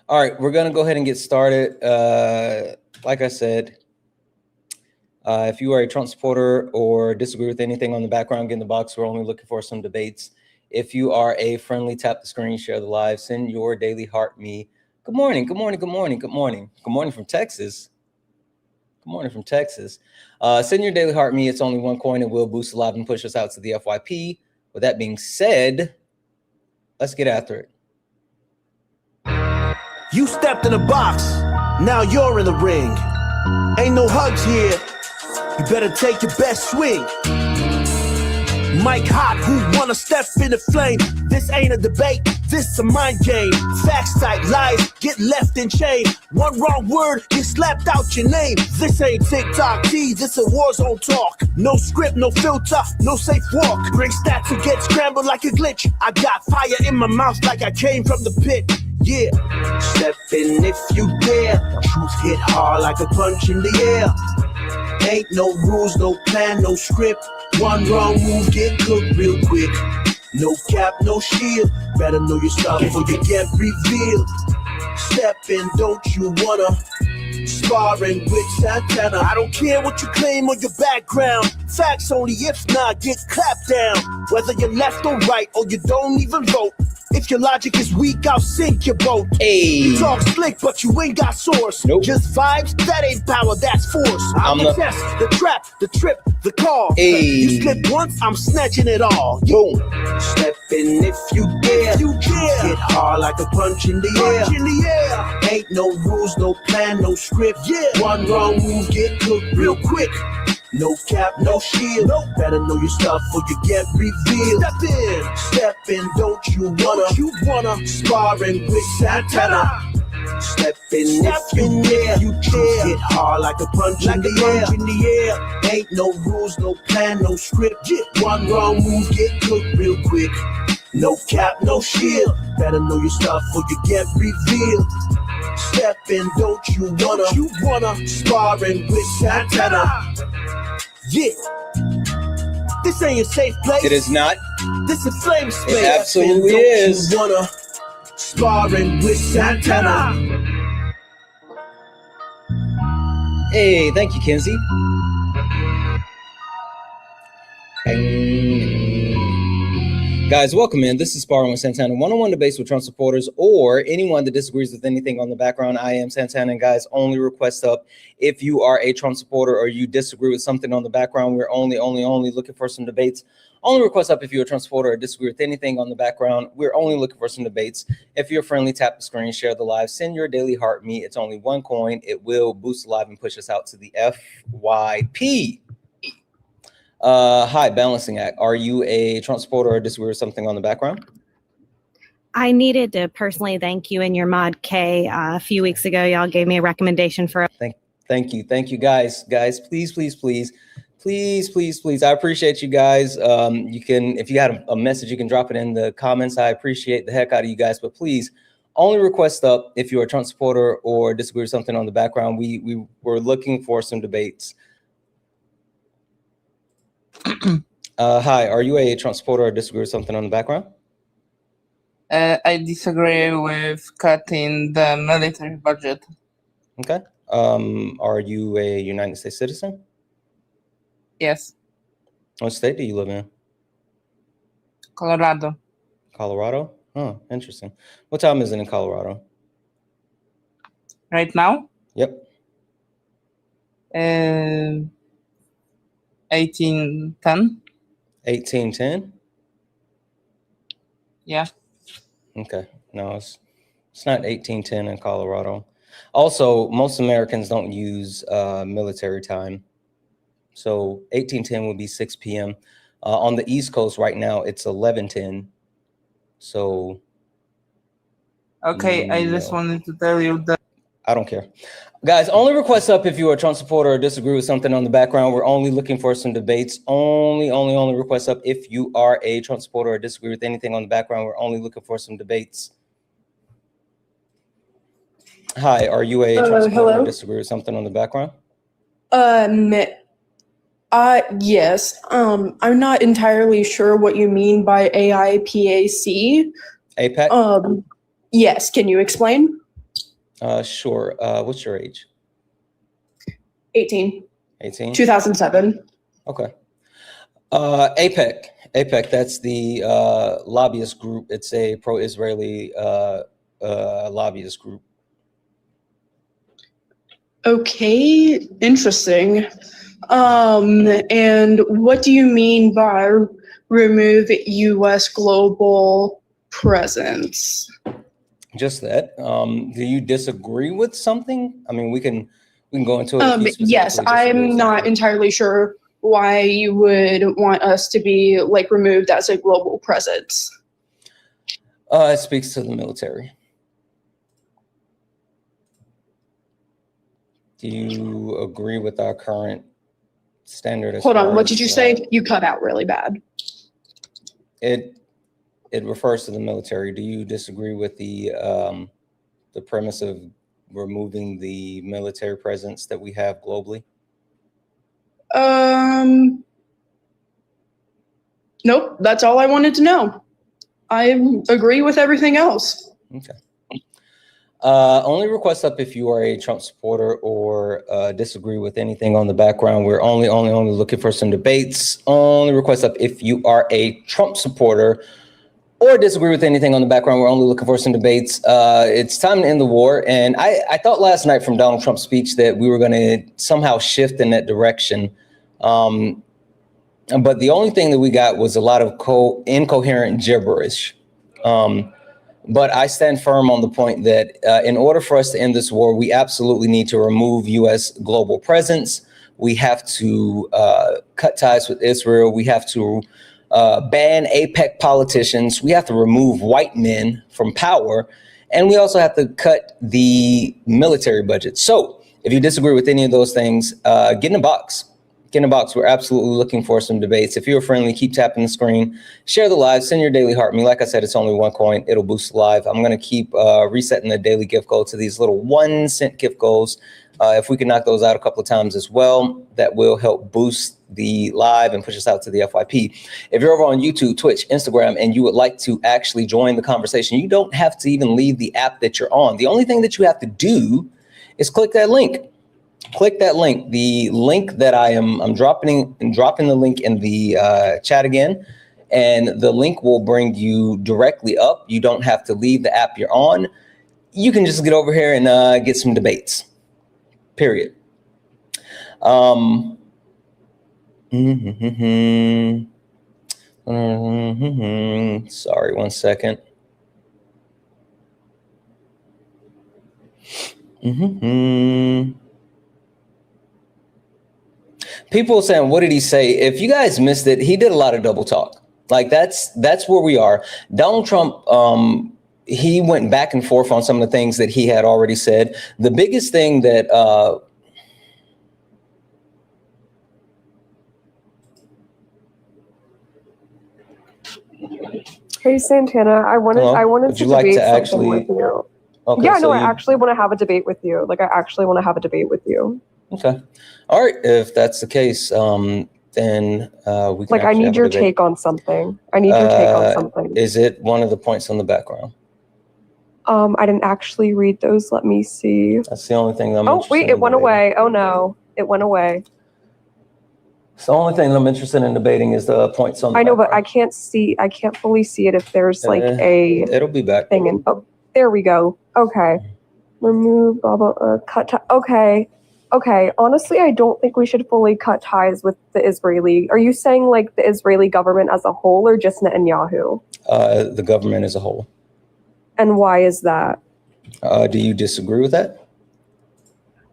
All right, we're going to go ahead and get started. Like I said, if you are a Trump supporter or disagree with anything on the background, get in the box. We're only looking for some debates. If you are a friendly, tap the screen, share the live, send your daily heart me. Good morning, good morning, good morning, good morning. Good morning from Texas. Good morning from Texas. Send your daily heart me. It's only one coin. It will boost the live and push us out to the FYP. With that being said, let's get after it. You stepped in the box, now you're in the ring. Ain't no hugs here, you better take your best swing. Mike Hot, who wanna step in the flame? This ain't a debate, this a mind game. Facts type lies, get left in chain. One wrong word, get slapped out your name. This ain't TikTok T, this a war zone talk. No script, no filter, no safe walk. Bring stats and get scrambled like a glitch. I got fire in my mouth like I came from the pit. Yeah, step in if you dare. Truth hit hard like a punch in the air. Ain't no rules, no plan, no script. One wrong move, get cooked real quick. No cap, no shield. Better know your stuff before you get revealed. Step in, don't you wanna? Sparring with Santana. I don't care what you claim or your background. Facts only, if not, get clapped down. Whether you're left or right or you don't even vote. If your logic is weak, I'll sink your boat. Hey. You talk slick, but you ain't got source. Nope. Just vibes, that ain't power, that's force. I'm the test, the trap, the trip, the call. Hey. You slip once, I'm snatching it all. Boom. Step in if you dare. If you dare. Hit hard like a punch in the air. Punch in the air. Ain't no rules, no plan, no script. Yeah. One wrong move, get cooked real quick. No cap, no shield. Nope. Better know your stuff or you get revealed. Step in, don't you wanna? Sparring with Santana. Step in if you dare. Hit hard like a punch in the air. Ain't no rules, no plan, no script. One wrong move, get cooked real quick. No cap, no shield. Better know your stuff or you get revealed. Step in, don't you wanna? Sparring with Santana. Yeah, this ain't a safe place. It is not. This is flame space. It absolutely is. You wanna? Sparring with Santana. Hey, thank you, Kenzie. Guys, welcome in. This is Sparring with Santana, one-on-one debates with Trump supporters or anyone that disagrees with anything on the background. I am Santana, and guys, only request up if you are a Trump supporter or you disagree with something on the background. We're only looking for some debates. Only request up if you're a Trump supporter or disagree with anything on the background. We're only looking for some debates. If you're friendly, tap the screen, share the live, send your daily heart me. It's only one coin. It will boost the live and push us out to the FYP. Hi, Balancing Act. Are you a Trump supporter or disagree with something on the background? I needed to personally thank you and your mod K. A few weeks ago, y'all gave me a recommendation for. Thank you, guys. Please. I appreciate you guys. You can, if you had a message, you can drop it in the comments. I appreciate the heck out of you guys. But please, only request up if you're a Trump supporter or disagree with something on the background. We were looking for some debates. Hi, are you a Trump supporter or disagree with something on the background? I disagree with cutting the military budget. Okay. Are you a United States citizen? Yes. What state do you live in? Colorado. Colorado? Oh, interesting. What time is it in Colorado? Right now? Yep. 1810. 1810? Yeah. Okay. No, it's not 1810 in Colorado. Also, most Americans don't use military time. So 1810 would be 6 p.m. On the East Coast right now, it's 11:10. So. Okay, I just wanted to tell you that. I don't care. Guys, only request up if you are a Trump supporter or disagree with something on the background. We're only looking for some debates. Only request up if you are a Trump supporter or disagree with anything on the background. We're only looking for some debates. Hi, are you a Trump supporter hello? or disagree with something on the background? Yes. I'm not entirely sure what you mean by AIPAC. APEC? Yes. Can you explain? Sure. What's your age? 18. 18? 2007. Okay. APEC, that's the lobbyist group. It's a pro-Israeli lobbyist group. Okay, interesting. And what do you mean by remove U.S. global presence? Just that. Do you disagree with something? I mean, we can go into it. If you Yes, specifically disagree with I'm not something. entirely sure why you would want us to be like removed as a global presence. It speaks to the military. Do you agree with our current standard? Hold on, what did you say? You cut out really bad. It refers to the military. Do you disagree with the premise of removing the military presence that we have globally? Nope, that's all I wanted to know. I agree with everything else. Okay. Only request up if you are a Trump supporter or disagree with anything on the background. We're only looking for some debates. Only request up if you are a Trump supporter or disagree with anything on the background. We're only looking for some debates. It's time to end the war. And I thought last night from Donald Trump's speech that we were going to somehow shift in that direction. But the only thing that we got was a lot of incoherent gibberish. But I stand firm on the point that in order for us to end this war, we absolutely need to remove U.S. global presence. We have to cut ties with Israel. We have to ban APEC politicians. We have to remove white men from power. And we also have to cut the military budget. So if you disagree with any of those things, get in a box. Get in a box. We're absolutely looking for some debates. If you're friendly, keep tapping the screen, share the live, send your daily heart me. Like I said, it's only 1 coin. It'll boost the live. I'm going to keep resetting the daily gift goal to these little 1 cent gift goals. If we can knock those out a couple of times as well, that will help boost the live and push us out to the FYP. If you're over on YouTube, Twitch, Instagram, and you would like to actually join the conversation, you don't have to even leave the app that you're on. The only thing that you have to do is click that link. Click that link. The link that I'm dropping the link in the chat again, and the link will bring you directly up. You don't have to leave the app you're on. You can just get over here and get some debates. Period. Sorry, 1 second. People saying, what did he say? If you guys missed it, he did a lot of double talk. Like that's where we are. Donald Trump, he went back and forth on some of the things that he had already said. The biggest thing that Hey Santana, I wanted Would to you like debate to something actually- with you. Okay, yeah, so no, I actually want to have a debate with you. Like, I actually want to have a debate with you. Okay. All right. If that's the case, then we can. Like, I need your take on something. I need your take on something. Is it one of the points on the background? I didn't actually read those. Let me see. That's the only thing that I'm. Oh wait, it went away. Oh no, it went away. So the only thing that I'm interested in debating is the points on the I know, background. but I can't see. I can't fully see it if there's like a It'll be back. thing. And oh, there we go. Okay. Remove blah blah. Cut. Okay. Okay. Honestly, I don't think we should fully cut ties with the Israeli. Are you saying like the Israeli government as a whole, or just Netanyahu? The government as a whole. And why is that? Do you disagree with that?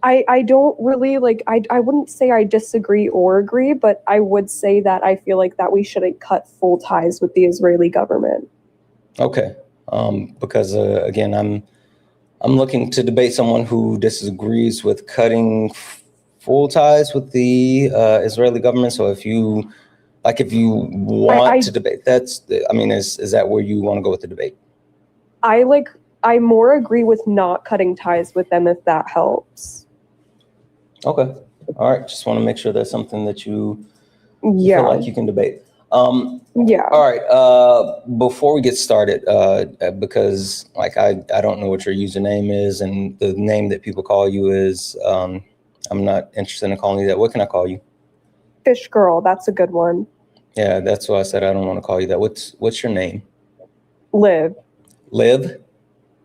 I don't really like, I wouldn't say I disagree or agree, but I would say that I feel like that we shouldn't cut full ties with the Israeli government. Okay. Because again, I'm looking to debate someone who disagrees with cutting full ties with the Israeli government. So if you want to debate, is that where you want to go with the debate? I like I more agree with not cutting ties with them if that helps. Okay. All right. Just want to make sure that's something that you Yeah. feel like you can debate. Yeah. All right. Before we get started, because like I don't know what your username is, and the name that people call you is, I'm not interested in calling you that. What can I call you? Fish girl, that's a good one. Yeah, that's why I said I don't want to call you that. What's your name? Liv. Liv?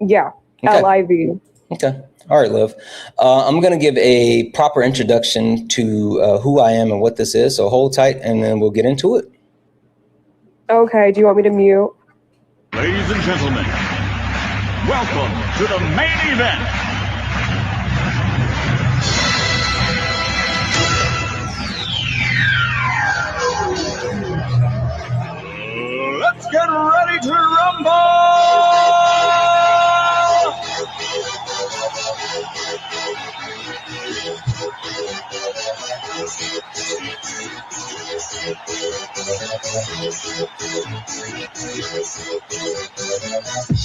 Yeah. Okay. Liv. Okay. All right, Liv. I'm going to give a proper introduction to who I am and what this is. So hold tight, and then we'll get into it. Okay. Do you want me to mute? Ladies and gentlemen, welcome to the main event. Let's get ready to rumble!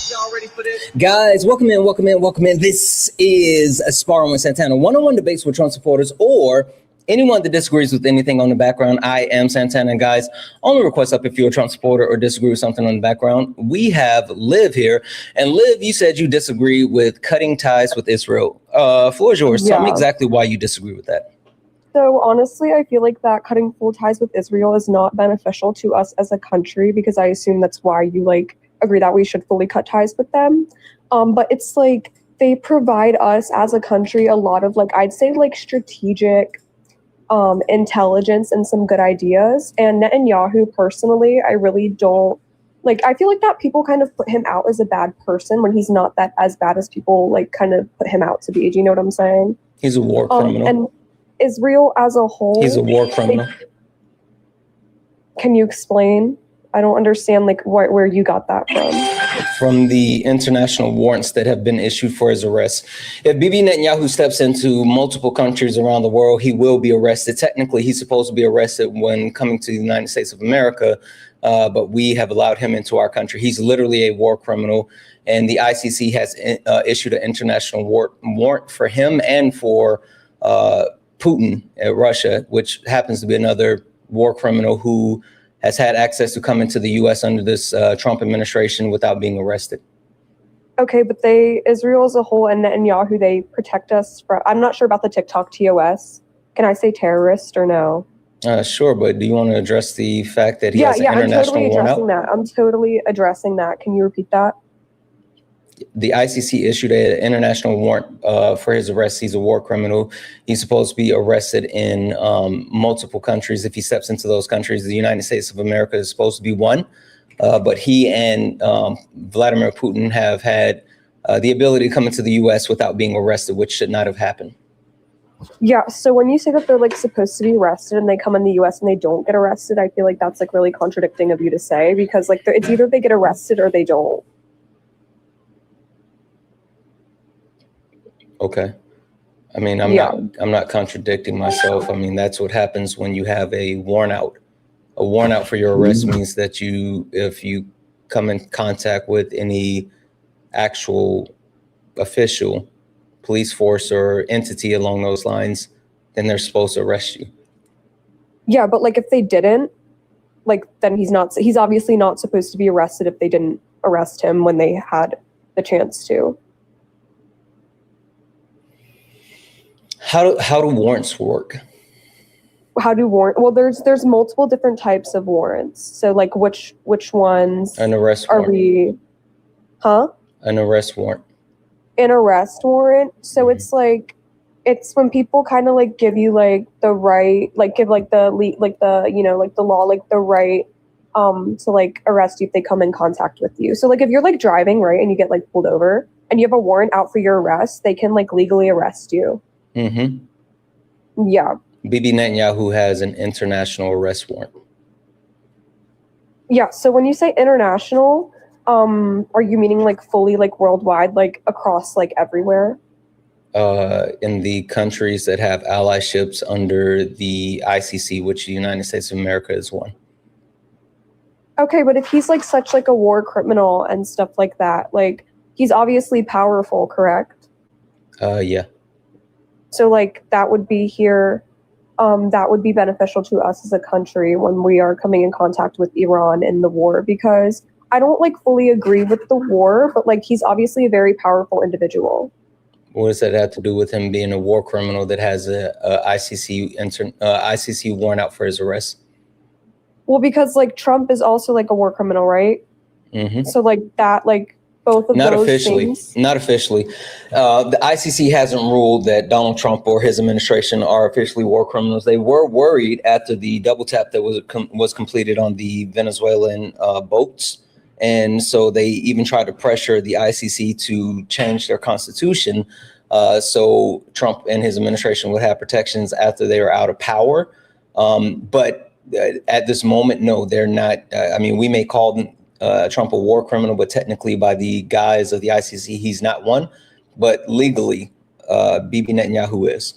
Y'all ready for this? Guys, welcome in, welcome in, welcome in. This is a Sparring with Santana, one-on-one debates with Trump supporters or anyone that disagrees with anything on the background. I am Santana, and guys, only request up if you're a Trump supporter or disagree with something on the background. We have Liv here, and Liv, you said you disagree with cutting ties with Israel. Floor is yours. Tell me exactly why you disagree with that. So honestly, I feel like that cutting full ties with Israel is not beneficial to us as a country, because I assume that's why you like agree that we should fully cut ties with them. But it's like they provide us as a country a lot of like, I'd say like strategic intelligence and some good ideas. And Netanyahu, personally, I really don't like. I feel like that people kind of put him out as a bad person when he's not that as bad as people like kind of put him out to be. Do you know what I'm saying? He's a war criminal. And Israel as a whole. He's a war criminal. Can you explain? I don't understand like where you got that from. From the international warrants that have been issued for his arrest. If Bibi Netanyahu steps into multiple countries around the world, he will be arrested. Technically, he's supposed to be arrested when coming to the United States of America, but we have allowed him into our country. He's literally a war criminal, and the ICC has issued an international warrant for him and for Putin at Russia, which happens to be another war criminal who has had access to come into the U.S. under this Trump administration without being arrested. Okay, but Israel as a whole and Netanyahu, they protect us from, I'm not sure about the TikTok TOS. Can I say terrorist or no? Sure, but do you want to address the fact that he has an international warrant out? I'm totally addressing that. Can you repeat that? The ICC issued an international warrant for his arrest. He's a war criminal. He's supposed to be arrested in multiple countries. If he steps into those countries, the United States of America is supposed to be one. But he and Vladimir Putin have had the ability to come into the U.S. without being arrested, which should not have happened. Yeah, so when you say that they're like supposed to be arrested and they come in the US and they don't get arrested, I feel like that's like really contradicting of you to say, because like it's either they get arrested or they don't. Okay. I mean, I'm not contradicting myself. I mean, that's what happens when you have a warrant out. A warrant out for your arrest means that if you come in contact with any actual official, police force or entity along those lines, then they're supposed to arrest you. Yeah, but like if they didn't, like then he's obviously not supposed to be arrested if they didn't arrest him when they had the chance to. How do warrants work? Well, there's multiple different types of warrants. So like which ones An arrest are warrant. we? Huh? An arrest warrant. An arrest warrant. So it's like, it's when people kind of like give you like the right, like give like the you know, like the law, like the right to like arrest you if they come in contact with you. So like if you're like driving, right, and you get like pulled over and you have a warrant out for your arrest, they can like legally arrest you. Mm-hmm. Yeah. Bibi Netanyahu has an international arrest warrant. Yeah. So when you say international, are you meaning like fully like worldwide, like across like everywhere? In the countries that have allyships under the ICC, which the United States of America is one. Okay, but if he's like such like a war criminal and stuff like that, like He's obviously powerful, correct? Yeah. So like that would be here, that would be beneficial to us as a country when we are coming in contact with Iran in the war, because I don't like fully agree with the war, but like he's obviously a very powerful individual. What does that have to do with him being a war criminal that has a ICC warrant out for his arrest? Well, because like Trump is also like a war criminal, right? Mm-hmm. So like that, like both of Not those officially. things. Not officially. The ICC hasn't ruled that Donald Trump or his administration are officially war criminals. They were worried after the double tap that was completed on the Venezuelan boats. And so they even tried to pressure the ICC to change their constitution so Trump and his administration would have protections after they are out of power. But at this moment, no, they're not. I mean, we may call them Trump a war criminal, but technically by the guise of the ICC, he's not one. But legally, Bibi Netanyahu is.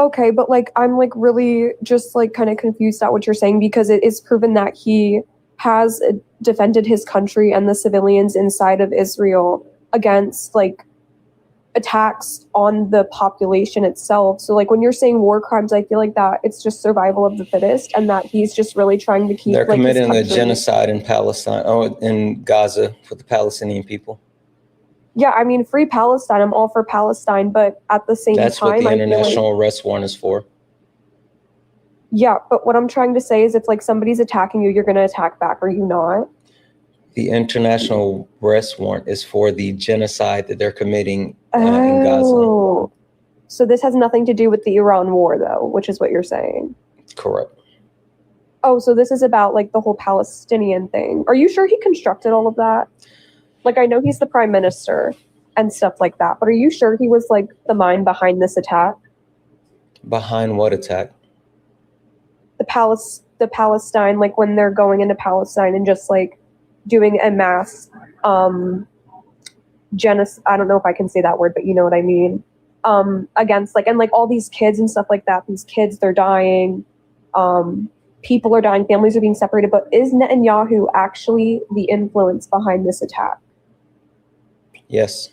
Okay, but like I'm like really just like kind of confused at what you're saying, because it is proven that he has defended his country and the civilians inside of Israel against like attacks on the population itself. So like when you're saying war crimes, I feel like that it's just survival of the fittest, and that he's just really trying to keep. They're like, committing a his country. genocide in Palestine, in Gaza for the Palestinian people. Yeah, I mean, free Palestine. I'm all for Palestine, but at the same That's time, what the I feel international like, arrest warrant is for. yeah, but what I'm trying to say is, if like somebody's attacking you, you're going to attack back, are you not? The international arrest warrant is for the genocide that they're committing in Gaza. Oh, so this has nothing to do with the Iran war, though, which is what you're saying. Correct. Oh, so this is about like the whole Palestinian thing. Are you sure he constructed all of that? Like, I know he's the prime minister and stuff like that, but are you sure he was like the mind behind this attack? Behind what attack? The Palestine, like when they're going into Palestine and just like doing a mass genocide. I don't know if I can say that word, but you know what I mean. Against like, and like all these kids and stuff like that. These kids, they're dying. People are dying. Families are being separated. But is Netanyahu actually the influence behind this attack? Yes.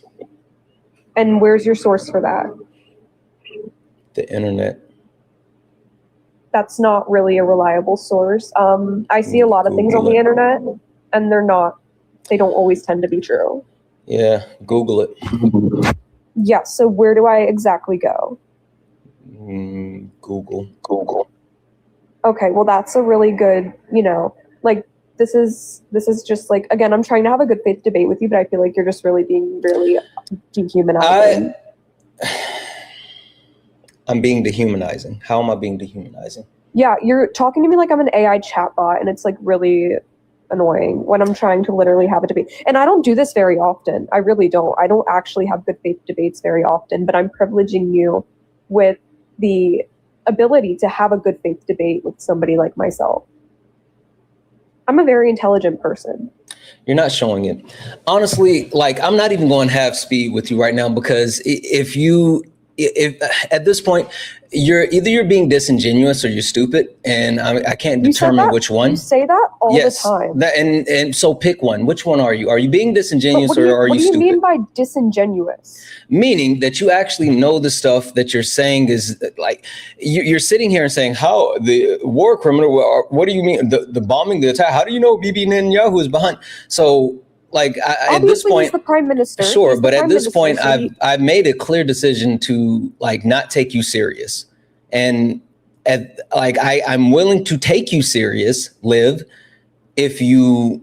And where's your source for that? The internet. That's not really a reliable source. I see a lot of things on the internet, and they don't always tend to be true. Yeah, Google it. Yeah, so where do I exactly go? Google. Okay, well that's a really good, like this is just like, again, I'm trying to have a good faith debate with you, but I feel like you're just really being really dehumanizing. I'm being dehumanizing. How am I being dehumanizing? Yeah, you're talking to me like I'm an AI chatbot, and it's like really annoying when I'm trying to literally have a debate. And I don't do this very often. I really don't. I don't actually have good faith debates very often, but I'm privileging you with the ability to have a good faith debate with somebody like myself. I'm a very intelligent person. You're not showing it. Honestly, like I'm not even going half speed with you right now, because if at this point you're being disingenuous or you're stupid, and I can't determine which one. You say that all the time. And so pick one. Which one are you? Are you being disingenuous or are you stupid? What do you mean by disingenuous? Meaning that you actually know the stuff that you're saying is like, you're sitting here and saying, how the war criminal, what do you mean? The bombing, the attack, how do you know Bibi Netanyahu is behind? So like at this point, he's the prime minister. Sure, but at this point, I've made a clear decision to like not take you serious, and I'm willing to take you serious, Liv, if you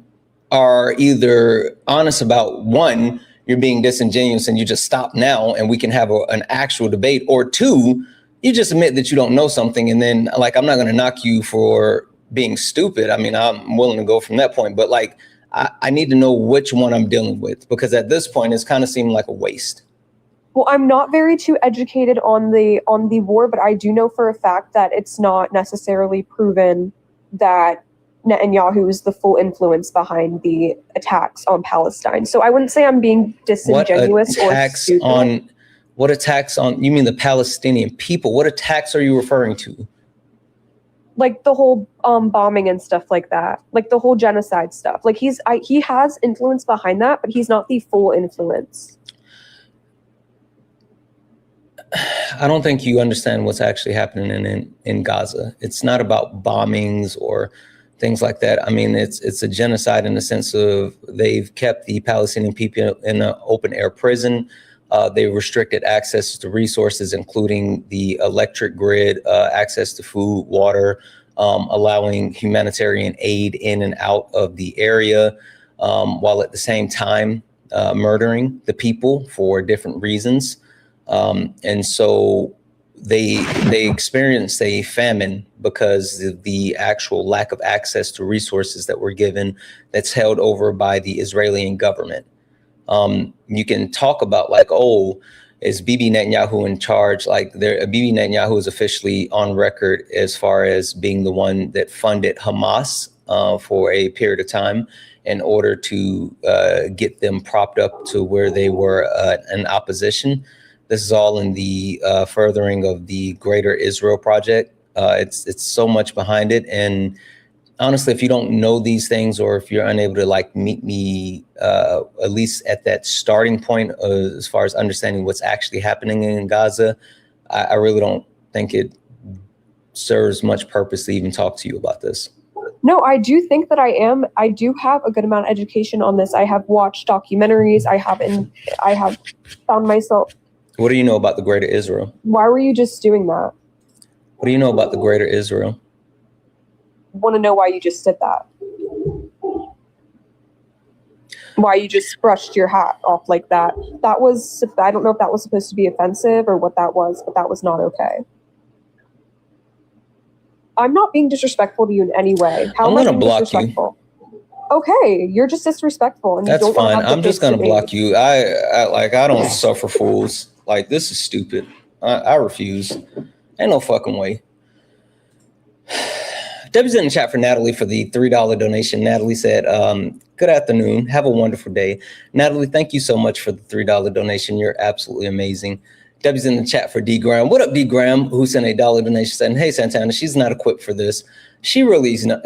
are either honest about one, you're being disingenuous and you just stop now and we can have an actual debate, or two, you just admit that you don't know something, and then like I'm not going to knock you for being stupid. I mean, I'm willing to go from that point, but like. I need to know which one I'm dealing with, because at this point it's kind of seeming like a waste. Well, I'm not very too educated on the war, but I do know for a fact that it's not necessarily proven that Netanyahu is the full influence behind the attacks on Palestine. So I wouldn't say I'm being disingenuous or stupid. What attacks on, you mean the Palestinian people? What attacks are you referring to? like the whole bombing and stuff like that, like the whole genocide stuff. Like he has influence behind that, but he's not the full influence. I don't think you understand what's actually happening in Gaza. It's not about bombings or things like that. I mean, it's a genocide in the sense of they've kept the Palestinian people in an open air prison. They restricted access to resources, including the electric grid, access to food, water, allowing humanitarian aid in and out of the area, while at the same time murdering the people for different reasons. And so they experienced a famine because of the actual lack of access to resources that were given, that's held over by the Israeli government. You can talk about like, oh, is Bibi Netanyahu in charge? Like Bibi Netanyahu is officially on record as far as being the one that funded Hamas for a period of time in order to get them propped up to where they were in opposition. This is all in the furthering of the Greater Israel Project. It's so much behind it. And honestly, if you don't know these things, or if you're unable to like meet me at least at that starting point as far as understanding what's actually happening in Gaza, I really don't think it serves much purpose to even talk to you about this. No, I do think that I do have a good amount of education on this. I have watched documentaries. I have found myself. What do you know about the Greater Israel? Why were you just doing that? What do you know about the Greater Israel? Want to know why you just did that? Why you just brushed your hat off like that? That was, I don't know if that was supposed to be offensive or what that was, but that was not okay. I'm not being disrespectful to you in any way. How I'm am I gonna being block disrespectful? Okay, you're just disrespectful, and That's you don't fine. want to have I'm just gonna block you. I don't suffer fools. Like, this is stupid. I refuse. Ain't no fucking way. Debbie's in the chat for Natalie for the $3 donation. Natalie said, good afternoon. Have a wonderful day. Natalie, thank you so much for the $3 donation. You're absolutely amazing. Debbie's in the chat for D Graham. What up, D Graham, who sent a $1 donation, saying, hey, Santana, she's not equipped for this. She really is not.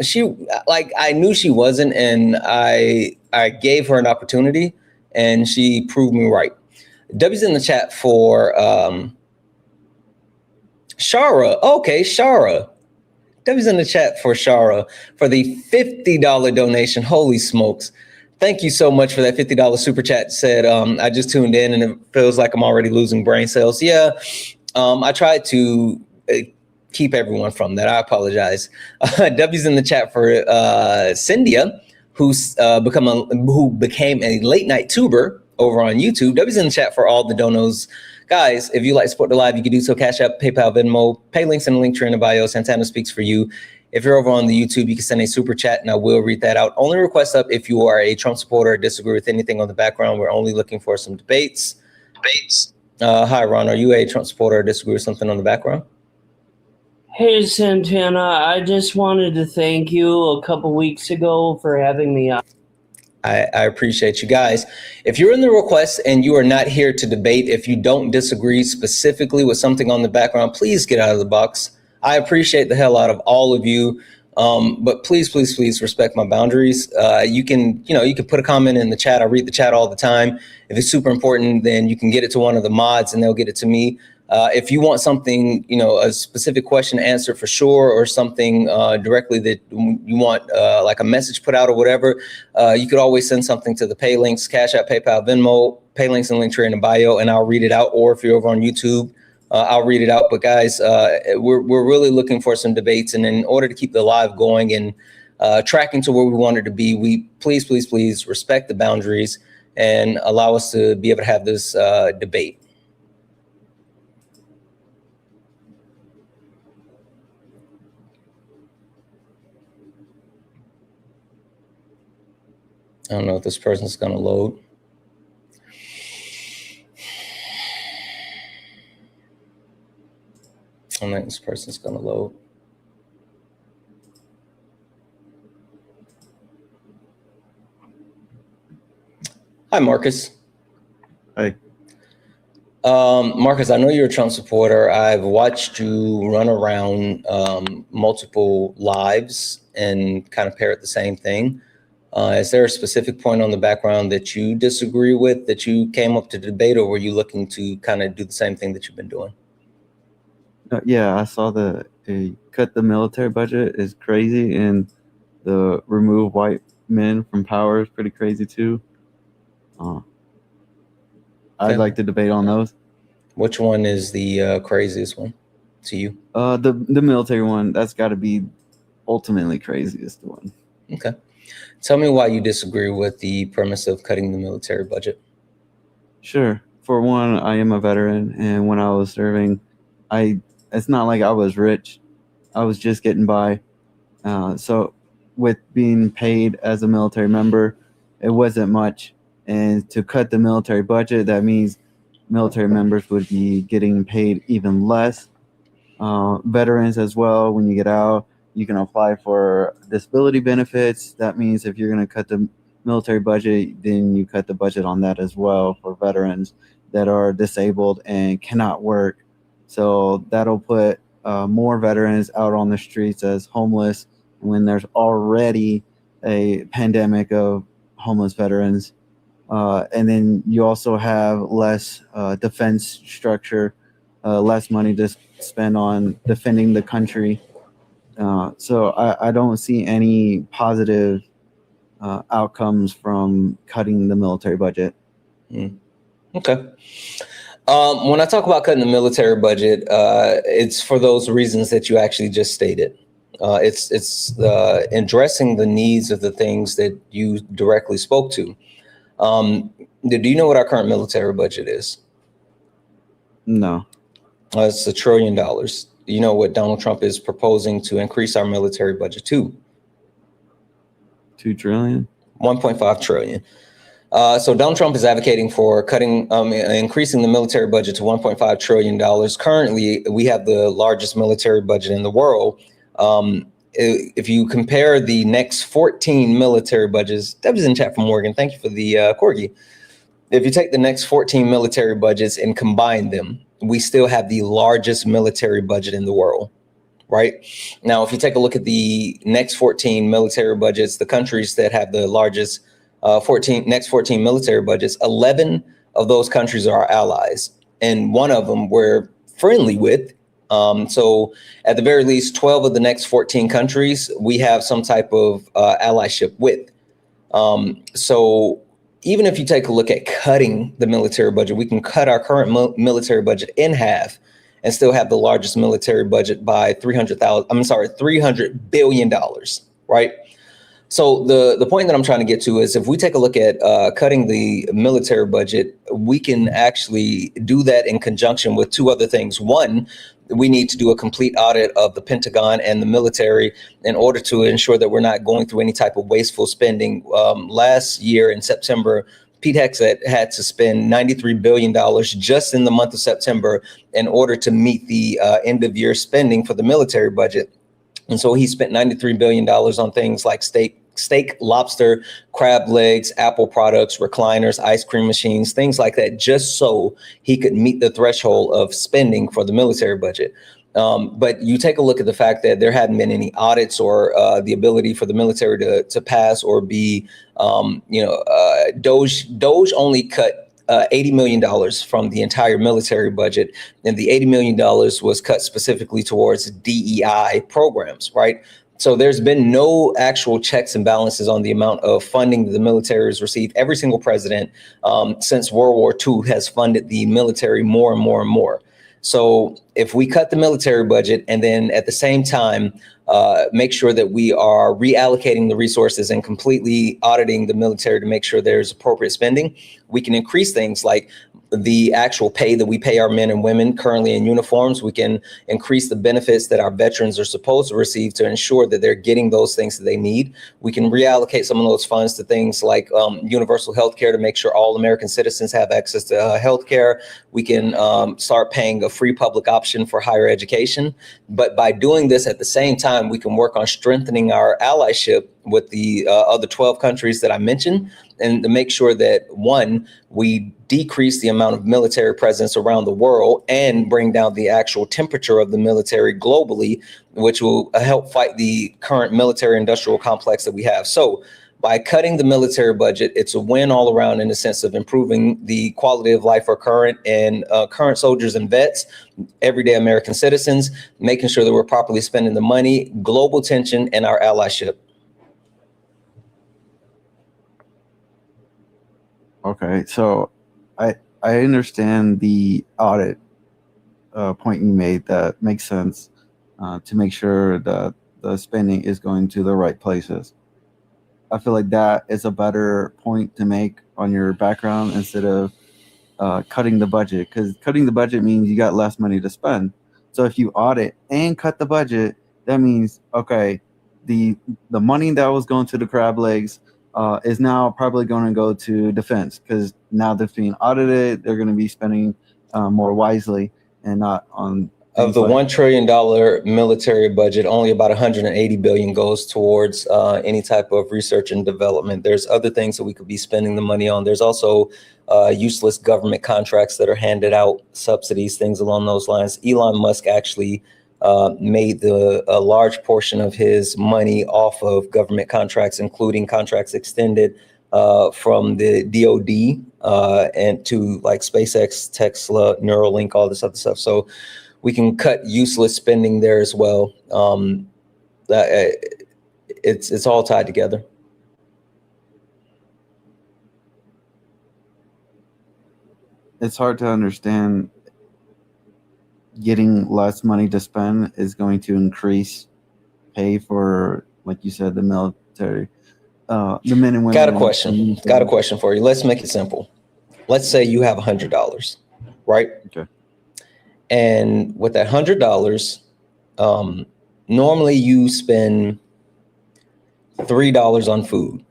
I knew she wasn't, and I gave her an opportunity, and she proved me right. Debbie's in the chat for Shara. Okay, Shara. Debbie's in the chat for Shara for the $50 donation. Holy smokes. Thank you so much for that $50 super chat. Said, I just tuned in and it feels like I'm already losing brain cells. Yeah, I tried to keep everyone from that. I apologize. Debbie's in the chat for Cyndia, who became a late night tuber over on YouTube. Debbie's in the chat for all the donos. Guys, if you like to support the live, you can do so. Cash App, PayPal, Venmo, pay links in the link tree in the bio. Santana speaks for you. If you're over on the YouTube, you can send a super chat and I will read that out. Only request up if you are a Trump supporter or disagree with anything on the background. We're only looking for some debates. Hi, Ron. Are you a Trump supporter or disagree with something on the background? Hey, Santana. I just wanted to thank you a couple weeks ago for having me on. I appreciate you guys. If you're in the request and you are not here to debate, if you don't disagree specifically with something on the background, please get out of the box. I appreciate the hell out of all of you, but please, please, please respect my boundaries. You can put a comment in the chat. I read the chat all the time. If it's super important, then you can get it to one of the mods and they'll get it to me. If you want something, a specific question answered for sure, or something directly that you want, like a message put out or whatever, you could always send something to the pay links, Cash App, PayPal, Venmo, pay links and link tree in the bio, and I'll read it out. Or if you're over on YouTube, I'll read it out. But guys, we're really looking for some debates, and in order to keep the live going and tracking to where we want it to be, we please, please, please respect the boundaries and allow us to be able to have this debate. I don't know if this person's going to load. I don't think this person's going to load. Hi, Marcus. Hi. Marcus, I know you're a Trump supporter. I've watched you run around multiple lives and kind of parrot the same thing. Is there a specific point on the background that you disagree with, that you came up to debate, or were you looking to kind of do the same thing that you've been doing? Yeah, I saw the cut the military budget is crazy, and the remove white men from power is pretty crazy too. I'd like to debate on those. Which one is the craziest one to you? The military one, that's got to be ultimately craziest one. Okay. Tell me why you disagree with the premise of cutting the military budget. Sure. For one, I am a veteran, and when I was serving, it's not like I was rich. I was just getting by. So with being paid as a military member, it wasn't much. And to cut the military budget, that means military members would be getting paid even less. Veterans as well, when you get out, you can apply for disability benefits. That means if you're going to cut the military budget, then you cut the budget on that as well for veterans that are disabled and cannot work. So that'll put more veterans out on the streets as homeless when there's already a pandemic of homeless veterans. And then you also have less defense structure, less money to spend on defending the country. So I don't see any positive outcomes from cutting the military budget. Okay. When I talk about cutting the military budget, it's for those reasons that you actually just stated. It's addressing the needs of the things that you directly spoke to. Do you know what our current military budget is? No. It's $1 trillion. You know what Donald Trump is proposing to increase our military budget to? $2 trillion? 1.5 trillion. So Donald Trump is advocating for increasing the military budget to $1.5 trillion. Currently, we have the largest military budget in the world. If you compare the next 14 military budgets, that was in chat from Morgan. Thank you for the corgi. If you take the next 14 military budgets and combine them, we still have the largest military budget in the world, right? Now, if you take a look at the next 14 military budgets, the countries that have the largest 14 military budgets, 11 of those countries are our allies, and one of them we're friendly with. So at the very least, 12 of the next 14 countries, we have some type of allyship with. So even if you take a look at cutting the military budget, we can cut our current military budget in half and still have the largest military budget by $300 billion, right? So the point that I'm trying to get to is if we take a look at cutting the military budget, we can actually do that in conjunction with two other things. One, we need to do a complete audit of the Pentagon and the military in order to ensure that we're not going through any type of wasteful spending. Last year in September, Pete Hegseth had to spend $93 billion just in the month of September in order to meet the end of year spending for the military budget. And so he spent $93 billion on things like steak, lobster, crab legs, Apple products, recliners, ice cream machines, things like that, just so he could meet the threshold of spending for the military budget. But you take a look at the fact that there hadn't been any audits or the ability for the military to pass or be, Doge only cut $80 million from the entire military budget. And the $80 million was cut specifically towards DEI programs, right? So there's been no actual checks and balances on the amount of funding that the military has received. Every single president since World War II has funded the military more and more and more. So if we cut the military budget and then at the same time make sure that we are reallocating the resources and completely auditing the military to make sure there's appropriate spending, we can increase things like the actual pay that we pay our men and women currently in uniforms. We can increase the benefits that our veterans are supposed to receive to ensure that they're getting those things that they need. We can reallocate some of those funds to things like universal health care to make sure all American citizens have access to health care. We can start paying a free public option for higher education. But by doing this at the same time, we can work on strengthening our allyship with the other 12 countries that I mentioned, and to make sure that, one, we decrease the amount of military presence around the world and bring down the actual temperature of the military globally, which will help fight the current military industrial complex that we have. So by cutting the military budget, it's a win all around in the sense of improving the quality of life for current soldiers and vets, everyday American citizens, making sure that we're properly spending the money, global tension, and our allyship. Okay, so I understand the audit point you made. That makes sense, to make sure that the spending is going to the right places. I feel like that is a better point to make on your background instead of cutting the budget, because cutting the budget means you got less money to spend. So if you audit and cut the budget, that means, okay, the money that was going to the crab legs is now probably going to go to defense, because now they're being audited, they're going to be spending more wisely and not on. Of the $1 trillion military budget, only about 180 billion goes towards any type of research and development. There's other things that we could be spending the money on. There's also useless government contracts that are handed out, subsidies, things along those lines. Elon Musk actually made a large portion of his money off of government contracts, including contracts extended from the DoD and to like SpaceX, Tesla, Neuralink, all this other stuff. So we can cut useless spending there as well. It's all tied together. It's hard to understand getting less money to spend is going to increase pay for, like you said, the military, the men and women. Got a question for you. Let's make it simple. Let's say you have $100, right? Okay. And with that $100, normally you spend $3 on food,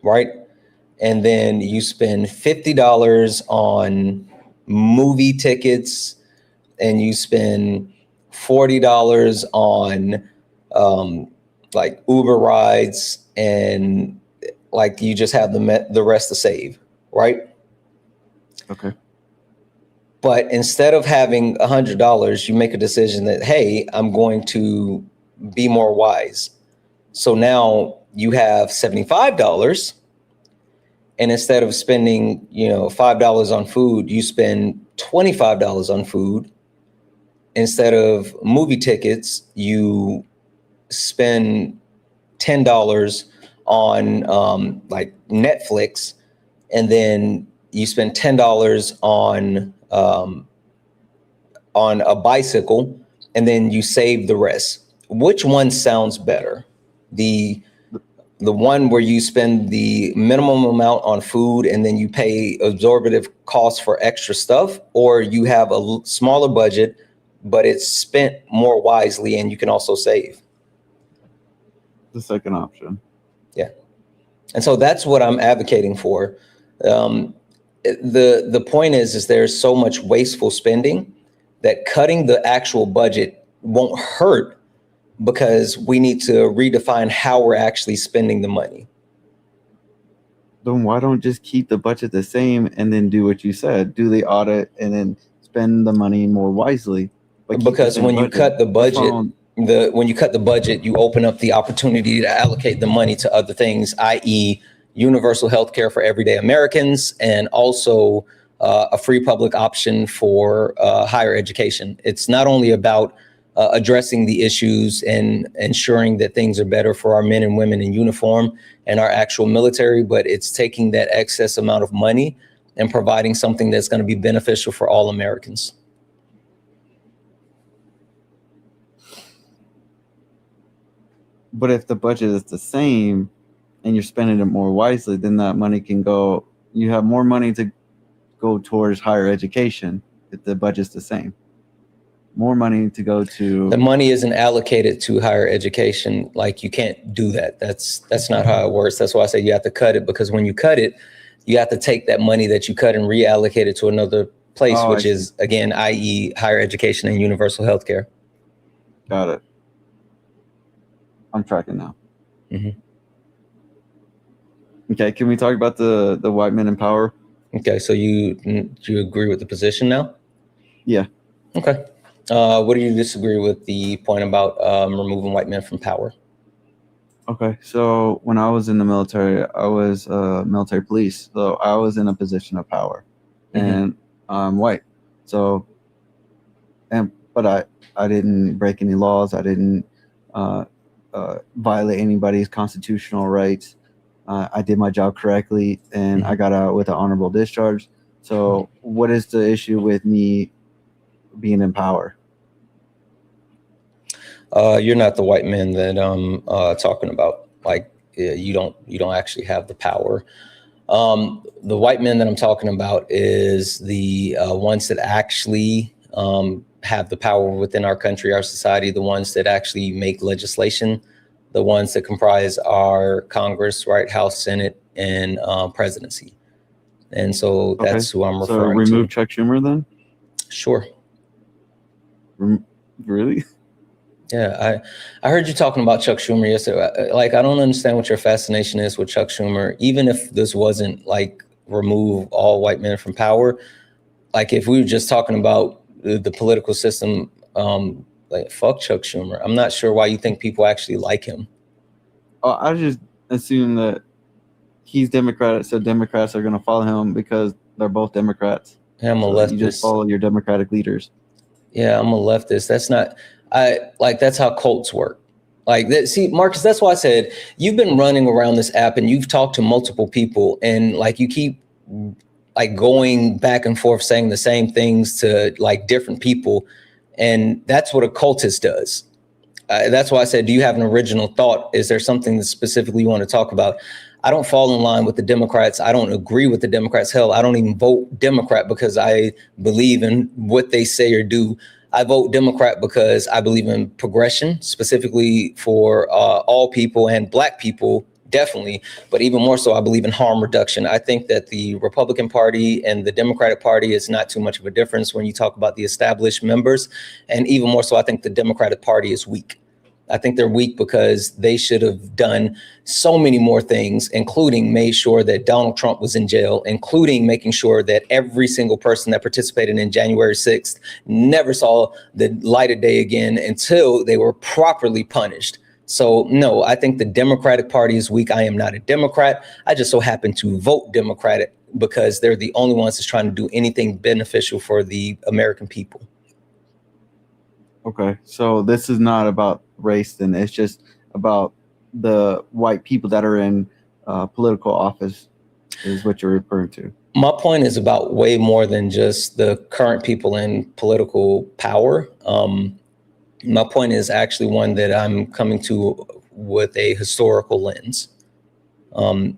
right? And then you spend $50 on movie tickets, and you spend $40 on like Uber rides, and like you just have the rest to save, right? Okay. But instead of having $100, you make a decision that, hey, I'm going to be more wise. So now you have $75, and instead of spending, $5 on food, you spend $25 on food. Instead of movie tickets, you spend $10 on like Netflix, and then you spend $10 on a bicycle, and then you save the rest. Which one sounds better? The one where you spend the minimum amount on food and then you pay absorptive costs for extra stuff, or you have a smaller budget, but it's spent more wisely and you can also save? The second option. Yeah. And so that's what I'm advocating for. The point is there's so much wasteful spending that cutting the actual budget won't hurt, because we need to redefine how we're actually spending the money. Then why don't just keep the budget the same and then do what you said, do the audit and then spend the money more wisely? Because when you cut the budget, you open up the opportunity to allocate the money to other things, i.e. universal health care for everyday Americans, and also a free public option for higher education. It's not only about addressing the issues and ensuring that things are better for our men and women in uniform and our actual military, but it's taking that excess amount of money and providing something that's going to be beneficial for all Americans. But if the budget is the same and you're spending it more wisely, then that money can go, you have more money to go towards higher education if the budget's the same. More money to go to. The money isn't allocated to higher education. Like, you can't do that. That's not how it works. That's why I say you have to cut it, because when you cut it, you have to take that money that you cut and reallocate it to another place, which is, again, i.e. higher education and universal health care. Got it. I'm tracking now. Mm-hmm. Okay, can we talk about the white men in power? Okay, so do you agree with the position now? Yeah. Okay. What do you disagree with the point about removing white men from power? Okay, so when I was in the military, I was military police, so I was in a position of power, and I'm white. So, but I didn't break any laws. I didn't violate anybody's constitutional rights. I did my job correctly, and I got out with an honorable discharge. So, what is the issue with me being in power? You're not the white men that I'm talking about. Like, you don't actually have the power. The white men that I'm talking about is the ones that actually have the power within our country, our society, the ones that actually make legislation, the ones that comprise our Congress, right, House, Senate, and presidency. And so that's who I'm referring to. So remove Chuck Schumer then? Sure. Really? Yeah, I heard you talking about Chuck Schumer yesterday. Like, I don't understand what your fascination is with Chuck Schumer. Even if this wasn't like remove all white men from power, like if we were just talking about the political system, like fuck Chuck Schumer. I'm not sure why you think people actually like him. I just assume that he's Democrat, so Democrats are going to follow him because they're both Democrats. Yeah, I'm a so leftist. You just follow your Democratic leaders. Yeah, I'm a leftist. That's not. That's how cults work. Like that. See, Marcus, that's why I said you've been running around this app and you've talked to multiple people, and like you keep like going back and forth saying the same things to like different people, and that's what a cultist does. That's why I said, do you have an original thought? Is there something that specifically you want to talk about? I don't fall in line with the Democrats. I don't agree with the Democrats. Hell, I don't even vote Democrat because I believe in what they say or do. I vote Democrat because I believe in progression, specifically for all people and Black people, definitely. But even more so, I believe in harm reduction. I think that the Republican Party and the Democratic Party is not too much of a difference when you talk about the established members. And even more so, I think the Democratic Party is weak. I think they're weak because they should have done so many more things, including made sure that Donald Trump was in jail, including making sure that every single person that participated in January 6th never saw the light of day again until they were properly punished. So, no, I think the Democratic Party is weak. I am not a Democrat. I just so happen to vote Democratic because they're the only ones that's trying to do anything beneficial for the American people. Okay, so this is not about race then. It's just about the white people that are in political office is what you're referring to. My point is about way more than just the current people in political power. My point is actually one that I'm coming to with a historical lens.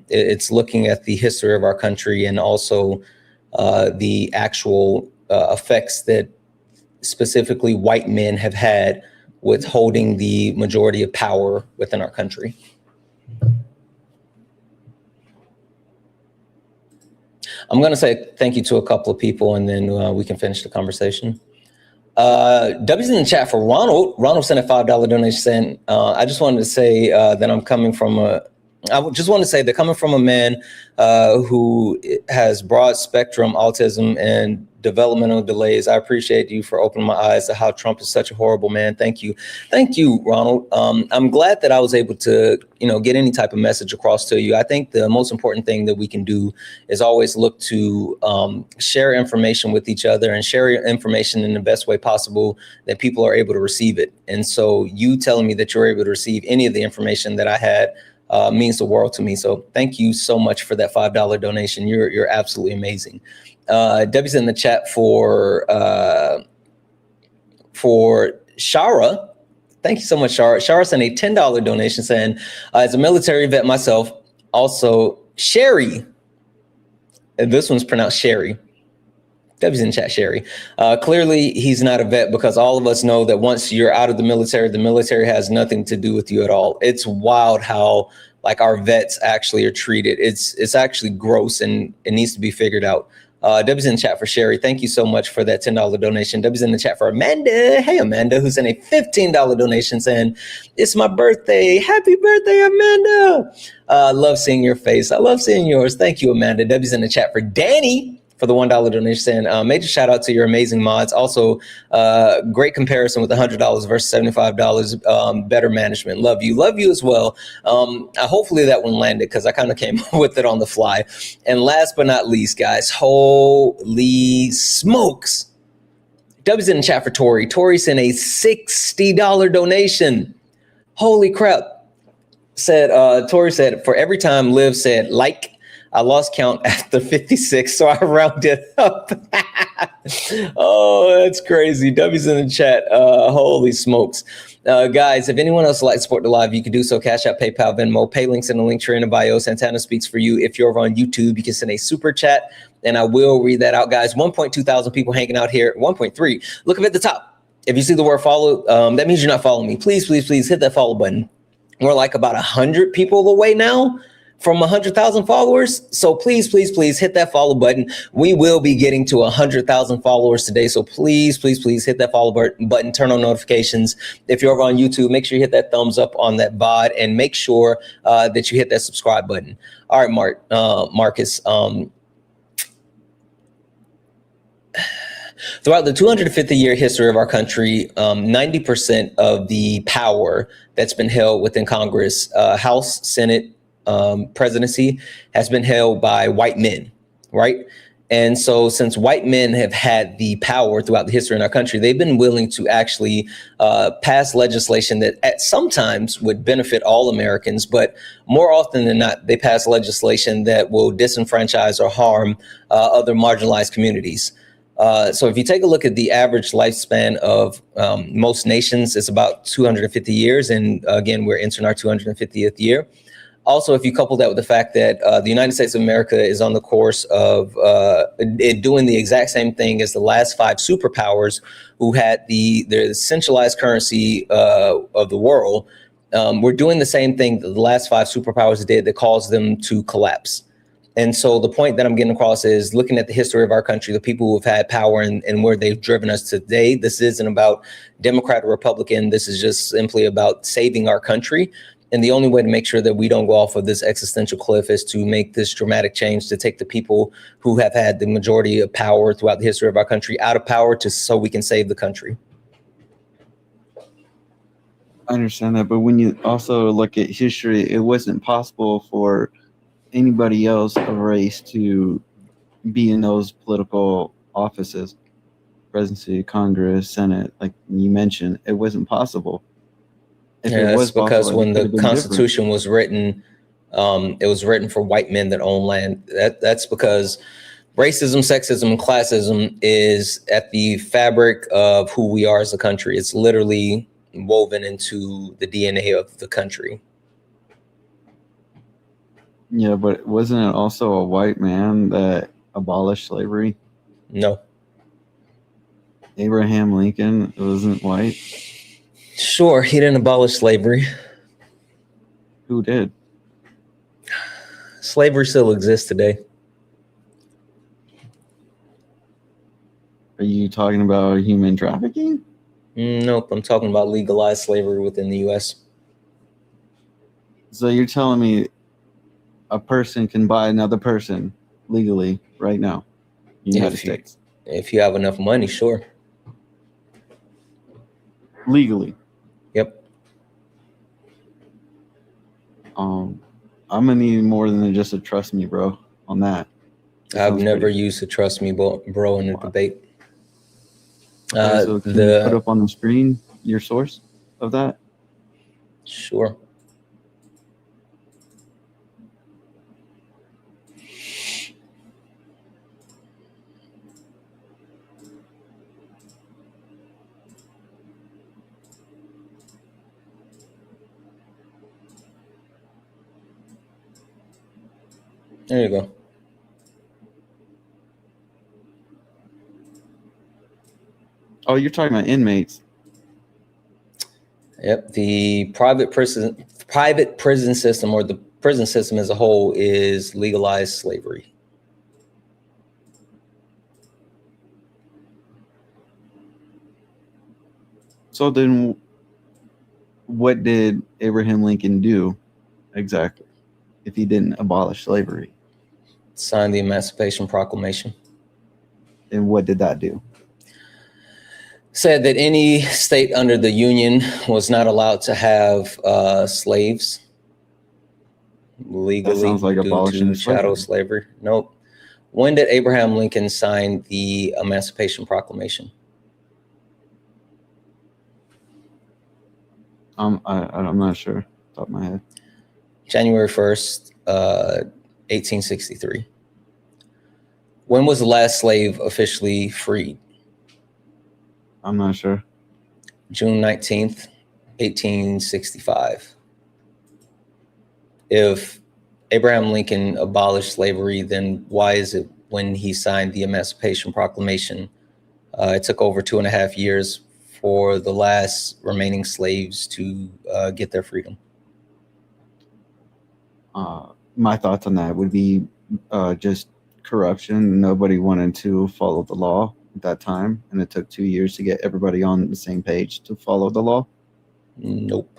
It's looking at the history of our country and also the actual effects that specifically white men have had with holding the majority of power within our country. I'm going to say thank you to a couple of people, and then we can finish the conversation. W's in the chat for Ronald. Ronald sent a $5 donation. I just wanted to say that I'm coming from coming from a man who has broad spectrum autism and developmental delays. I appreciate you for opening my eyes to how Trump is such a horrible man. Thank you, Ronald. I'm glad that I was able to, get any type of message across to you. I think the most important thing that we can do is always look to share information with each other and share information in the best way possible that people are able to receive it. And so you telling me that you're able to receive any of the information that I had means the world to me. So thank you so much for that $5 donation. You're absolutely amazing. Debbie's in the chat for Shara. Thank you so much, Shara. Shara sent a $10 donation saying, as a military vet myself, also Sherry, and this one's pronounced Sherry. Debbie's in the chat, Sherry. Clearly, he's not a vet because all of us know that once you're out of the military has nothing to do with you at all. It's wild how our vets actually are treated. It's actually gross and it needs to be figured out. W's in the chat for Sherry. Thank you so much for that $10 donation. W's in the chat for Amanda. Hey, Amanda, who's in a $15 donation saying, it's my birthday. Happy birthday, Amanda. Love seeing your face. I love seeing yours. Thank you, Amanda. W's in the chat for Danny for the $1 donation saying, major shout out to your amazing mods. Also, great comparison with $100 versus $75. Better management. Love you as well. Hopefully that one landed because I kind of came up with it on the fly. And last but not least, guys, holy smokes. W's in the chat for Tori. Tori sent a $60 donation. Holy crap. Tori said, for every time Liv said, like, I lost count after 56, so I rounded up. Oh, that's crazy. W's in the chat. Holy smokes. Guys, if anyone else would like to support the live, you can do so. Cash App, PayPal, Venmo, pay links in the link tree in the bio. Santana speaks for you. If you're over on YouTube, you can send a super chat, and I will read that out, guys. 1.2 thousand people hanging out here. 1.3. Look up at the top. If you see the word follow, that means you're not following me. Please, please, please hit that follow button. We're like about 100 people away now from 100,000 followers. So please, please, please hit that follow button. We will be getting to 100,000 followers today. So please, please, please hit that follow button, turn on notifications. If you're over on YouTube, make sure you hit that thumbs up on that VOD and make sure that you hit that subscribe button. All right, Marcus. Throughout the 250-year history of our country, 90% of the power that's been held within Congress, House, Senate, presidency has been held by white men, right? And so since white men have had the power throughout the history in our country, they've been willing to actually pass legislation that at sometimes would benefit all Americans, but more often than not, they pass legislation that will disenfranchise or harm other marginalized communities. So if you take a look at the average lifespan of most nations, it's about 250 years. And again, we're entering our 250th year. Also, if you couple that with the fact that the United States of America is on the course of doing the exact same thing as the last 5 superpowers who had the centralized currency of the world, we're doing the same thing that the last 5 superpowers did that caused them to collapse. And so the point that I'm getting across is looking at the history of our country, the people who have had power and where they've driven us today. This isn't about Democrat or Republican. This is just simply about saving our country. And the only way to make sure that we don't go off of this existential cliff is to make this dramatic change, to take the people who have had the majority of power throughout the history of our country out of power so we can save the country. I understand that. But when you also look at history, it wasn't possible for anybody else of race to be in those political offices, presidency, Congress, Senate, like you mentioned. It wasn't possible. That's because when the Constitution was written, it was written for white men that own land. That's because racism, sexism, and classism is at the fabric of who we are as a country. It's literally woven into the DNA of the country. Yeah, but wasn't it also a white man that abolished slavery? No. Abraham Lincoln wasn't white? Sure, he didn't abolish slavery. Who did? Slavery still exists today. Are you talking about human trafficking? Nope, I'm talking about legalized slavery within the U.S. So you're telling me a person can buy another person legally right now in the United States? If you have enough money, sure. Legally? Yep. I'm gonna need more than just a trust me, bro, on that. I've never used a trust me, bro, in a debate. Okay, so can you put up on the screen your source of that? Sure. There you go. Oh, you're talking about inmates. Yep. The private prison system, or the prison system as a whole, is legalized slavery. So then, what did Abraham Lincoln do exactly if he didn't abolish slavery? Signed the Emancipation Proclamation. And what did that do? Said that any state under the Union was not allowed to have slaves legally. That sounds like due abolishing to chattel slavery. Nope. When did Abraham Lincoln sign the Emancipation Proclamation? I'm not sure, top of my head. January 1st, 1863. When was the last slave officially freed? I'm not sure. June 19th, 1865. If Abraham Lincoln abolished slavery, then why is it when he signed the Emancipation Proclamation, it took over 2.5 years for the last remaining slaves to get their freedom? My thoughts on that would be just corruption. Nobody wanted to follow the law at that time, and it took 2 years to get everybody on the same page to follow the law. Nope.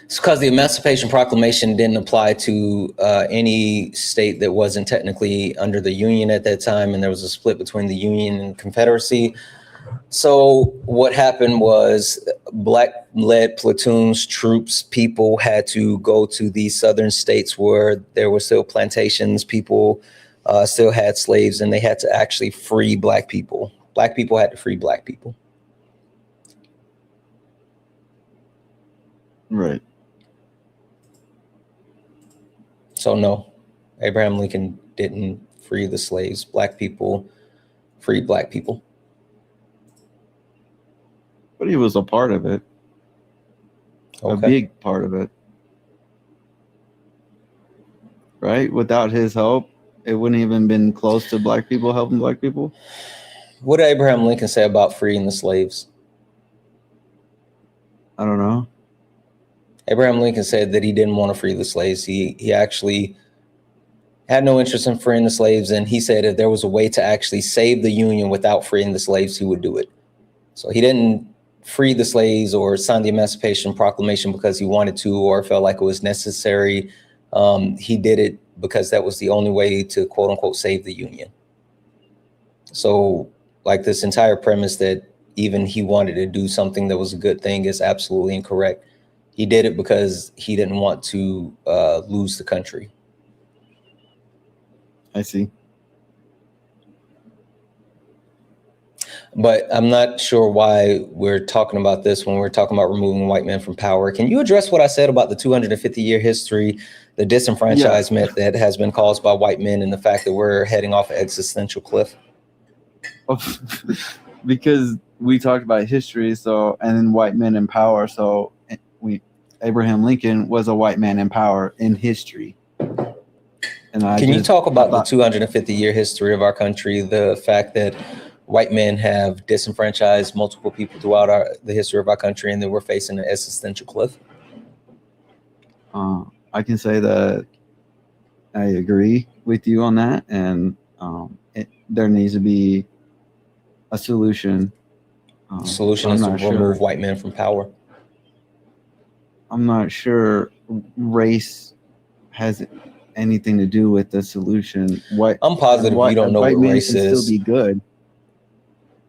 It's because the Emancipation Proclamation didn't apply to any state that wasn't technically under the Union at that time, and there was a split between the Union and Confederacy. So what happened was black-led platoons, troops, people had to go to these southern states where there were still plantations, people still had slaves, and they had to actually free black people. Black people had to free black people. Right. So no, Abraham Lincoln didn't free the slaves. Black people freed black people. But he was a part of it. Okay. A big part of it. Right? Without his help, it wouldn't even been close to black people helping black people. What did Abraham Lincoln say about freeing the slaves? I don't know. Abraham Lincoln said that he didn't want to free the slaves. He actually had no interest in freeing the slaves, and he said if there was a way to actually save the Union without freeing the slaves, he would do it. So he didn't free the slaves or sign the Emancipation Proclamation because he wanted to or felt like it was necessary. He did it because that was the only way to, quote unquote, save the Union. So like this entire premise that even he wanted to do something that was a good thing is absolutely incorrect. He did it because he didn't want to lose the country. I see. But I'm not sure why we're talking about this when we're talking about removing white men from power. Can you address what I said about the 250-year history, the disenfranchisement that has been caused by white men, and the fact that we're heading off an existential cliff? Because we talked about history, so, and then white men in power. So Abraham Lincoln was a white man in power in history. And Can you talk about the 250-year history of our country, the fact that white men have disenfranchised multiple people throughout the history of our country, and that we're facing an existential cliff? I can say that I agree with you on that, and there needs to be a solution. Solution is to remove white men from power. I'm not sure race has anything to do with the solution. I'm positive you don't know what race is. White men can still be good.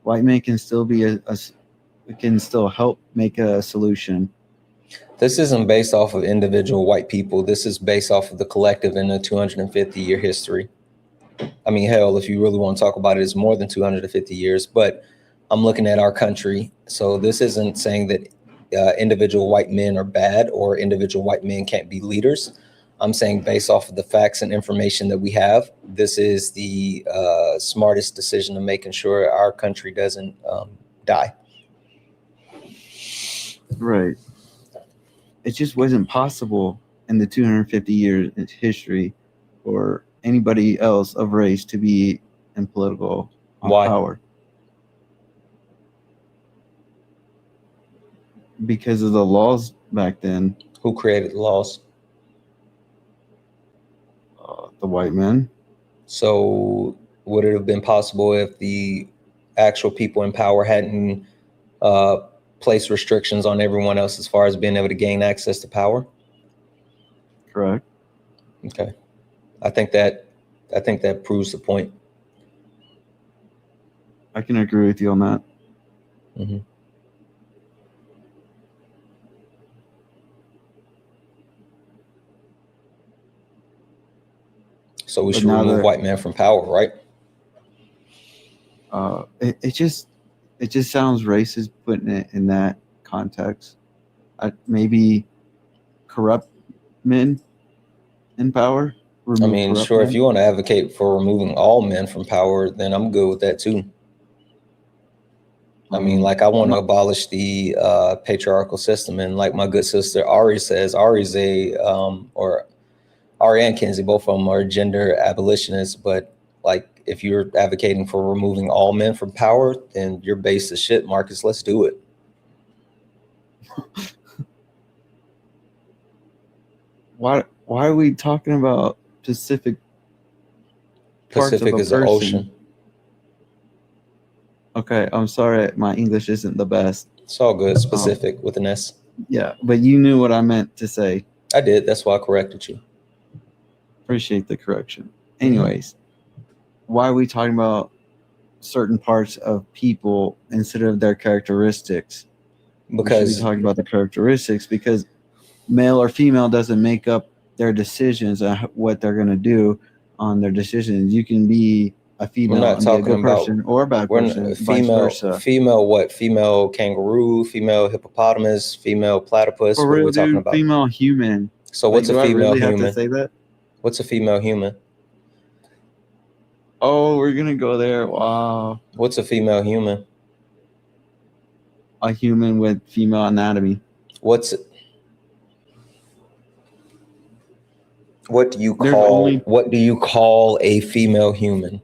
White men can still be can still help make a solution. This isn't based off of individual white people. This is based off of the collective in a 250-year history. I mean, hell, if you really want to talk about it, it's more than 250 years, but I'm looking at our country. So this isn't saying that individual white men are bad or individual white men can't be leaders. I'm saying based off of the facts and information that we have, this is the smartest decision to making sure our country doesn't die. Right. It just wasn't possible in the 250 years in history for anybody else of race to be in political power. Because of the laws back then. Who created the laws? The white men. So would it have been possible if the actual people in power hadn't place restrictions on everyone else as far as being able to gain access to power? Correct. Okay. I think that proves the point. I can agree with you on that. Mm-hmm. So we should remove white men from power, right? It just sounds racist putting it in that context. Maybe corrupt men in power. I mean, sure, if you want to advocate for removing all men from power, then I'm good with that too. I mean, like, I want to abolish the patriarchal system, and like my good sister Ari says, Ari's or Ari and Kenzie, both of them are gender abolitionists, but like, if you're advocating for removing all men from power, then you're based as shit, Marcus. Let's do it. Why are we talking about Pacific parts of a is an person? ocean. Okay, I'm sorry, my English isn't the best. It's all good. Specific with an S. Yeah, but you knew what I meant to say. I did. That's why I corrected you. Appreciate the correction. Anyways, why are we talking about certain parts of people instead of their characteristics? Because we should be talking about the characteristics, because male or female doesn't make up their decisions on what they're going to do on their decisions. You can be a female, we're not and talking be a good about person or a bad person. Female what? Female kangaroo, female hippopotamus, female platypus. For what real, are we talking dude, about? female human. So what's like, a female I really human? Have to say that? What's a female human? Oh, we're gonna go there. Wow. What's a female human? A human with female anatomy. What do you call a female human?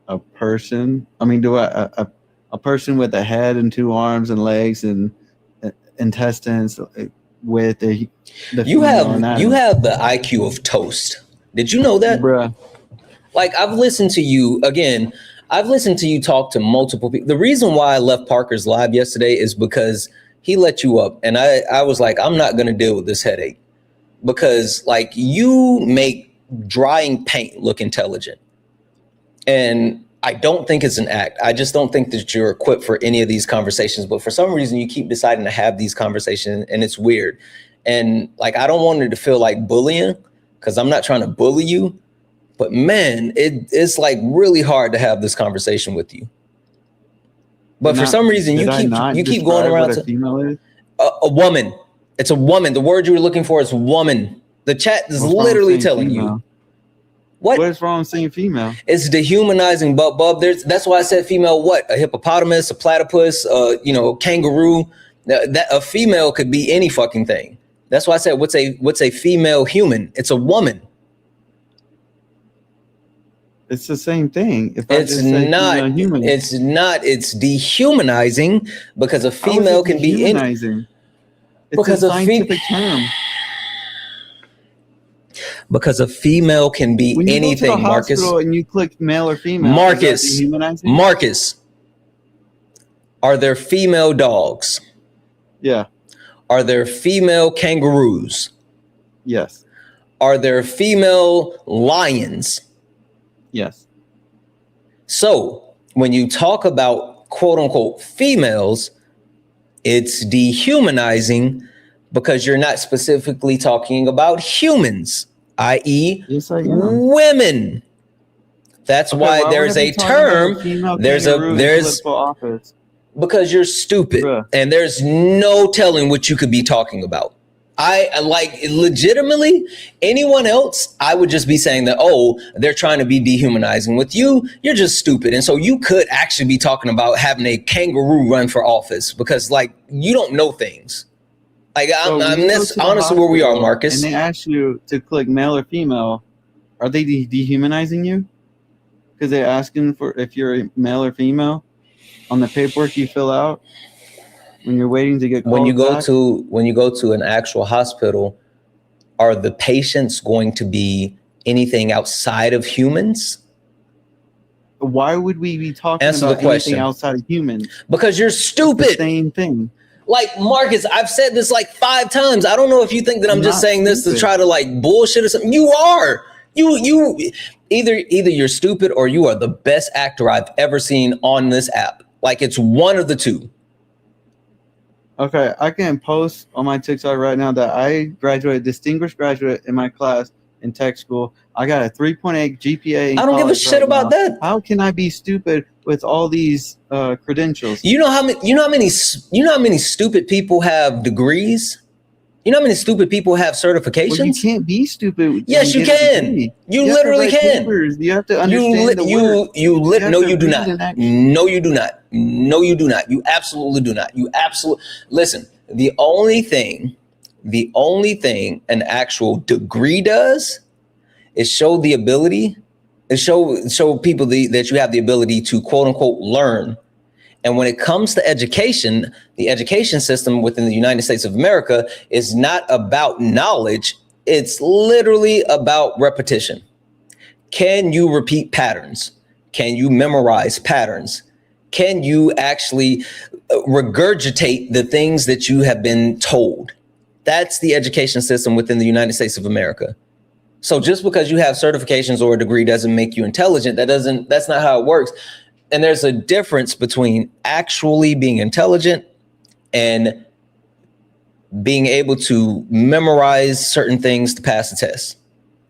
A person. I mean, a person with a head and two arms and legs and intestines with the you have the IQ of toast. Did you know that? Bruh. Like, I've listened to you talk to multiple people. The reason why I left Parker's live yesterday is because he let you up, and I was like, I'm not going to deal with this headache, because like, you make drying paint look intelligent. And I don't think it's an act. I just don't think that you're equipped for any of these conversations. But for some reason, you keep deciding to have these conversations, and it's weird. And like, I don't want it to feel like bullying, because I'm not trying to bully you. But man, it's like really hard to have this conversation with you. But for some reason, you keep going around to a woman. It's a woman. The word you were looking for is woman. The chat is literally telling you. What is wrong with saying female? It's dehumanizing, Bub. That's why I said female. What? A hippopotamus, a platypus, kangaroo. That a female could be any fucking thing. That's why I said what's a female human? It's a woman. It's the same thing. It's not. It's dehumanizing, because a female can be dehumanizing. It's a scientific term. Because a female can be when you anything, go to the Marcus. Hospital and you click male or female. Marcus, are there female dogs? Yeah. Are there female kangaroos? Yes. Are there female lions? Yes. So when you talk about quote unquote females, it's dehumanizing, because you're not specifically talking about humans, i.e. women. That's why there's a term. Because you're stupid. Bruh. And there's no telling what you could be talking about. I like, legitimately, anyone else, I would just be saying that, oh, they're trying to be dehumanizing. With you, you're just stupid. And so you could actually be talking about having a kangaroo run for office, because like, you don't know things. Like, that's honestly where we are, Marcus. And they ask you to click male or female. Are they dehumanizing you? Because they're asking for if you're a male or female on the paperwork you fill out when you're waiting to get called when you go to an actual hospital. Are the patients going to be anything outside of humans? why would we be talking Answer about the question. anything outside of humans? Because you're It's the stupid. same thing. Like, Marcus, I've said this like 5 times. I don't know if you think that I'm just Not saying this to stupid. try to like bullshit or something. You are. You either you're stupid or you are the best actor I've ever seen on this app. Like, it's one of the two. Okay, I can post on my TikTok right now that I graduated, distinguished graduate in my class in tech school. I got a 3.8 GPA. In I don't give a college shit right about now. that. How can I be stupid with all these credentials? You know how many stupid people have degrees? You know how many stupid people have certifications? Well, you can't be stupid. Yes, you and get a can. degree. You have to literally write can. papers. You have to understand the work. No, you do read not. and action. No, you do not. No, you do not. You absolutely do not. Listen, the only thing an actual degree does is show the ability, is show people that you have the ability to quote unquote learn. And when it comes to education, the education system within the United States of America is not about knowledge. It's literally about repetition. Can you repeat patterns? Can you memorize patterns? Can you actually regurgitate the things that you have been told? That's the education system within the United States of America. So just because you have certifications or a degree doesn't make you intelligent. That's not how it works. And there's a difference between actually being intelligent and being able to memorize certain things to pass the test.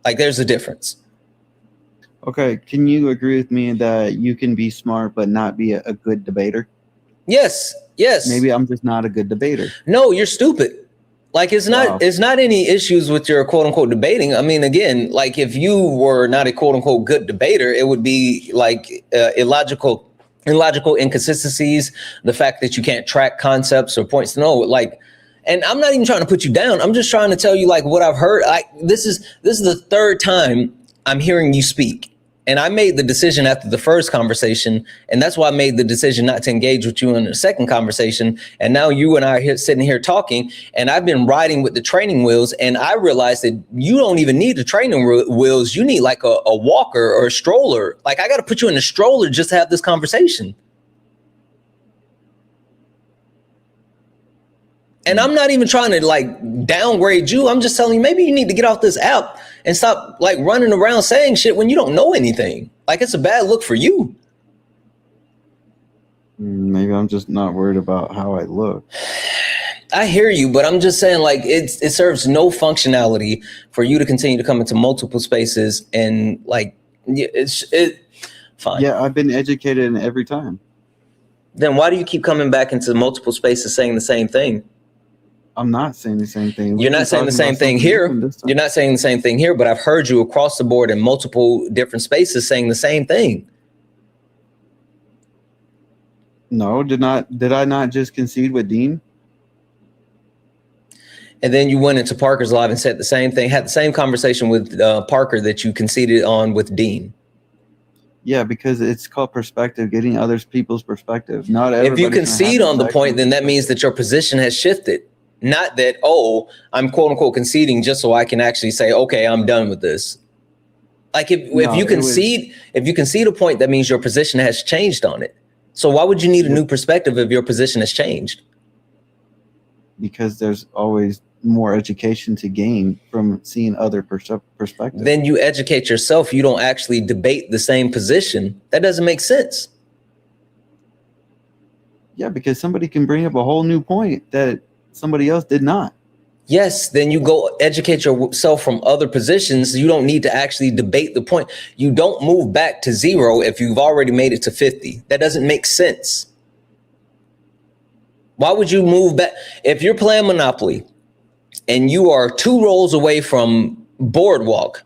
Like, there's a difference. Okay, can you agree with me that you can be smart but not be a good debater? Yes. Maybe I'm just not a good debater. No, you're stupid. Like, it's not any issues with your quote unquote debating. I mean, again, like, if you were not a quote unquote good debater, it would be like illogical inconsistencies, the fact that you can't track concepts or points to know, like, and I'm not even trying to put you down. I'm just trying to tell you like what I've heard. Like, this is the third time I'm hearing you speak. And I made the decision after the first conversation, and that's why I made the decision not to engage with you in the second conversation. And now you and I are here, sitting here talking, and I've been riding with the training wheels, and I realized that you don't even need the training wheels. You need like a walker or a stroller. Like, I got to put you in a stroller just to have this conversation. And I'm not even trying to like downgrade you. I'm just telling you, maybe you need to get off this app and stop like running around saying shit when you don't know anything. Like, it's a bad look for you. Maybe I'm just not worried about how I look. I hear you, but I'm just saying, like, it serves no functionality for you to continue to come into multiple spaces and like, fine. Yeah, I've been educated in every time. Then why do you keep coming back into multiple spaces saying the same thing? I'm not saying the same thing. You're not saying the same thing here. You're not saying the same thing here, but I've heard you across the board in multiple different spaces saying the same thing. No, did I not just concede with Dean? And then you went into Parker's live and said the same thing, had the same conversation with Parker that you conceded on with Dean. Yeah, because it's called perspective, getting other people's perspective. Not everybody. If you concede on the point, then that means that your position has shifted. Not that, oh, I'm quote unquote conceding just so I can actually say, okay, I'm done with this. Like, if you concede a point, that means your position has changed on it. So why would you need a new perspective if your position has changed? Because there's always more education to gain from seeing other perspectives. Then you educate yourself. You don't actually debate the same position. That doesn't make sense. Yeah, because somebody can bring up a whole new point that somebody else did not. Yes, then you go educate yourself from other positions. You don't need to actually debate the point. You don't move back to 0 if you've already made it to 50. That doesn't make sense. Why would you move back? If you're playing Monopoly and you are 2 rolls away from Boardwalk,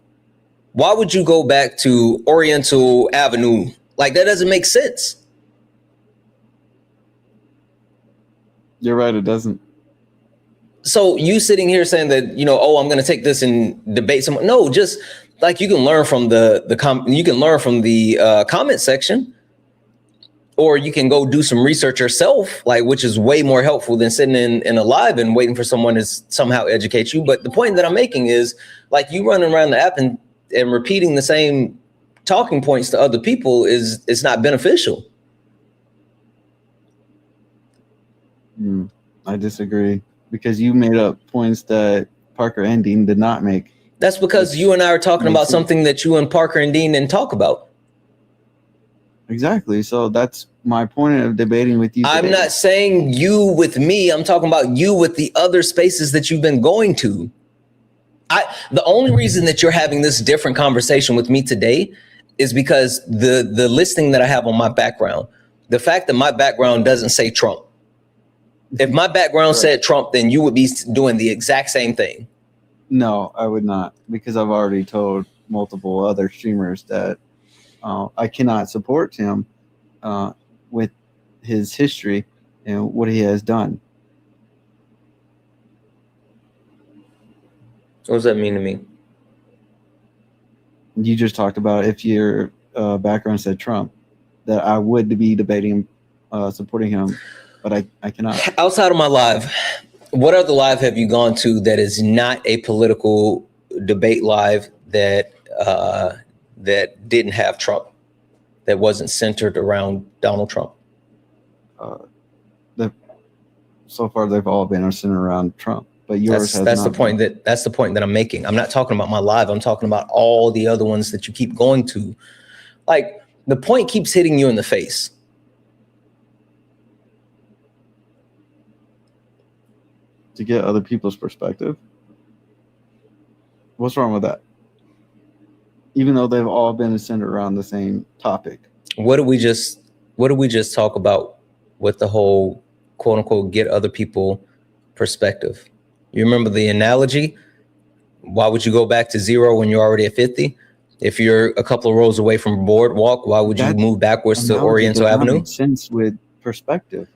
why would you go back to Oriental Avenue? Like, that doesn't make sense. You're right, it doesn't. So you sitting here saying that, I'm going to take this and debate someone. No, just like you can learn from the comment section, or you can go do some research yourself, like, which is way more helpful than sitting in a live and waiting for someone to somehow educate you. But the point that I'm making is, like, you running around the app and repeating the same talking points to other people is not beneficial. I disagree, because you made up points that Parker and Dean did not make. That's because you and I are talking about something that you and Parker and Dean didn't talk about. Exactly. So that's my point of debating with you today. I'm not saying you with me. I'm talking about you with the other spaces that you've been going to. The only reason that you're having this different conversation with me today is because the listing that I have on my background, the fact that my background doesn't say Trump. If my background said Trump, then you would be doing the exact same thing. No, I would not, because I've already told multiple other streamers that I cannot support him with his history and what he has done. What does that mean to me? You just talked about if your background said Trump, that I would be debating supporting him, but I cannot. Outside of my live, what other live have you gone to that is not a political debate live that didn't have Trump, that wasn't centered around Donald Trump? So far, they've all been centered around Trump. But yours that's the point that I'm making. I'm not talking about my live. I'm talking about all the other ones that you keep going to. Like, the point keeps hitting you in the face. To get other people's perspective. What's wrong with that? Even though they've all been centered around the same topic. What did we just talk about with the whole quote unquote get other people perspective? You remember the analogy? Why would you go back to 0 when you're already at 50? If you're a couple of rows away from Boardwalk, why would you move backwards to Oriental Avenue? Makes sense with perspective.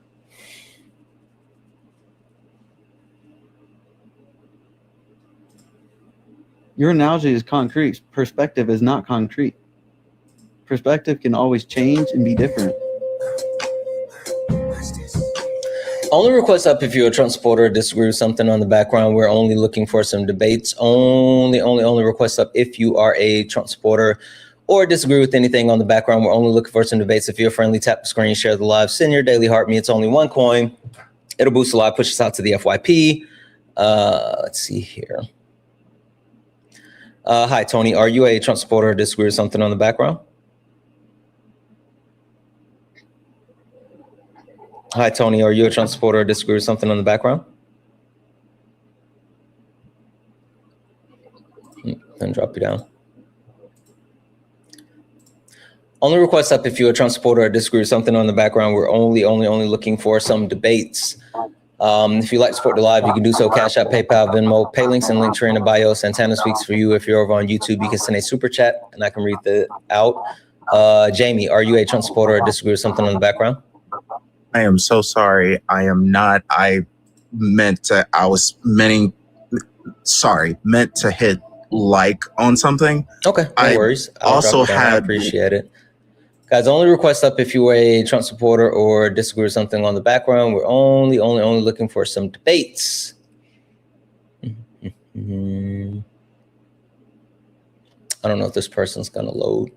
Your analogy is concrete. Perspective is not concrete. Perspective can always change and be different. Only request up if you're a Trump supporter or disagree with something on the background. We're only looking for some debates. Only request up if you are a Trump supporter or disagree with anything on the background. We're only looking for some debates. If you're friendly, tap the screen, share the live, send your daily heart me. It's only one coin. It'll boost the live, push us out to the FYP. Let's see here. Hi, Tony. Are you a Trump supporter or disagree with something on the background? Hi, Tony. Are you a Trump supporter or disagree with something on the background? Then drop you down. Only request up if you're a Trump supporter or disagree with something on the background. We're only looking for some debates. If you'd like to support the live, you can do so. Cash App, PayPal, Venmo, pay links and link tree in the bio. Santana speaks for you. If you're over on YouTube, you can send a super chat and I can read that out. Jamie, are you a Trump supporter or disagree with something on the background? I am so sorry. I am not. I meant to hit like on something. Okay, no worries. I appreciate it. Guys, only request up if you are a Trump supporter or disagree with something on the background. We're only looking for some debates. I don't know if this person's gonna load.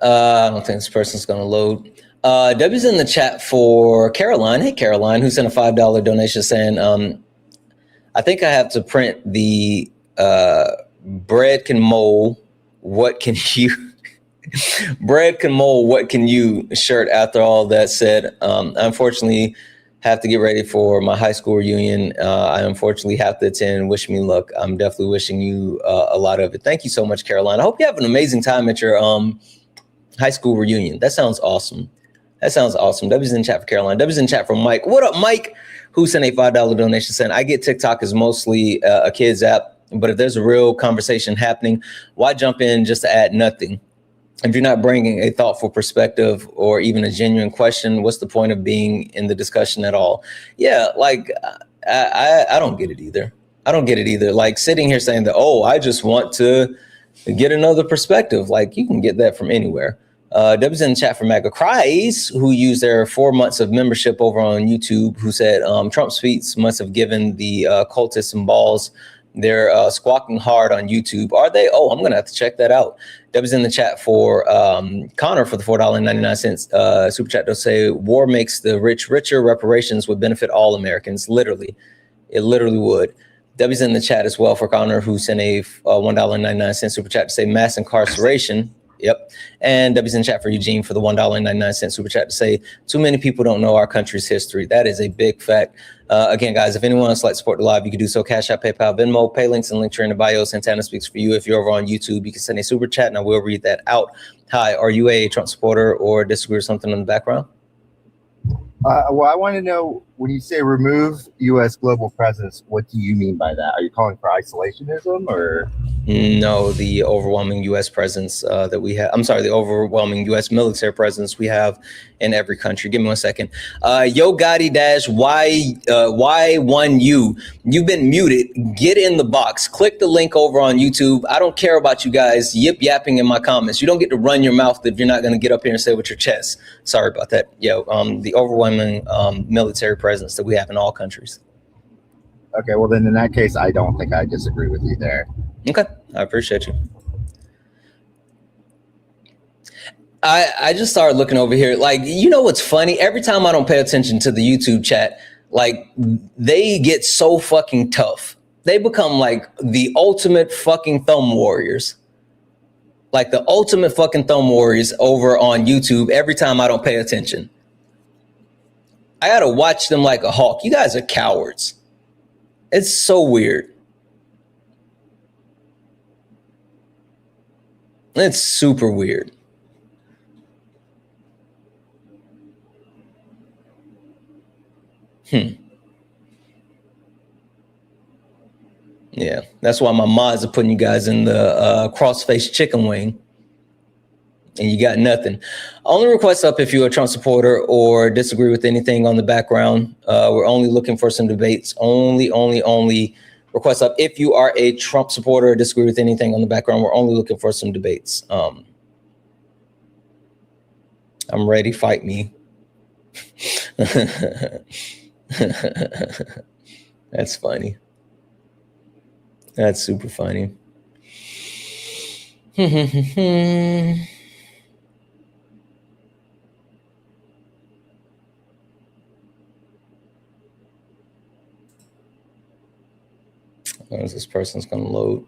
I don't think this person's gonna load. W's in the chat for Caroline. Hey, Caroline, who sent a $5 donation saying, I think I have to print the bread can mold, what can you bread can mold, what can you shirt after all that said. I unfortunately have to get ready for my high school reunion. I unfortunately have to attend. Wish me luck. I'm definitely wishing you a lot of it. Thank you so much, Caroline. I hope you have an amazing time at your high school reunion. That sounds awesome. W's in chat for Caroline. W's in chat for Mike. What up, Mike? Who sent a $5 donation saying, I get TikTok is mostly a kid's app, but if there's a real conversation happening, why jump in just to add nothing? if you're not bringing a thoughtful perspective or even a genuine question, what's the point of being in the discussion at all? Yeah, like I don't get it either. I don't get it either. Like sitting here saying that, oh, I just want to get another perspective. Like you can get that from anywhere. Debbie's in the chat for MAGA Cries, who used their 4 months of membership over on YouTube, who said Trump's tweets must have given the cultists some balls. They're squawking hard on YouTube. Are they? Oh, I'm going to have to check that out. Debbie's in the chat for Connor for the $4.99 super chat. They'll say war makes the rich richer. Reparations would benefit all Americans. Literally. It literally would. Debbie's in the chat as well for Connor, who sent a $1.99 super chat to say mass incarceration. Yep. And Debbie's in chat for Eugene for the $1.99 super chat to say too many people don't know our country's history. That is a big fact. Again, guys, if anyone else would like to support the live, you can do so. Cash App, PayPal, Venmo, pay links and link in the bio. Santana speaks for you. If you're over on YouTube, you can send a super chat and I will read that out. Hi, are you a Trump supporter or disagree with something in the background? Well, I want to know, when you say remove U.S. global presence, what do you mean by that? Are you calling for isolationism or? No, the overwhelming U.S. presence that we have. I'm sorry, the overwhelming U.S. military presence we have in every country. Give me 1 second. Yo Gotti Dash Y1U. You've been muted. Get in the box. Click the link over on YouTube. I don't care about you guys yip yapping in my comments. You don't get to run your mouth if you're not going to get up here and say it with your chest. Sorry about that. Yo, the overwhelming military presence that we have in all countries. Okay, well then in that case, I don't think I disagree with you there. Okay, I appreciate you. I just started looking over here. Like, you know what's funny? Every time I don't pay attention to the YouTube chat, like they get so fucking tough. They become like the ultimate fucking thumb warriors. Like the ultimate fucking thumb warriors over on YouTube every time I don't pay attention. I gotta watch them like a hawk. You guys are cowards. It's so weird. It's super weird. Yeah, that's why my mods are putting you guys in the cross-faced chicken wing. And you got nothing. Only request up if you're a Trump supporter or disagree with anything on the background. We're only looking for some debates. Only request up if you are a Trump supporter or disagree with anything on the background. We're only looking for some debates. I'm ready. Fight me. That's funny. That's super funny. As this person's going to load.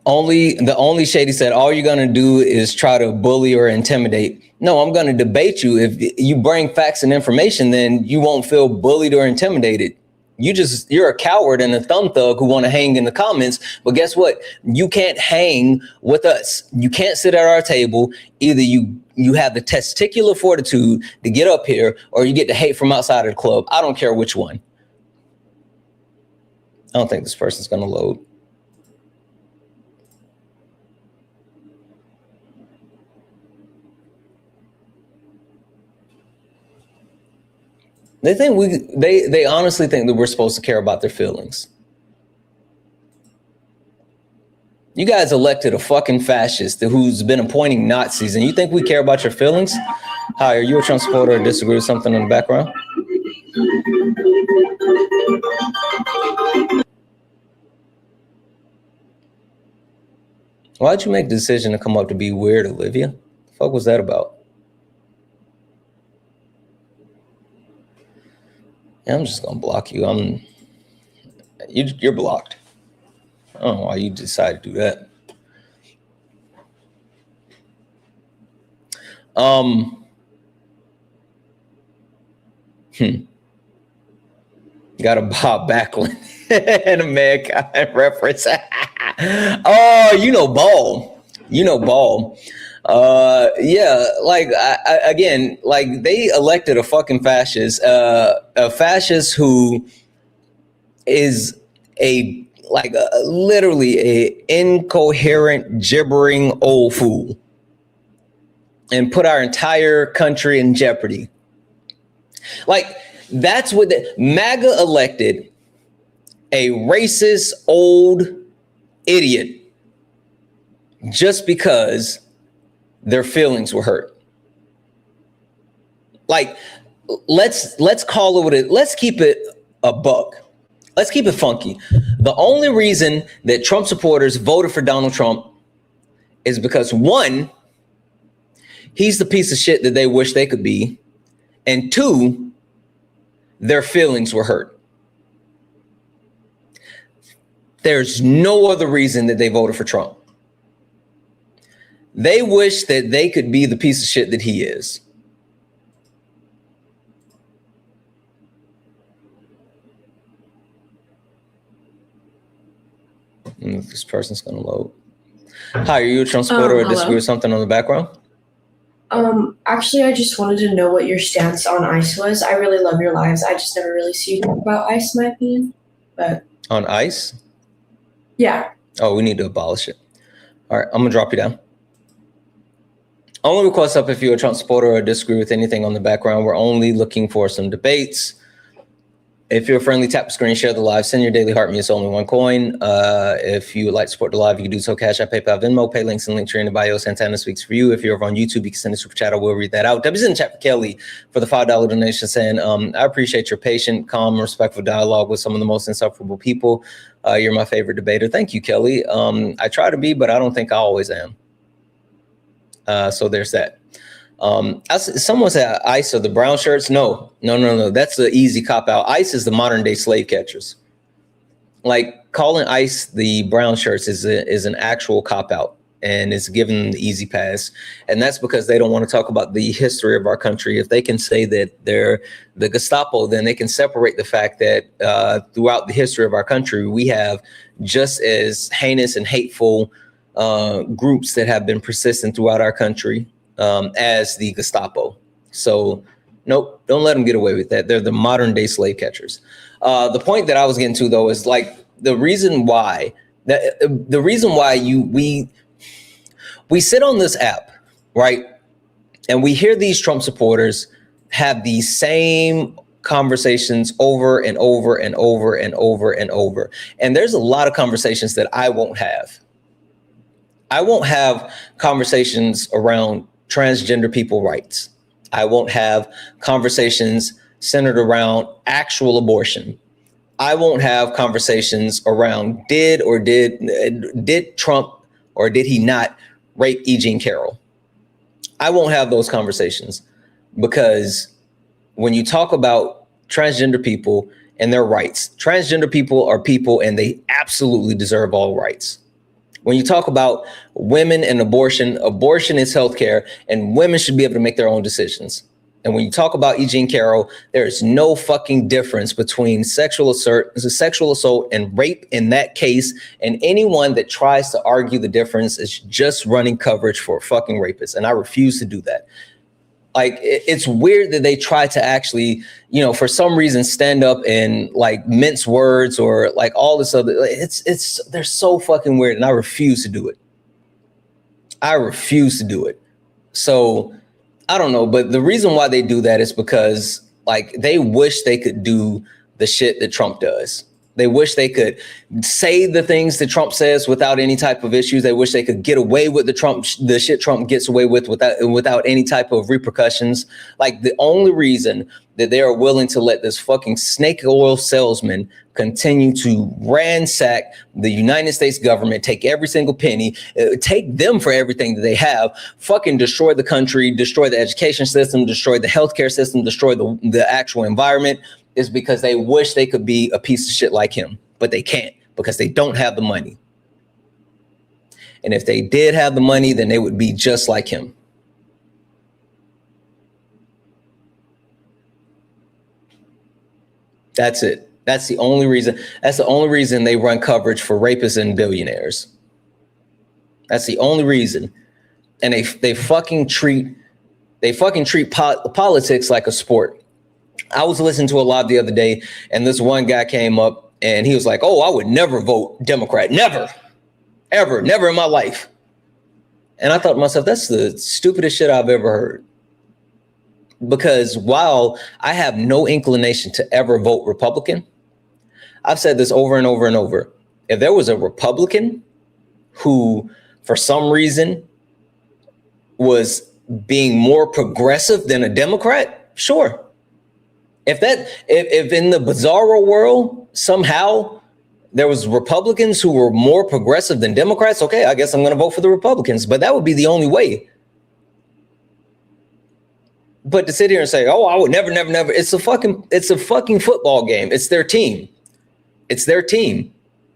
The only Shady said, all you're going to do is try to bully or intimidate. No, I'm going to debate you. If you bring facts and information, then you won't feel bullied or intimidated. You're a coward and a thumb thug who want to hang in the comments. But guess what? You can't hang with us. You can't sit at our table. Either you have the testicular fortitude to get up here or you get the hate from outside of the club. I don't care which one. I don't think this person's going to load. They honestly think that we're supposed to care about their feelings. You guys elected a fucking fascist who's been appointing Nazis, and you think we care about your feelings? Hi, are you a Trump supporter or disagree with something in the background? Why'd you make the decision to come up to be weird, Olivia? The fuck was that about? I'm just gonna block you. You're blocked. I don't know why you decided to do that. Got a Bob Backlund and a mankind reference. Oh, you know Ball. Yeah, like again, like they elected a fucking fascist, a fascist who is like literally a incoherent, gibbering old fool and put our entire country in jeopardy. Like, that's what the MAGA elected a racist old idiot just because their feelings were hurt. Like, let's call it what it, let's keep it a buck. Let's keep it funky. The only reason that Trump supporters voted for Donald Trump is because, one, he's the piece of shit that they wish they could be, and two, their feelings were hurt. There's no other reason that they voted for Trump. They wish that they could be the piece of shit that he is. This person's gonna load. Hi, are you a Trump supporter or disagree with something on the background? Actually, I just wanted to know what your stance on ICE was. I really love your lives. I just never really see you talk about ICE, in my opinion. But On ICE? yeah. Oh, we need to abolish it. All right, I'm gonna drop you down. Only request up if you're a Trump supporter or disagree with anything on the background. We're only looking for some debates. If you're friendly, tap the screen, share the live, send your daily heart. Me, it's only one coin. If you would like to support the live, you can do so. Cash App, PayPal, Venmo, pay links and link tree in the bio. Santana speaks for you. If you're over on YouTube, you can send a super chat. I will read that out. W's in the chat for Kelly for the $5 donation, saying, I appreciate your patient, calm, respectful dialogue with some of the most insufferable people. You're my favorite debater. Thank you, Kelly. I try to be, but I don't think I always am. So there's that. Someone said ICE are the brown shirts. No. That's the easy cop out. ICE is the modern day slave catchers. Like, calling ICE the brown shirts is an actual cop out, and it's giving them the easy pass. And that's because they don't want to talk about the history of our country. If they can say that they're the Gestapo, then they can separate the fact that throughout the history of our country, we have just as heinous and hateful groups that have been persistent throughout our country as the Gestapo. So nope, don't let them get away with that. They're the modern day slave catchers. The point that I was getting to, though, is like the reason why we sit on this app, right? And we hear these Trump supporters have these same conversations over and over and over and over and over. And there's a lot of conversations that I won't have. I won't have conversations around transgender people rights. I won't have conversations centered around actual abortion. I won't have conversations around did Trump or did he not rape E. Jean Carroll. I won't have those conversations because when you talk about transgender people and their rights, transgender people are people and they absolutely deserve all rights. When you talk about women and abortion, abortion is healthcare, and women should be able to make their own decisions. And when you talk about E. Jean Carroll, there is no fucking difference between sexual assault and rape in that case. And anyone that tries to argue the difference is just running coverage for fucking rapists. And I refuse to do that. Like, it's weird that they try to actually, for some reason, stand up and like mince words or like all this other. They're so fucking weird, and I refuse to do it. I refuse to do it. So I don't know, but the reason why they do that is because like they wish they could do the shit that Trump does. They wish they could say the things that Trump says without any type of issues. They wish they could get away with the shit Trump gets away with without any type of repercussions. Like, the only reason that they are willing to let this fucking snake oil salesman continue to ransack the United States government, take every single penny, take them for everything that they have, fucking destroy the country, destroy the education system, destroy the healthcare system, destroy the actual environment, is because they wish they could be a piece of shit like him, but they can't because they don't have the money. And if they did have the money, then they would be just like him. That's it. That's the only reason. That's the only reason they run coverage for rapists and billionaires. That's the only reason. And they fucking treat politics like a sport. I was listening to a live the other day, and this one guy came up And he was like, oh, I would never vote Democrat. Never, ever, never in my life. And I thought to myself, that's the stupidest shit I've ever heard. Because while I have no inclination to ever vote Republican, I've said this over and over and over. If there was a Republican who, for some reason, was being more progressive than a Democrat, sure. If in the bizarro world, somehow there was Republicans who were more progressive than Democrats, okay, I guess I'm going to vote for the Republicans, but that would be the only way. But to sit here and say, oh, I would never, never, never, it's a fucking football game. It's their team. It's their team.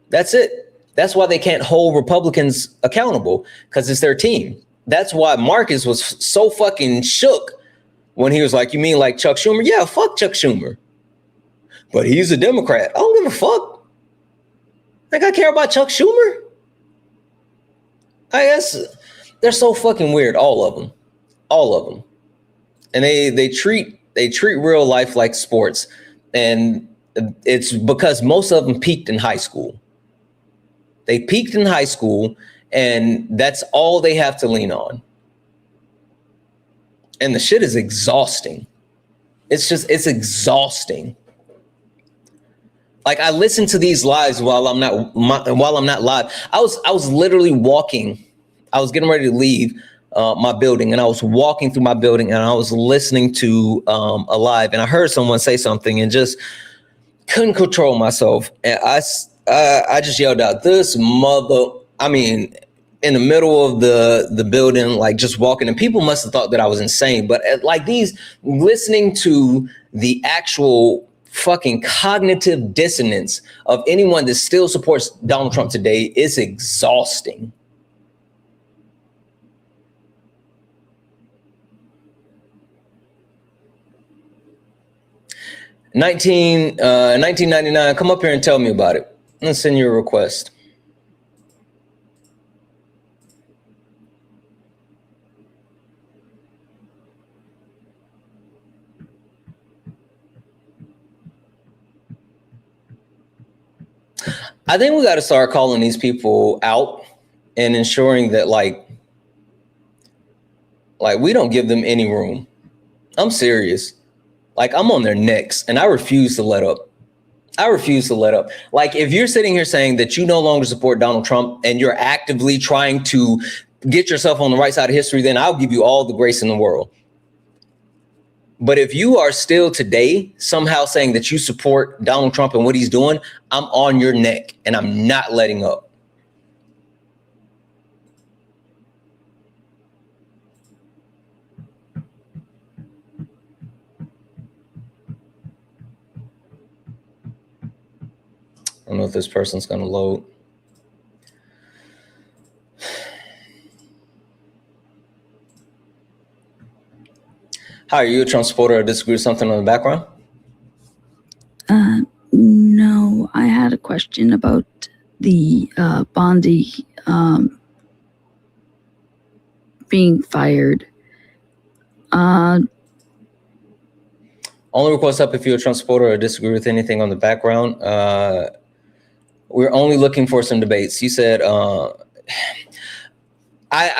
That's it. That's why they can't hold Republicans accountable, because it's their team. That's why Marcus was so fucking shook when he was like, you mean like Chuck Schumer? Yeah, fuck Chuck Schumer. But he's a Democrat. I don't give a fuck. Like, I care about Chuck Schumer? I guess they're so fucking weird, all of them. All of them. And they treat real life like sports. And it's because most of them peaked in high school. They peaked in high school, and that's all they have to lean on. And the shit is exhausting. It's exhausting. Like, I listen to these lives while I'm not live. I was literally walking. I was getting ready to leave my building, and I was walking through my building, and I was listening to a live, and I heard someone say something and just couldn't control myself. And I just yelled out, this mother, I mean, in the middle of the building, like just walking, and people must have thought that I was insane. But like listening to the actual fucking cognitive dissonance of anyone that still supports Donald Trump today is exhausting. In 1999, come up here and tell me about it. I'm gonna send you a request. I think we got to start calling these people out and ensuring that like we don't give them any room. I'm serious. Like, I'm on their necks, and I refuse to let up. I refuse to let up. Like, if you're sitting here saying that you no longer support Donald Trump and you're actively trying to get yourself on the right side of history, then I'll give you all the grace in the world. But if you are still today somehow saying that you support Donald Trump and what he's doing, I'm on your neck, and I'm not letting up. I don't know if this person's going to load. Hi, are you a Trump supporter or disagree with something on the background? No, I had a question about the Bondi being fired. Only request up if you're a Trump supporter or disagree with anything on the background. We're only looking for some debates. You said, I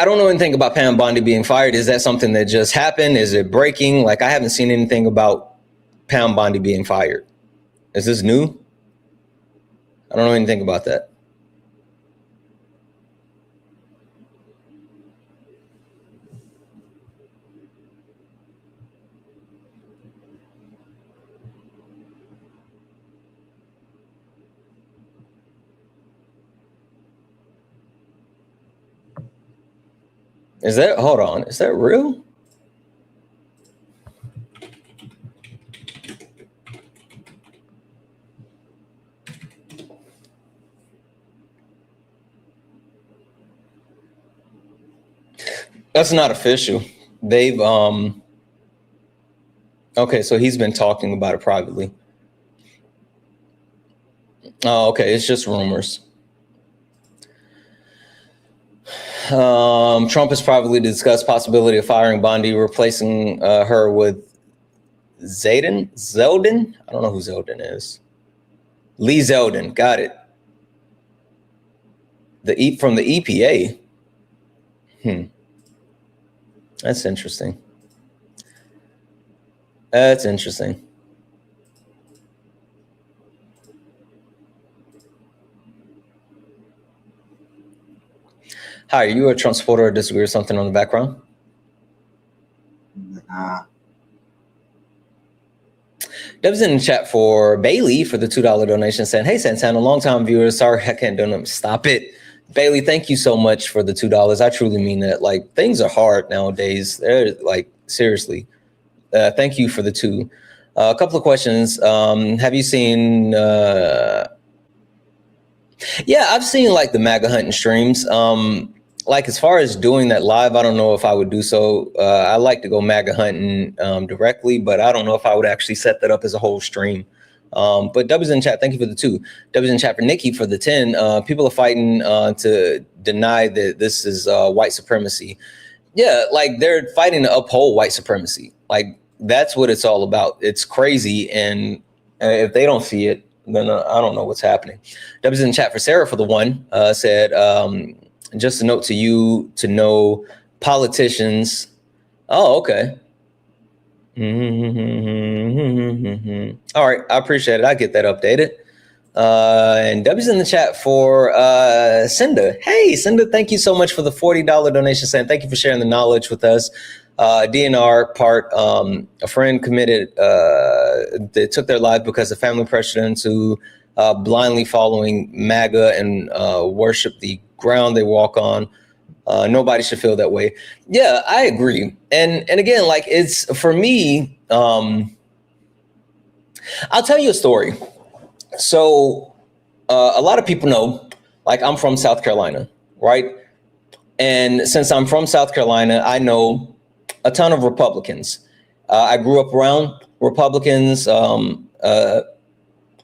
don't know anything about Pam Bondi being fired. Is that something that just happened? Is it breaking? Like, I haven't seen anything about Pam Bondi being fired. Is this new? I don't know anything about that. Is that, hold on, is that real? That's not official. They've, okay, so he's been talking about it privately. Oh, okay, it's just rumors. Trump has privately discussed possibility of firing Bondi, replacing her with Zeldin. I don't know who Zeldin is. Lee Zeldin, got it. From the EPA. That's interesting. That's interesting. Hi, are you a Trump supporter or disagree with something on the background? Deb's in the chat for Bailey for the $2 donation saying, hey, Santana, long-time viewers, sorry I can't donate. Stop it. Bailey, thank you so much for the $2. I truly mean that. Like, things are hard nowadays. They're like, seriously. Thank you for the $2. A couple of questions. Have you seen... yeah, I've seen like the MAGA hunting streams. Like as far as doing that live, I don't know if I would do so. I like to go MAGA hunting directly, but I don't know if I would actually set that up as a whole stream. But W's in chat, thank you for the 2. W's in chat for Nikki for the 10. People are fighting to deny that this is white supremacy. Yeah, like they're fighting to uphold white supremacy. Like that's what it's all about. It's crazy, and if they don't see it, then I don't know what's happening. W's in chat for Sarah for the 1 said, just a note to you to know politicians. Oh, okay. All right, I appreciate it. I get that updated. And W's in the chat for Cinda. Hey, Cinda, thank you so much for the $40 donation. Saying thank you for sharing the knowledge with us. DNR part, a friend committed, they took their life because of family pressure into blindly following MAGA and worship the ground they walk on. Nobody should feel that way. Yeah, I agree. And again, like it's for me, I'll tell you a story. So a lot of people know, like I'm from South Carolina, right? And since I'm from South Carolina, I know a ton of Republicans. I grew up around Republicans. A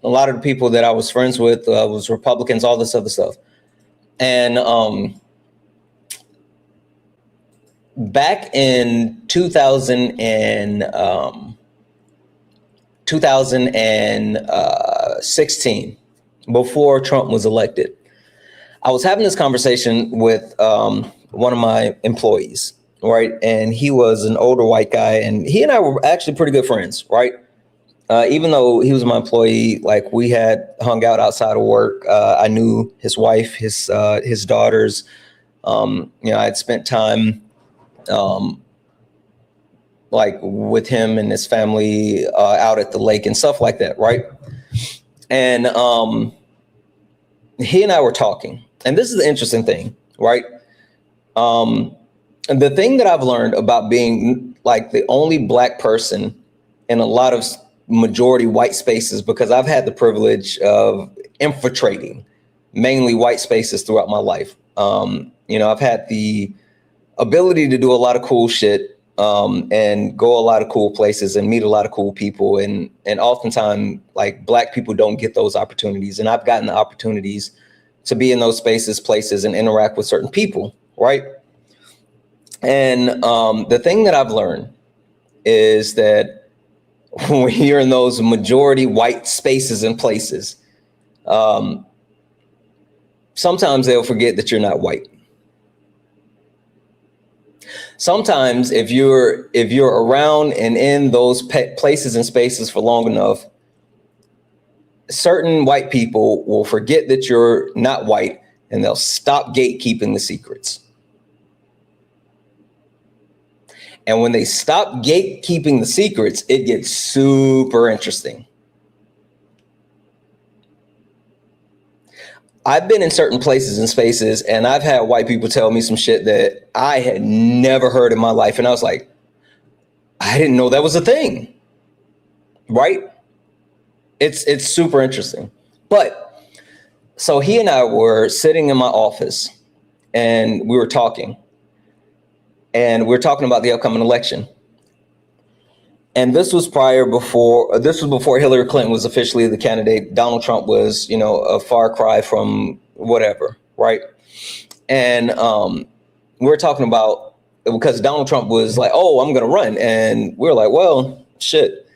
lot of the people that I was friends with was Republicans, all this other stuff. And back in 2016, before Trump was elected, I was having this conversation with one of my employees, right? And he was an older white guy, and he and I were actually pretty good friends, right? Even though he was my employee, like we had hung out outside of work. I knew his wife, his daughters. You know, I had spent time like with him and his family out at the lake and stuff like that, right? And he and I were talking, and this is the interesting thing, right? And the thing that I've learned about being like the only Black person in a lot of majority white spaces, because I've had the privilege of infiltrating mainly white spaces throughout my life. You know, I've had the ability to do a lot of cool shit and go a lot of cool places and meet a lot of cool people. And oftentimes, like Black people don't get those opportunities. And I've gotten the opportunities to be in those spaces, places, and interact with certain people, right? And the thing that I've learned is that when you're in those majority white spaces and places, sometimes they'll forget that you're not white. Sometimes if you're around and in those places and spaces for long enough, certain white people will forget that you're not white and they'll stop gatekeeping the secrets. And when they stop gatekeeping the secrets, it gets super interesting. I've been in certain places and spaces, and I've had white people tell me some shit that I had never heard in my life. And I was like, I didn't know that was a thing, right? It's super interesting. But so he and I were sitting in my office, and we were talking. And we're talking about the upcoming election. And this was before Hillary Clinton was officially the candidate. Donald Trump was, you know, a far cry from whatever, right? And we're talking about, because Donald Trump was like, oh, I'm going to run. And we're like, well, shit.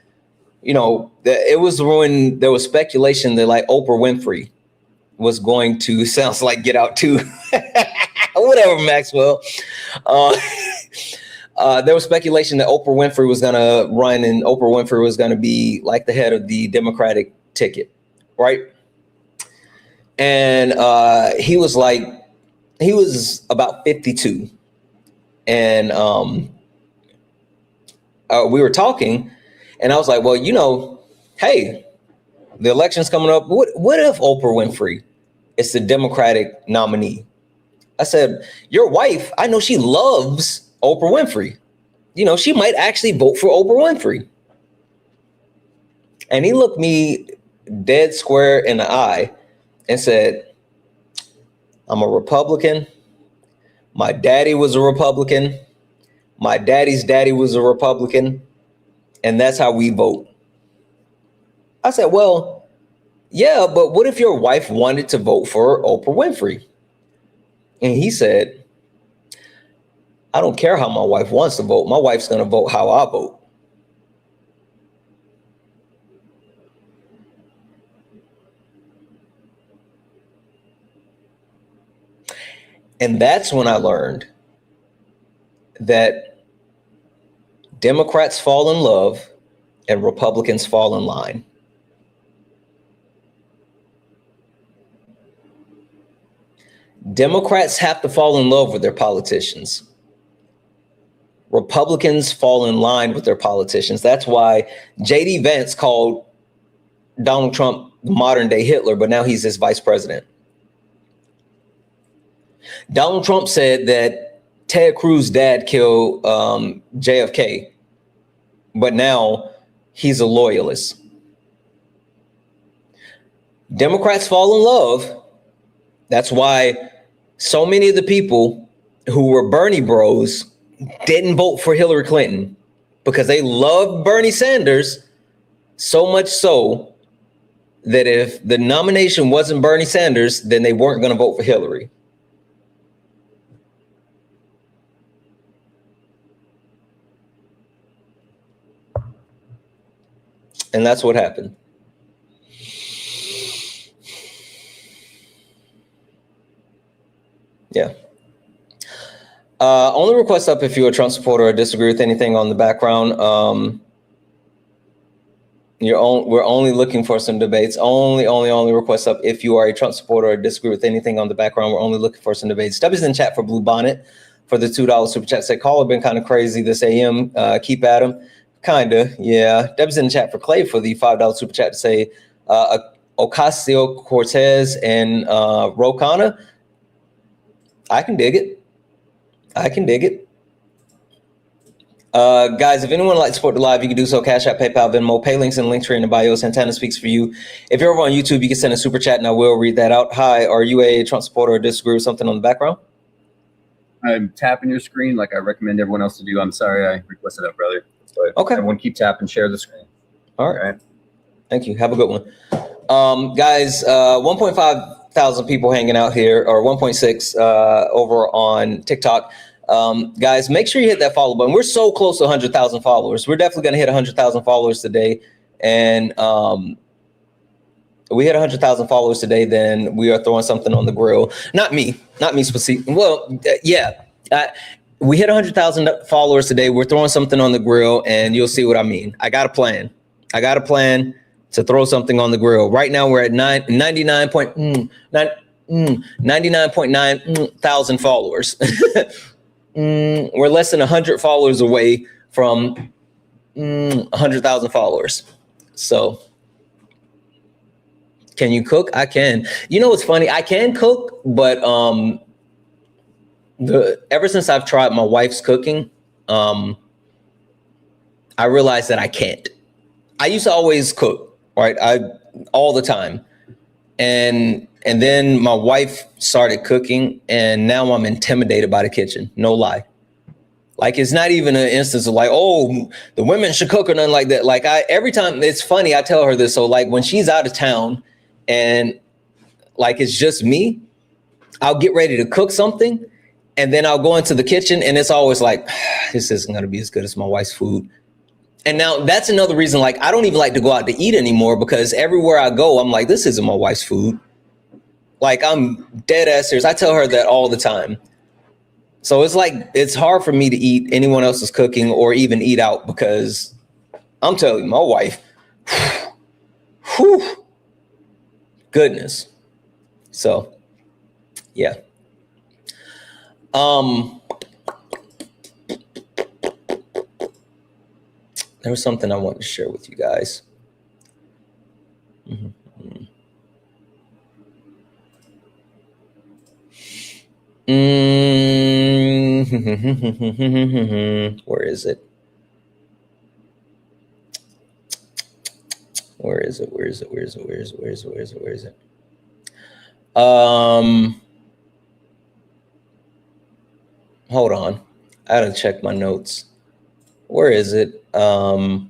it was when there was speculation that like Oprah Winfrey was going to, sounds like Get Out too. Whatever, Maxwell. There was speculation that Oprah Winfrey was going to run, and Oprah Winfrey was going to be like the head of the Democratic ticket, right? And he was about 52. And we were talking, and I was like, well, hey, the election's coming up. What if Oprah Winfrey is the Democratic nominee? I said, your wife, I know she loves Oprah Winfrey. She might actually vote for Oprah Winfrey. And he looked me dead square in the eye and said, I'm a Republican. My daddy was a Republican. My daddy's daddy was a Republican. And that's how we vote. I said, well, yeah, but what if your wife wanted to vote for Oprah Winfrey? And he said, I don't care how my wife wants to vote. My wife's going to vote how I vote. And that's when I learned that Democrats fall in love and Republicans fall in line. Democrats have to fall in love with their politicians. Republicans fall in line with their politicians. That's why J.D. Vance called Donald Trump modern day Hitler, but now he's his vice president. Donald Trump said that Ted Cruz's dad killed JFK, but now he's a loyalist. Democrats fall in love. That's why so many of the people who were Bernie bros didn't vote for Hillary Clinton, because they loved Bernie Sanders so much so that if the nomination wasn't Bernie Sanders, then they weren't going to vote for Hillary. And that's what happened. Yeah. Only request up if you're a Trump supporter or disagree with anything on the background. We're only looking for some debates. Only request up if you are a Trump supporter or disagree with anything on the background. We're only looking for some debates. W's in chat for Blue Bonnet for the $2 super chat. Say, caller been kind of crazy this AM. Keep at him. Kinda, yeah. W's in the chat for Clay for the $5 super chat to say Ocasio-Cortez and Ro Khanna. I can dig it. Guys, if anyone would like to support the live, you can do so. Cash App, PayPal, Venmo, pay links in the link tree in the bio. Santana speaks for you. If you're over on YouTube, you can send a super chat and I will read that out. Hi, are you a Trump supporter or disagree with something on the background? I'm tapping your screen like I recommend everyone else to do. I'm sorry I requested that, brother. But okay. Everyone keep tapping, share the screen. All right. Thank you. Have a good one. Guys, 1.5 thousand people hanging out here, or 1.6 over on TikTok. Guys, make sure you hit that follow button. We're so close to 100,000 followers. We're definitely going to hit 100,000 followers today. And we hit 100,000 followers today, then we are throwing something on the grill. Not me specifically. Well, yeah. We hit 100,000 followers today. We're throwing something on the grill, and you'll see what I mean. I got a plan to throw something on the grill. Right now, we're at 99.9 thousand followers. We're less than 100 followers away from 100,000 followers. So, can you cook? I can. You know what's funny? I can cook, but ever since I've tried my wife's cooking, I realized that I can't. I used to always cook, right? All the time. And then my wife started cooking, and now I'm intimidated by the kitchen. No lie. Like, it's not even an instance of like, oh, the women should cook or nothing like that. Like, every time, it's funny, I tell her this. So like when she's out of town and like it's just me, I'll get ready to cook something. And then I'll go into the kitchen and it's always like, this isn't going to be as good as my wife's food. And now that's another reason, like, I don't even like to go out to eat anymore, because everywhere I go, I'm like, this isn't my wife's food. Like, I'm dead ass serious. I tell her that all the time. So it's like, it's hard for me to eat anyone else's cooking or even eat out, because I'm telling you, my wife, whew, goodness. So, yeah. There was something I wanted to share with you guys. Where is it? Where is it? Where is it? Where is it? Where is it? Where is it? Where is it? Where is it? Hold on. I gotta check my notes. Where is it? Oh.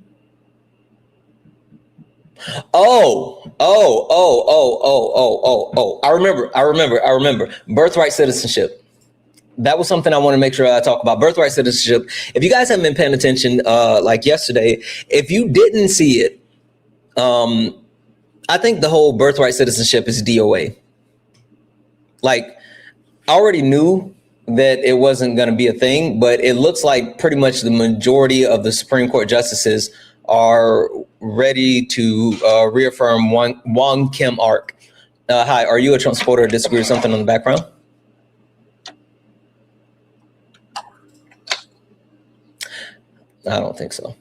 I remember. Birthright citizenship. That was something I want to make sure I talk about. Birthright citizenship. If you guys haven't been paying attention, like yesterday, if you didn't see it, I think the whole birthright citizenship is DOA. Like, I already knew that it wasn't going to be a thing, but it looks like pretty much the majority of the Supreme Court justices are ready to reaffirm Wong Kim Ark. Hi, are you a Trump supporter or disagree with something on the background? I don't think so.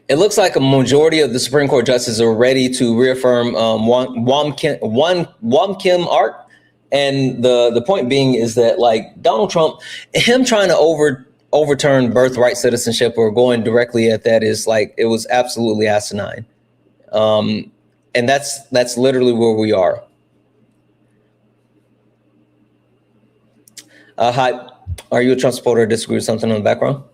It looks like a majority of the Supreme Court justices are ready to reaffirm Wong Kim Ark. And the point being is that, like, Donald Trump, him trying to overturn birthright citizenship or going directly at that is like, it was absolutely asinine. And that's literally where we are. Hi, are you a Trump supporter or disagree with something on the background?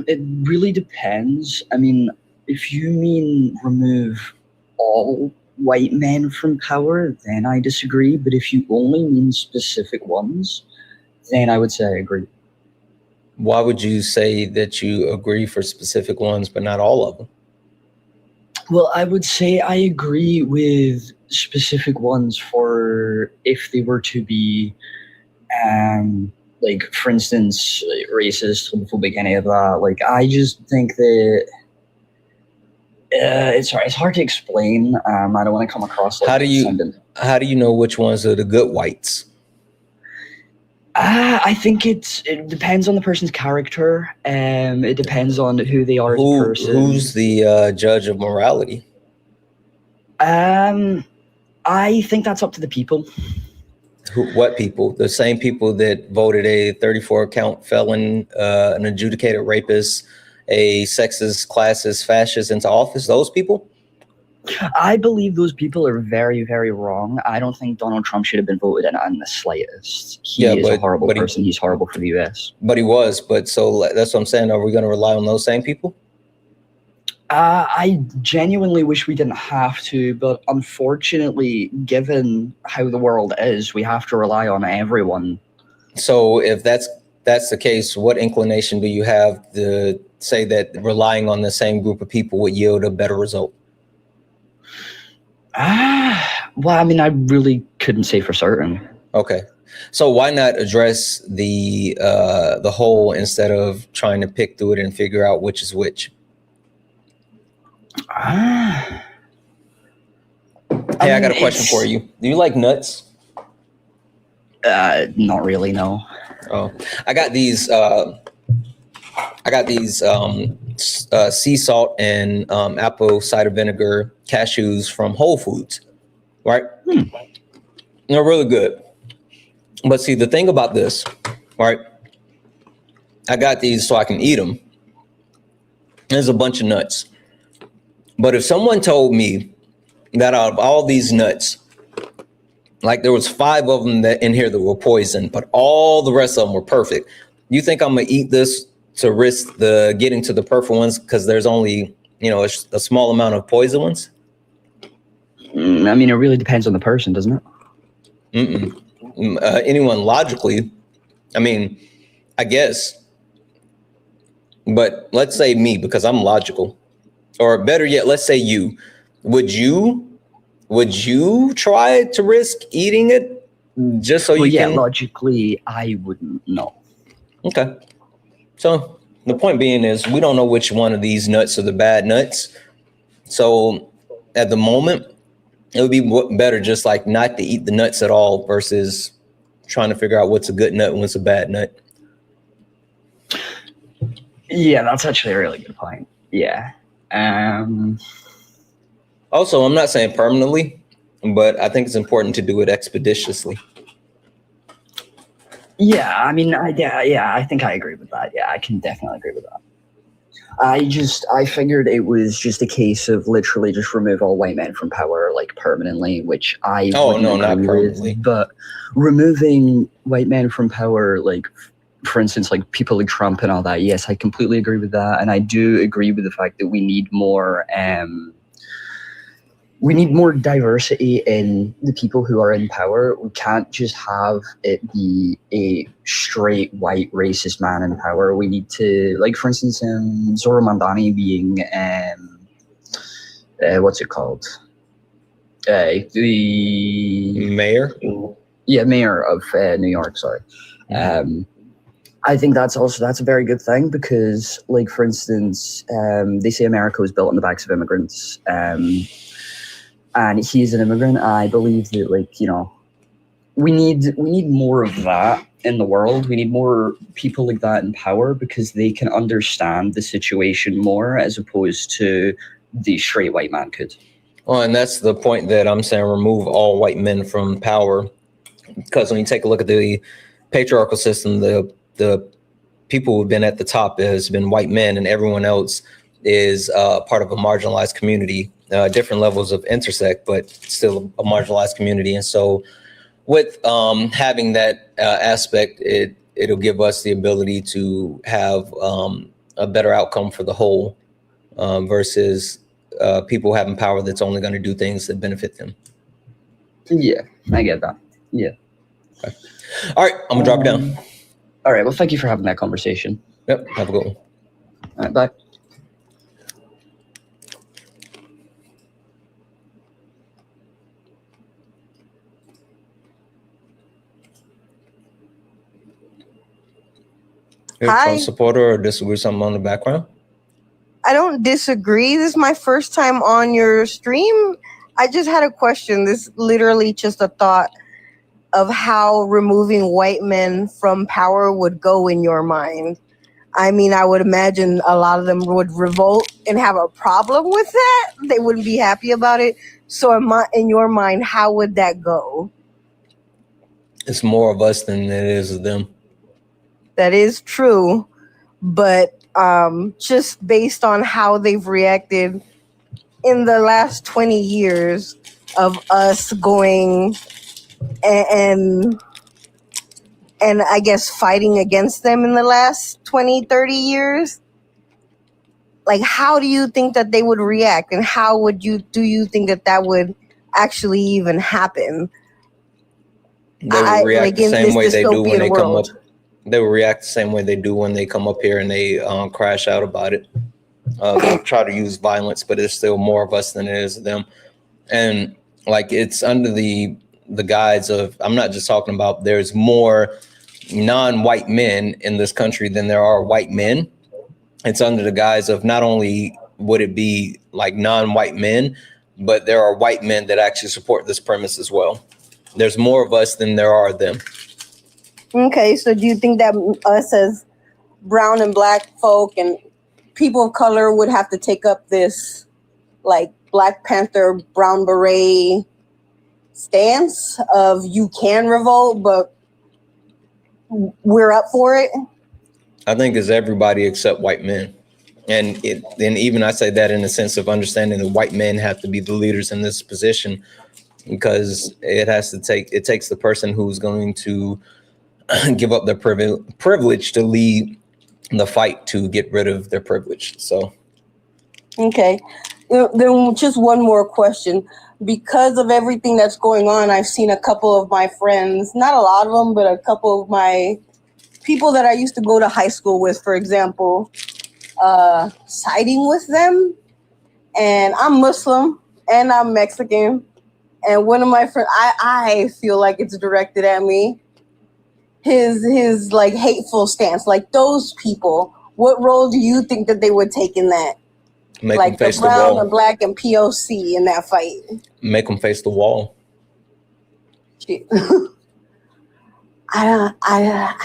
It really depends. I mean, if you mean remove all white men from power, then I disagree. But if you only mean specific ones, then I would say I agree. Why would you say that you agree for specific ones, but not all of them? Well, I would say I agree with specific ones for if they were to be, like, for instance, racist, homophobic, any of that. Like, I just think that it's hard to explain. I don't want to come across like how do you know which ones are the good whites? I think it depends on the person's character. It depends on who they are as a person. Who's the judge of morality? I think that's up to the people. What people? The same people that voted a 34 count felon, an adjudicated rapist, a sexist, classist, fascist into office? Those people? I believe those people are very, very wrong. I don't think Donald Trump should have been voted in on the slightest. He is a horrible person. He's horrible for the U.S. But he was. But so that's what I'm saying. Are we going to rely on those same people? I genuinely wish we didn't have to, but unfortunately, given how the world is, we have to rely on everyone. So if that's the case, what inclination do you have to say that relying on the same group of people would yield a better result? Well, I mean, I really couldn't say for certain. Okay. So why not address the whole instead of trying to pick through it and figure out which is which? Hey, I got a question for you. Do you like nuts? Not really, no. Oh, I got these sea salt and apple cider vinegar cashews from Whole Foods, right? They're really good. But see, the thing about this, right? I got these so I can eat them. There's a bunch of nuts. But if someone told me that out of all these nuts, like there was 5 of them that in here that were poison, but all the rest of them were perfect, you think I'm gonna eat this to risk the getting to the perfect ones because there's only, a small amount of poison ones? I mean, it really depends on the person, doesn't it? Anyone logically, I mean, I guess. But But let's say me, because I'm logical, or better yet, let's say you. Would you try to risk eating it just so you can? Logically, I wouldn't. No. Okay. So the point being is we don't know which one of these nuts are the bad nuts. So at the moment, it would be better just like not to eat the nuts at all versus trying to figure out what's a good nut and what's a bad nut. Yeah, that's actually a really good point. Yeah. Also, I'm not saying permanently, but I think it's important to do it expeditiously. Yeah, I mean, I think I agree with that. Yeah, I can definitely agree with that. I figured it was just a case of literally just remove all white men from power, like permanently, which I wouldn't not agree permanently. with. But removing white men from power, like for instance, like people like Trump and all that, yes, I completely agree with that, and I do agree with the fact that we need more. We need more diversity in the people who are in power. We can't just have it be a straight white racist man in power. We need to, like, for instance, Zora Mandani being, what's it called? The mayor? Yeah, mayor of New York, sorry. I think that's a very good thing because, like, for instance, they say America was built on the backs of immigrants. And he's an immigrant. I believe that, like, you know, we need more of that in the world. We need more people like that in power because they can understand the situation more as opposed to the straight white man could. Well, and that's the point that I'm saying, remove all white men from power. Because when you take a look at the patriarchal system, the people who've been at the top has been white men, and everyone else is part of a marginalized community. Different levels of intersect, but still a marginalized community. And so with having that aspect, it'll give us the ability to have a better outcome for the whole versus people having power that's only going to do things that benefit them. Yeah, I get that. Yeah. Okay. All right, I'm gonna drop it down. All right, well, thank you for having that conversation. Yep, have a good one. All right, bye. You're a Hi. Trump supporter or disagree with something on the background? I don't disagree. This is my first time on your stream. I just had a question. This literally just a thought of how removing white men from power would go in your mind. I mean, I would imagine a lot of them would revolt and have a problem with that. They wouldn't be happy about it. So in your mind, how would that go? It's more of us than it is of them. That is true. But just based on how they've reacted in the last 20 years of us going and I guess fighting against them in the last 20, 30 years, like, how do you think that they would react, and how do you think that would actually even happen? They would react the same way they do when they come up. world. They will react the same way they do when they come up here and they crash out about it. They'll try to use violence, but it's still more of us than it is of them. And like, it's under the guise of, I'm not just talking about there's more non-white men in this country than there are white men. It's under the guise of not only would it be like non-white men, but there are white men that actually support this premise as well. There's more of us than there are of them. Okay, so do you think that us as brown and black folk and people of color would have to take up this, like, Black Panther, Brown Beret stance of you can revolt, but we're up for it? I think it's everybody except white men. And even I say that in the sense of understanding that white men have to be the leaders in this position, because it takes the person who's going to give up their privilege to lead the fight to get rid of their privilege. So, okay. Then just one more question. Because of everything that's going on, I've seen a couple of my friends, not a lot of them, but a couple of my people that I used to go to high school with, for example, siding with them. And I'm Muslim and I'm Mexican. And one of my friends, I feel like it's directed at me. His like hateful stance, like those people. What role do you think that they would take in that? Make like them face the brown, the wall. the black, and POC in that fight. Make them face the wall. Shit. I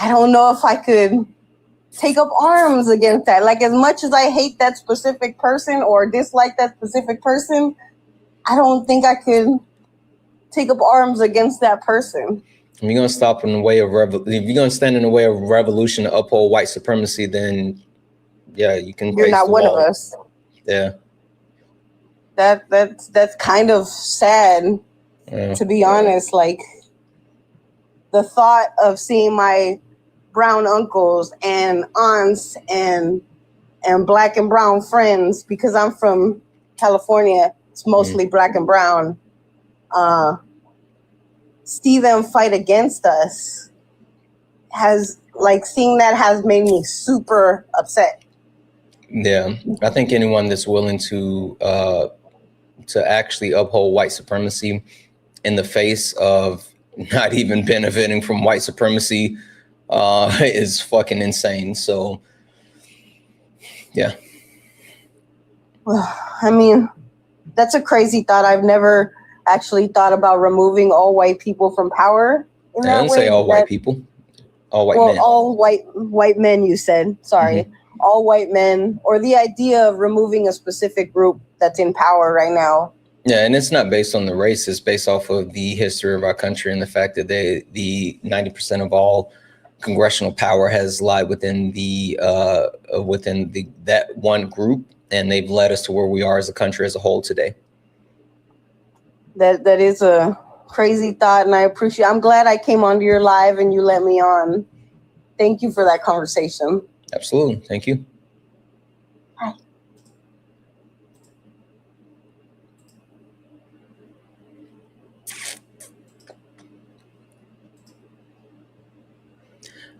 don't know if I could take up arms against that. Like, as much as I hate that specific person or dislike that specific person, I don't think I could take up arms against that person. If you're gonna stop in the way of if you're gonna stand in the way of revolution to uphold white supremacy, then yeah, you can. You're face not the one wall. of us. Yeah. That's kind of sad, to be honest. Like, the thought of seeing my brown uncles and aunts and black and brown friends, because I'm from California, it's mostly black and brown, see them fight against us seeing that has made me super upset. Yeah, I think anyone that's willing to actually uphold white supremacy in the face of not even benefiting from white supremacy is fucking insane. So, yeah. I mean, that's a crazy thought. I've never actually thought about removing all white people from power. I didn't say all white people. All white men. All white men, you said. Sorry. Mm-hmm. All white men, or the idea of removing a specific group that's in power right now. Yeah, and it's not based on the race. It's based off of the history of our country and the fact that the 90% of all congressional power has lied within that one group, and they've led us to where we are as a country as a whole today. That is a crazy thought, and I'm glad I came onto your live and you let me on. Thank you for that conversation. Absolutely. Thank you. Hi.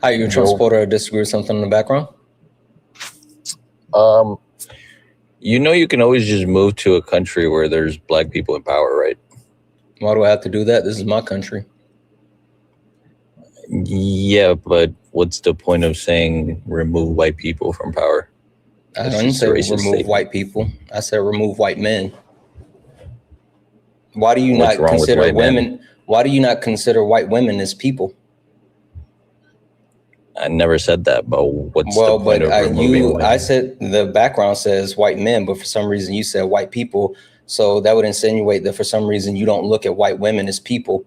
Hi, you a transporter or disagree with something in the background? You know, you can always just move to a country where there's black people in power, right? Why do I have to do that? This is my country. Yeah, but what's the point of saying remove white people from power? I didn't say remove white people. I said remove white men. Why do you not consider women? Why do you not consider white women as people? I never said that, but what's the point of removing women? I said the background says white men, but for some reason you said white people. So that would insinuate that for some reason you don't look at white women as people.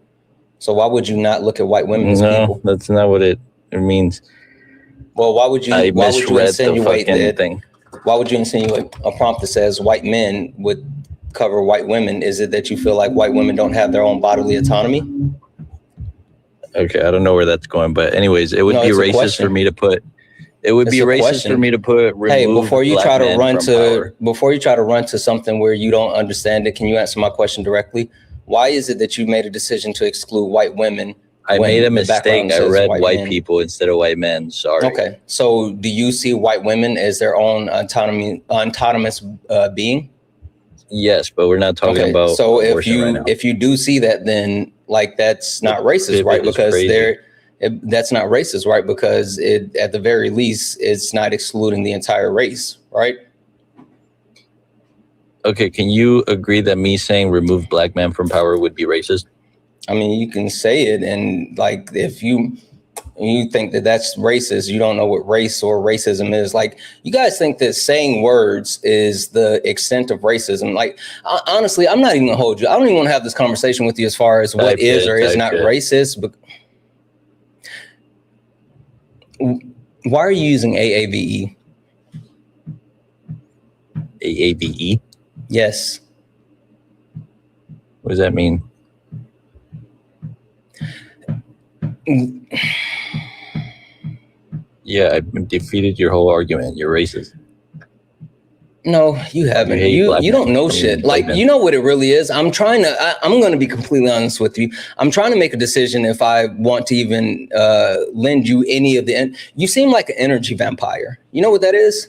So why would you not look at white women as people? No, that's not what it means. Well, why would you insinuate that thing? Why would you insinuate a prompt that says white men would cover white women? Is it that you feel like white women don't have their own bodily autonomy? Okay, I don't know where that's going, but anyways, it would be racist for me to put. It would be racist for me to put. Hey, before you try to run to something where you don't understand it, can you answer my question directly? Why is it that you made a decision to exclude white women? I made a mistake. I read white people instead of white men. Sorry. Okay. So do you see white women as their own autonomous being? Yes, but we're not talking about. So if you do see that, then like that's not racist, right? Because that's not racist, right? Because it, at the very least, it's not excluding the entire race, right? Okay, can you agree that me saying remove black men from power would be racist? I mean, you can say it, and like if you think that that's racist, you don't know what race or racism is. Like, you guys think that saying words is the extent of racism. Like, honestly, I'm not even gonna hold you. I don't even want to have this conversation with you as far as what is or is not racist. But why are you using AAVE? AAVE? Yes. What does that mean? Yeah, I've defeated your whole argument. You're racist. No, you haven't. You don't know shit. Like, you know what it really is? I'm going to be completely honest with you. I'm trying to make a decision if I want to even lend you any of the... You seem like an energy vampire. You know what that is?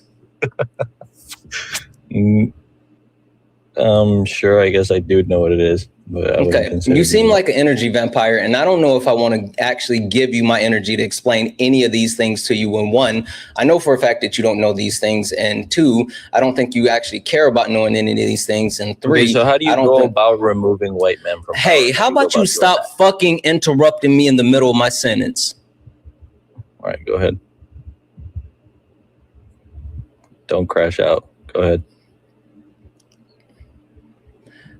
Sure, I guess I do know what it is. But I Okay, you seem like an energy vampire, and I don't know if I want to actually give you my energy to explain any of these things to you. And one, I know for a fact that you don't know these things, and two, I don't think you actually care about knowing any of these things, and three, okay, so how do you go about removing white men from power? Hey, how about you stop fucking interrupting me in the middle of my sentence? All right, go ahead. Don't crash out. Go ahead.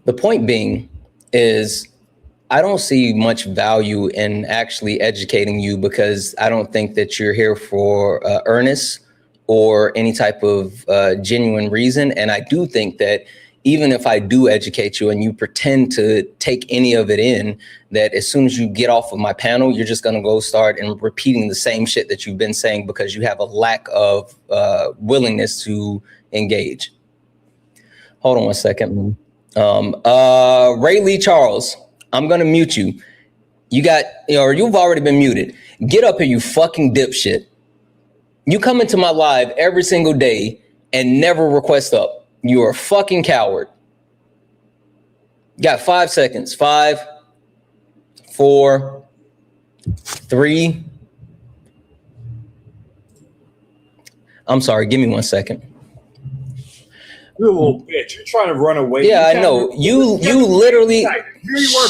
The point being is I don't see much value in actually educating you because I don't think that you're here for earnest or any type of genuine reason. And I do think that even if I do educate you and you pretend to take any of it in, that as soon as you get off of my panel, you're just going to go start and repeating the same shit that you've been saying because you have a lack of willingness to engage. Hold on one second. Ray Lee Charles, I'm gonna mute you. You got, or you've already been muted. Get up here, you fucking dipshit. You come into my live every single day and never request up. You're a fucking coward. Got 5 seconds. 5, 4, 3. I'm sorry, give me 1 second. You little bitch. You're trying to run away. Yeah, I know. You literally. Here you are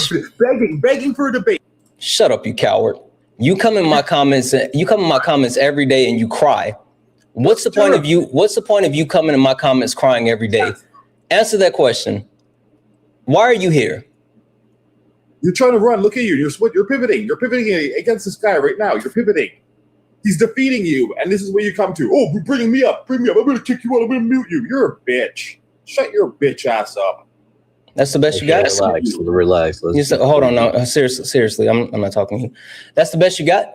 begging for a debate. Shut up, you coward. You come in my comments. You come in my comments every day and you cry. What's the point of you? What's the point of you coming in my comments crying every day? Answer that question. Why are you here? You're trying to run. Look at you. You're pivoting. You're pivoting against this guy right now. You're pivoting. He's defeating you, and this is where you come to. Oh, you're bringing me up. Bring me up. I'm going to kick you out. I'm going to mute you. You're a bitch. Shut your bitch ass up. That's the best you got? Relax. Hold on. No, seriously. I'm not talking to you. That's the best you got?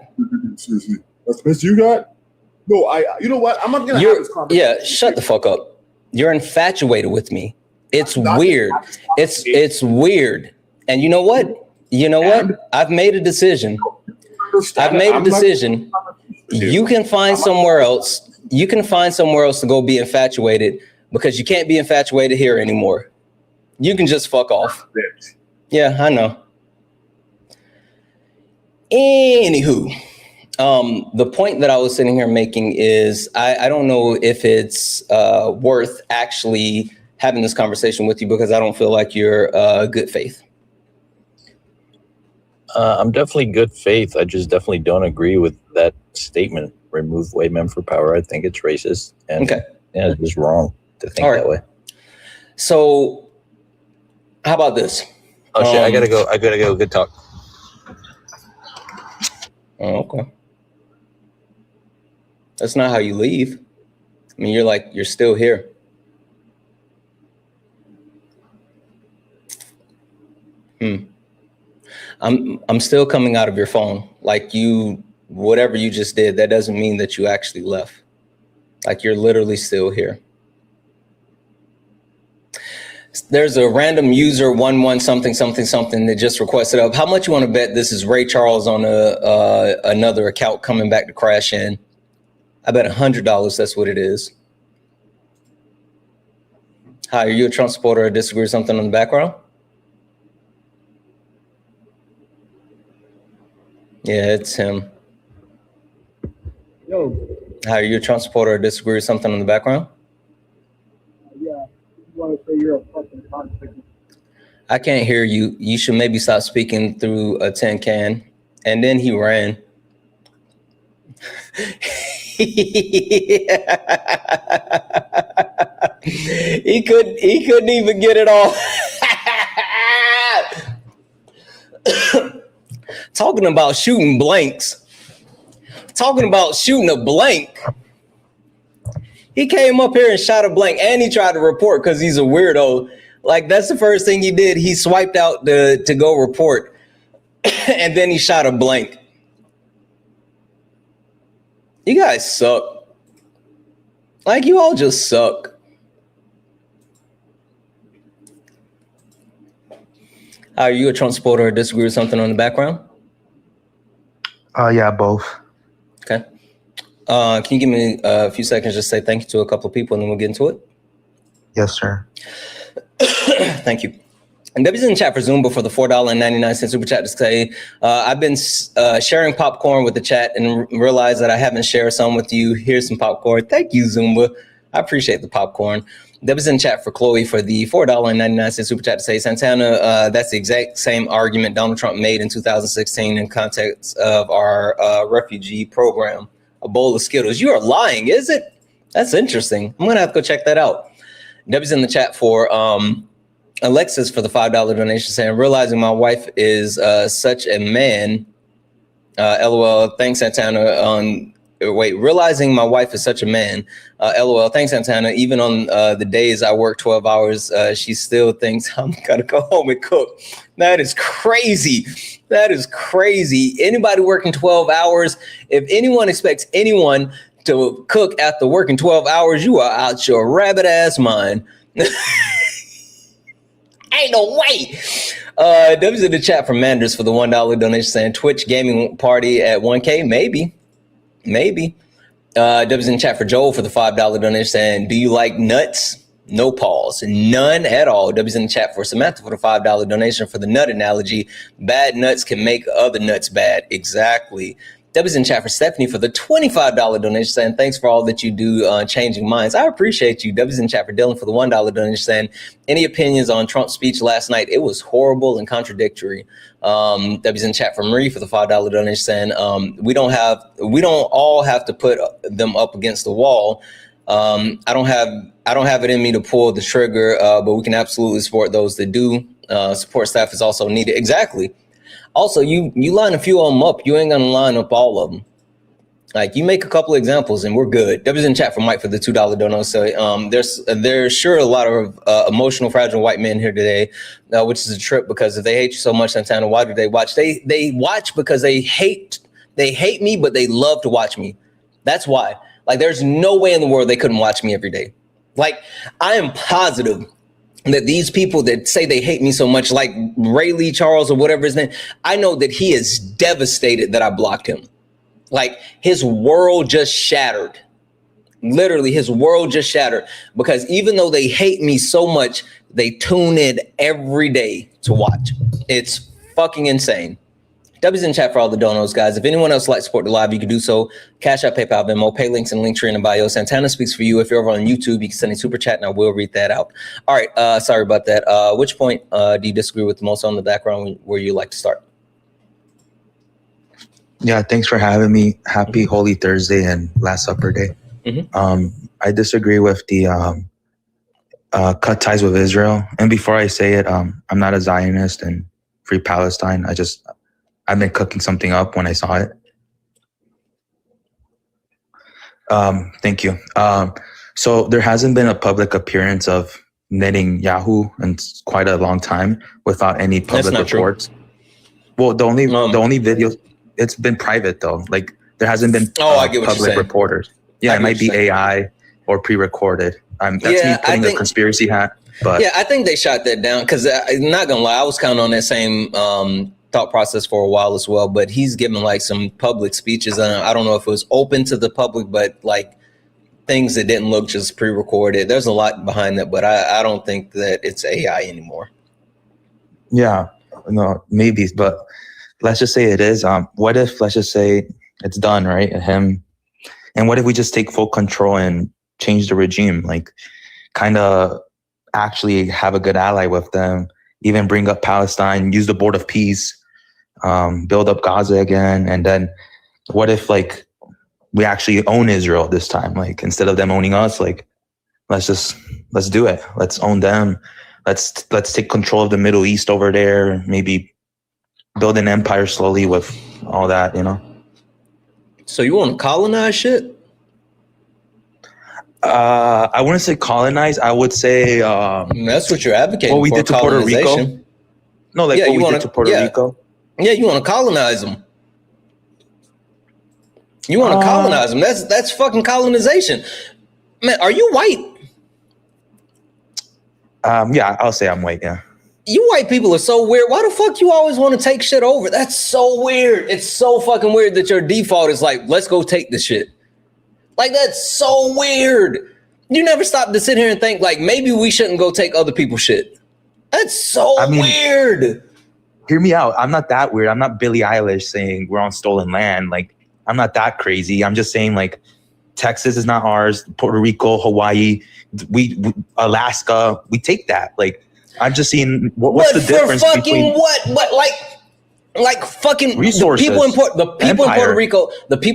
Seriously. That's the best you got? No, you know what? I'm not going to have this conversation. Yeah, shut the fuck up. You're infatuated with me. It's weird. It's weird. And you know what? I've made a decision. You can find somewhere else. You can find somewhere else to go be infatuated because you can't be infatuated here anymore. You can just fuck off. Yeah, I know. Anywho, the point that I was sitting here making is I don't know if it's worth actually having this conversation with you because I don't feel like you're good faith. I'm definitely good faith. I just definitely don't agree with that statement. Remove white men from power. I think it's racist. And yeah, it's just wrong to think that way. So how about this? Oh shit, I gotta go. Good talk. Oh, okay. That's not how you leave. I mean, you're still here. I'm still coming out of your phone. Like whatever you just did, that doesn't mean that you actually left. Like you're literally still here. There's a random user 11 something that just requested up. How much you want to bet this is Ray Charles on another account coming back to crash in? I bet $100 that's what it is. Hi, are you a Trump supporter or disagree with something on the background? Yeah, it's him. Yo. Hi, are you a Trump supporter or disagree with something on the background? Yeah, you want to say you're a fucking conflict. I can't hear you. You should maybe stop speaking through a tin can. And then he ran. He couldn't even get it off. Talking about shooting blanks. Talking about shooting a blank. He came up here and shot a blank, and he tried to report because he's a weirdo. Like, that's the first thing he did. He swiped out to go report, and then he shot a blank. You guys suck. Like, you all just suck. Are you a Trump supporter or disagree with something on the background? Yeah, both. Okay. Can you give me a few seconds just say thank you to a couple of people and then we'll get into it? Yes, sir. Thank you. And Debbie's in the chat for Zoom for the $4.99 super chat to say, I've been sharing popcorn with the chat and realized that I haven't shared some with you. Here's some popcorn. Thank you, Zumba. I appreciate the popcorn. Debbie's in the chat for Chloe for the $4.99 super chat to say, Santana, that's the exact same argument Donald Trump made in 2016 in context of our refugee program. A bowl of Skittles. You are lying, is it? That's interesting. I'm going to have to go check that out. Debbie's in the chat for Alexis for the $5 donation saying, realizing my wife is such a man. LOL. Thanks, Santana. Realizing my wife is such a man. LOL. Thanks, Santana. Even on the days I work 12 hours, she still thinks I'm going to go home and cook. That is crazy. That is crazy. Anybody working 12 hours, if anyone expects anyone to cook after working 12 hours, you are out your rabbit ass mind. Ain't no way. W's in the chat from Manders for the $1 donation saying Twitch gaming party at 1K. Maybe. W's in the chat for Joel for the $5 donation saying, do you like nuts? No pause. None at all. W's in the chat for Samantha for the $5 donation for the nut analogy. Bad nuts can make other nuts bad. Exactly. W's in the chat for Stephanie for the $25 donation saying, thanks for all that you do changing minds. I appreciate you. W's in the chat for Dylan for the $1 donation saying, any opinions on Trump's speech last night? It was horrible and contradictory. W's in the chat for Marie for the $5 donation saying, we don't all have to put them up against the wall. I don't have it in me to pull the trigger, but we can absolutely support those that do. Support staff is also needed. Exactly. Also, you line a few of them up. You ain't gonna line up all of them. Like, you make a couple of examples and we're good. W's in chat for Mike for the $2 dono. So there's sure a lot of emotional, fragile white men here today, which is a trip because if they hate you so much, Santana, why do they watch? They watch because they hate me, but they love to watch me. That's why. Like, there's no way in the world they couldn't watch me every day. Like, I am positive that these people that say they hate me so much, like Ray Lee Charles or whatever his name, I know that he is devastated that I blocked him. Like, his world just shattered. Literally, his world just shattered because even though they hate me so much, they tune in every day to watch. It's fucking insane. W's in chat for all the donos, guys. If anyone else would like to support the live, you can do so. Cash App, PayPal, Venmo, pay links and Linktree in the bio. Santana speaks for you. If you're over on YouTube, you can send a super chat and I will read that out. All right, sorry about that. Which point do you disagree with the most on the background where you like to start? Yeah, thanks for having me. Happy Holy Thursday and Last Supper Day. I disagree with the cut ties with Israel. And before I say it, I'm not a Zionist and Free Palestine. I've been cooking something up when I saw it. Thank you. So there hasn't been a public appearance of Netanyahu in quite a long time without any public reports. True. Well, the only video, it's been private though. Like, there hasn't been public reporters. Yeah, it might be AI or pre-recorded. That's me putting the conspiracy hat. But yeah, I think they shot that down because I'm not gonna lie, I was kind of on that same thought process for a while as well. But he's given like some public speeches, and I don't know if it was open to the public, but like things that didn't look just pre-recorded. There's a lot behind that, but I don't think that it's AI anymore. Yeah, no, maybe, but let's just say it is. What if, let's just say it's done, right? And what if we just take full control and change the regime? Like, kind of actually have a good ally with them, even bring up Palestine, use the Board of Peace, build up Gaza again. And then what if, like, we actually own Israel this time? Like, instead of them owning us, like, let's do it. Let's own them. Let's take control of the Middle East over there. Maybe build an empire slowly with all that, you know? So you want to colonize shit? I wouldn't say colonize. I would say that's what you're advocating. What we did to Puerto Rico. No, like what we did to Puerto Rico. Yeah, you want to colonize them. You want to colonize them. That's fucking colonization. Man, are you white? Yeah, I'll say I'm white. Yeah. You white people are so weird. Why the fuck you always want to take shit over? That's so weird. It's so fucking weird that your default is like, let's go take the shit. Like, that's so weird. You never stop to sit here and think, like, maybe we shouldn't go take other people's shit. That's so weird. Hear me out. I'm not that weird. I'm not Billie Eilish saying we're on stolen land. Like, I'm not that crazy. I'm just saying, like, Texas is not ours. Puerto Rico, Hawaii, we Alaska, we take that. Like, I'm just seeing what's the difference between what like fucking resources. The people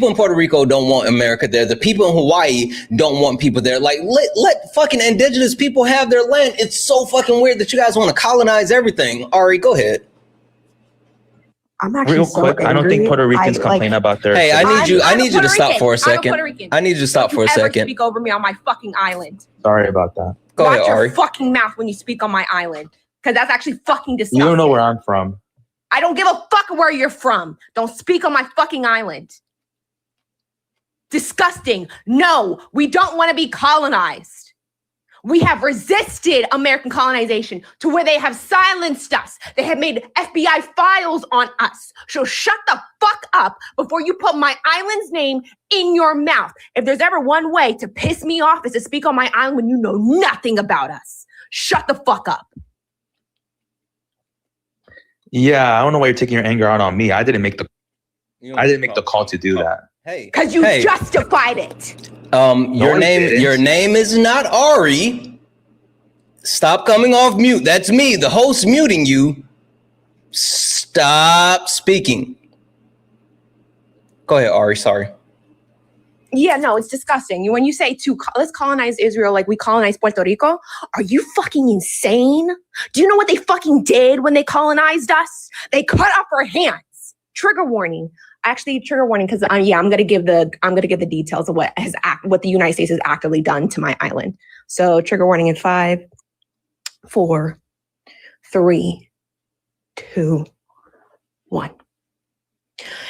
in Puerto Rico don't want America there. The people in Hawaii don't want people there. Like, let fucking indigenous people have their land. It's so fucking weird that you guys want to colonize everything. Ari, go ahead. I'm actually real so quick. I don't think angry. Puerto Ricans complain about their. Hey, I need you to stop for a I'm second. Puerto Rican. I need you to stop for a Don't you ever second. speak over me on my fucking island. Sorry about that. Go Watch ahead, your Ari. fucking mouth when you speak on my island, because that's actually fucking disgusting. You don't know where I'm from. I don't give a fuck where you're from. Don't speak on my fucking island. Disgusting. No, we don't want to be colonized. We have resisted American colonization to where they have silenced us. They have made FBI files on us. So shut the fuck up before you put my island's name in your mouth. If there's ever one way to piss me off is to speak on my island when you know nothing about us. Shut the fuck up. Yeah, I don't know why you're taking your anger out on me. I didn't make the call to do that. Hey, because you justified it. Your name is not Ari. Stop coming off mute. That's me, the host, muting you. Stop speaking. Go ahead, Ari. Sorry. Yeah, no, it's disgusting. When you say let's colonize Israel like we colonized Puerto Rico, are you fucking insane? Do you know what they fucking did when they colonized us? They cut off our hands. Trigger warning. Actually, trigger warning, because I'm gonna give the details of what the United States has actively done to my island. So trigger warning in 5, 4, 3, 2, 1.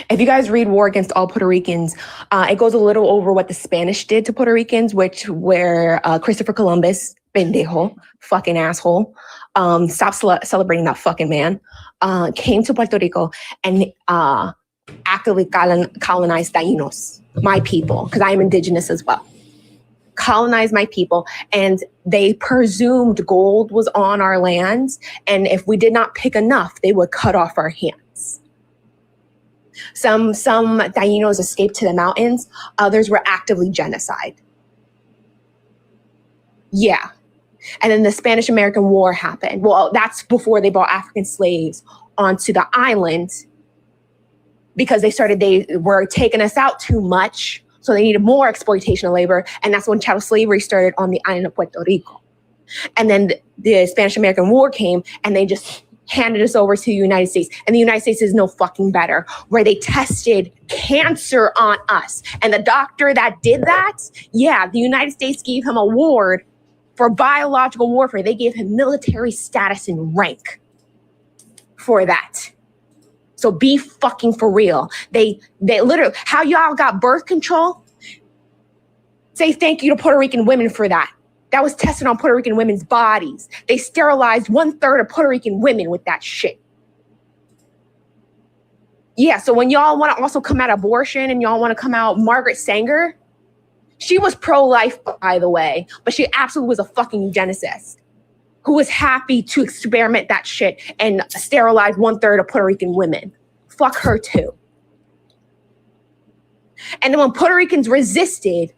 If you guys read War Against All Puerto Ricans, it goes a little over what the Spanish did to Puerto Ricans, where Christopher Columbus, pendejo, fucking asshole, stop celebrating that fucking man, came to Puerto Rico and actively colonized Tainos, my people, because I am indigenous as well. Colonized my people, and they presumed gold was on our lands, and if we did not pick enough, they would cut off our hands. Some Tainos escaped to the mountains, others were actively genocide. Yeah. And then the Spanish-American War happened. Well, that's before they brought African slaves onto the island, because they were taking us out too much. So they needed more exploitation of labor. And that's when chattel slavery started on the island of Puerto Rico. And then the Spanish-American War came and they just handed us over to the United States. And the United States is no fucking better, where they tested cancer on us. And the doctor that did that, the United States gave him an award for biological warfare. They gave him military status and rank for that. So be fucking for real. They literally, how y'all got birth control? Say thank you to Puerto Rican women for that. That was tested on Puerto Rican women's bodies. They sterilized 1/3 of Puerto Rican women with that shit. Yeah, so when y'all want to also come out abortion and y'all want to come out Margaret Sanger, she was pro-life, by the way, but she absolutely was a fucking eugenicist who was happy to experiment that shit and sterilize 1/3 of Puerto Rican women. Fuck her too. And then when Puerto Ricans resisted,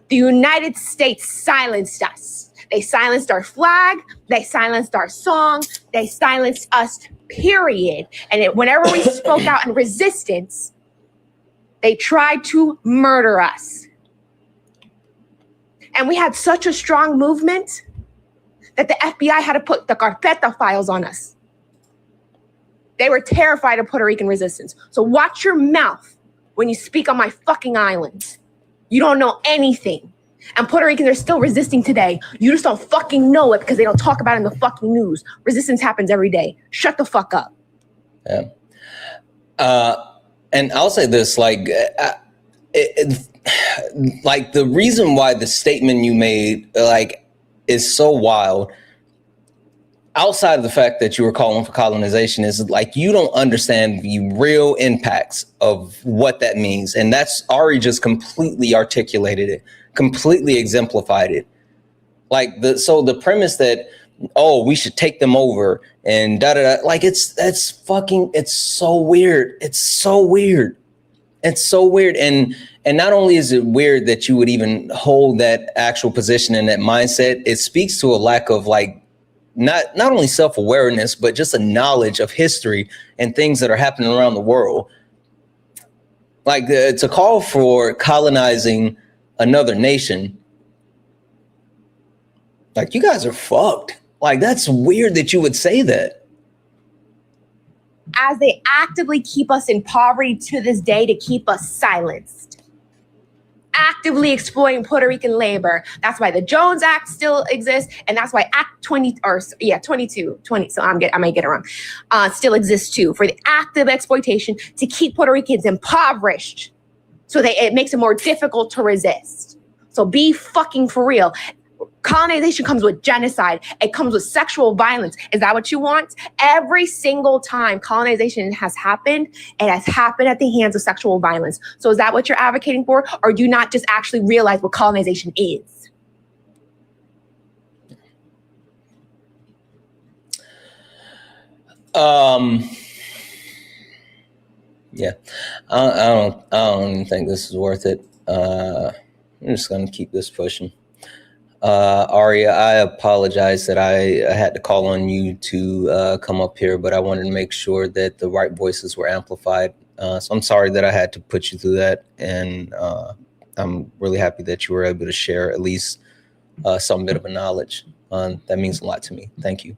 the United States silenced us. They silenced our flag. They silenced our song. They silenced us, period. And whenever we spoke out in resistance, they tried to murder us. And we had such a strong movement that the FBI had to put the carpeta files on us. They were terrified of Puerto Rican resistance. So watch your mouth when you speak on my fucking island. You don't know anything. And Puerto Ricans are still resisting today. You just don't fucking know it because they don't talk about it in the fucking news. Resistance happens every day. Shut the fuck up. Yeah. And I'll say this, like the reason why the statement you made, is so wild outside of the fact that you were calling for colonization, is like you don't understand the real impacts of what that means. And that's Ari just completely articulated it, completely exemplified it. Like the premise that, oh, we should take them over and like it's so weird. It's so weird. It's so weird. And not only is it weird that you would even hold that actual position and that mindset, it speaks to a lack of like, not only self-awareness, but just a knowledge of history and things that are happening around the world. Like to call for colonizing another nation, like you guys are fucked. Like that's weird that you would say that. As they actively keep us in poverty to this day to keep us silenced. Actively exploiting Puerto Rican labor. That's why the Jones Act still exists, and that's why Act 20 so I might get it wrong, still exists too, for the active exploitation to keep Puerto Ricans impoverished, so that it makes it more difficult to resist. So be fucking for real. Colonization comes with genocide. It comes with sexual violence. Is that what you want? Every single time colonization has happened, it has happened at the hands of sexual violence. So is that what you're advocating for? Or do you not just actually realize what colonization is? Yeah, I don't even think this is worth it. I'm just gonna keep this pushing. Aria, I apologize that I had to call on you to come up here, but I wanted to make sure that the right voices were amplified. So I'm sorry that I had to put you through that. And I'm really happy that you were able to share at least some bit of a knowledge. That means a lot to me. Thank you.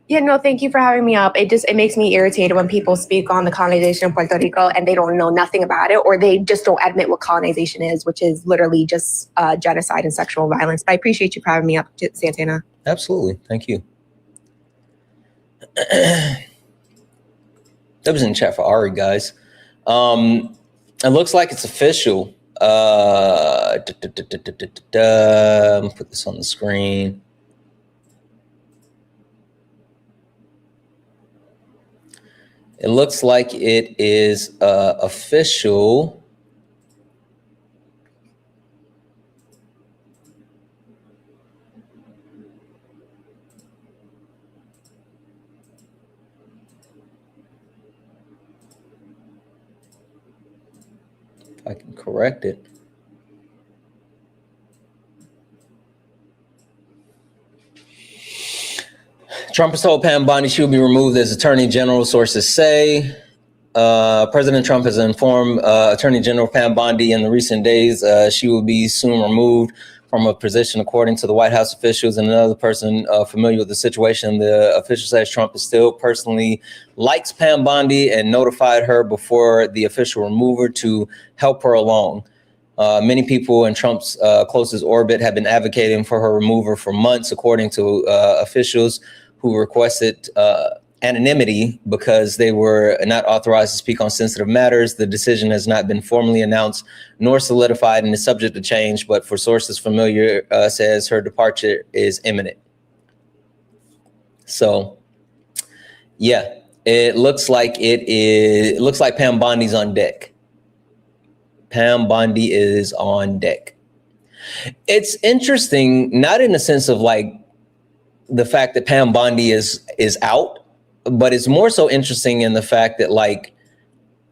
Yeah, no, thank you for having me up. It makes me irritated when people speak on the colonization of Puerto Rico and they don't know nothing about it, or they just don't admit what colonization is, which is literally just genocide and sexual violence. But I appreciate you for having me up, Santana. Absolutely. Thank you. That was in chat for Ari, guys. It looks like it's official. Put this on the screen. It looks like it is official. If I can correct it. Trump has told Pam Bondi she will be removed as Attorney General, sources say. President Trump has informed Attorney General Pam Bondi in the recent days she will be soon removed from a position, according to the White House officials and another person familiar with the situation. The official says Trump is still personally likes Pam Bondi and notified her before the official remover to help her along. Many people in Trump's closest orbit have been advocating for her removal for months, according to officials who requested anonymity because they were not authorized to speak on sensitive matters. The decision has not been formally announced nor solidified and is subject to change, but for sources familiar, says her departure is imminent. So, yeah, it looks like it looks like Pam Bondi's on deck. Pam Bondi is on deck. It's interesting, not in the sense of like the fact that Pam Bondi is out, but it's more so interesting in the fact that like,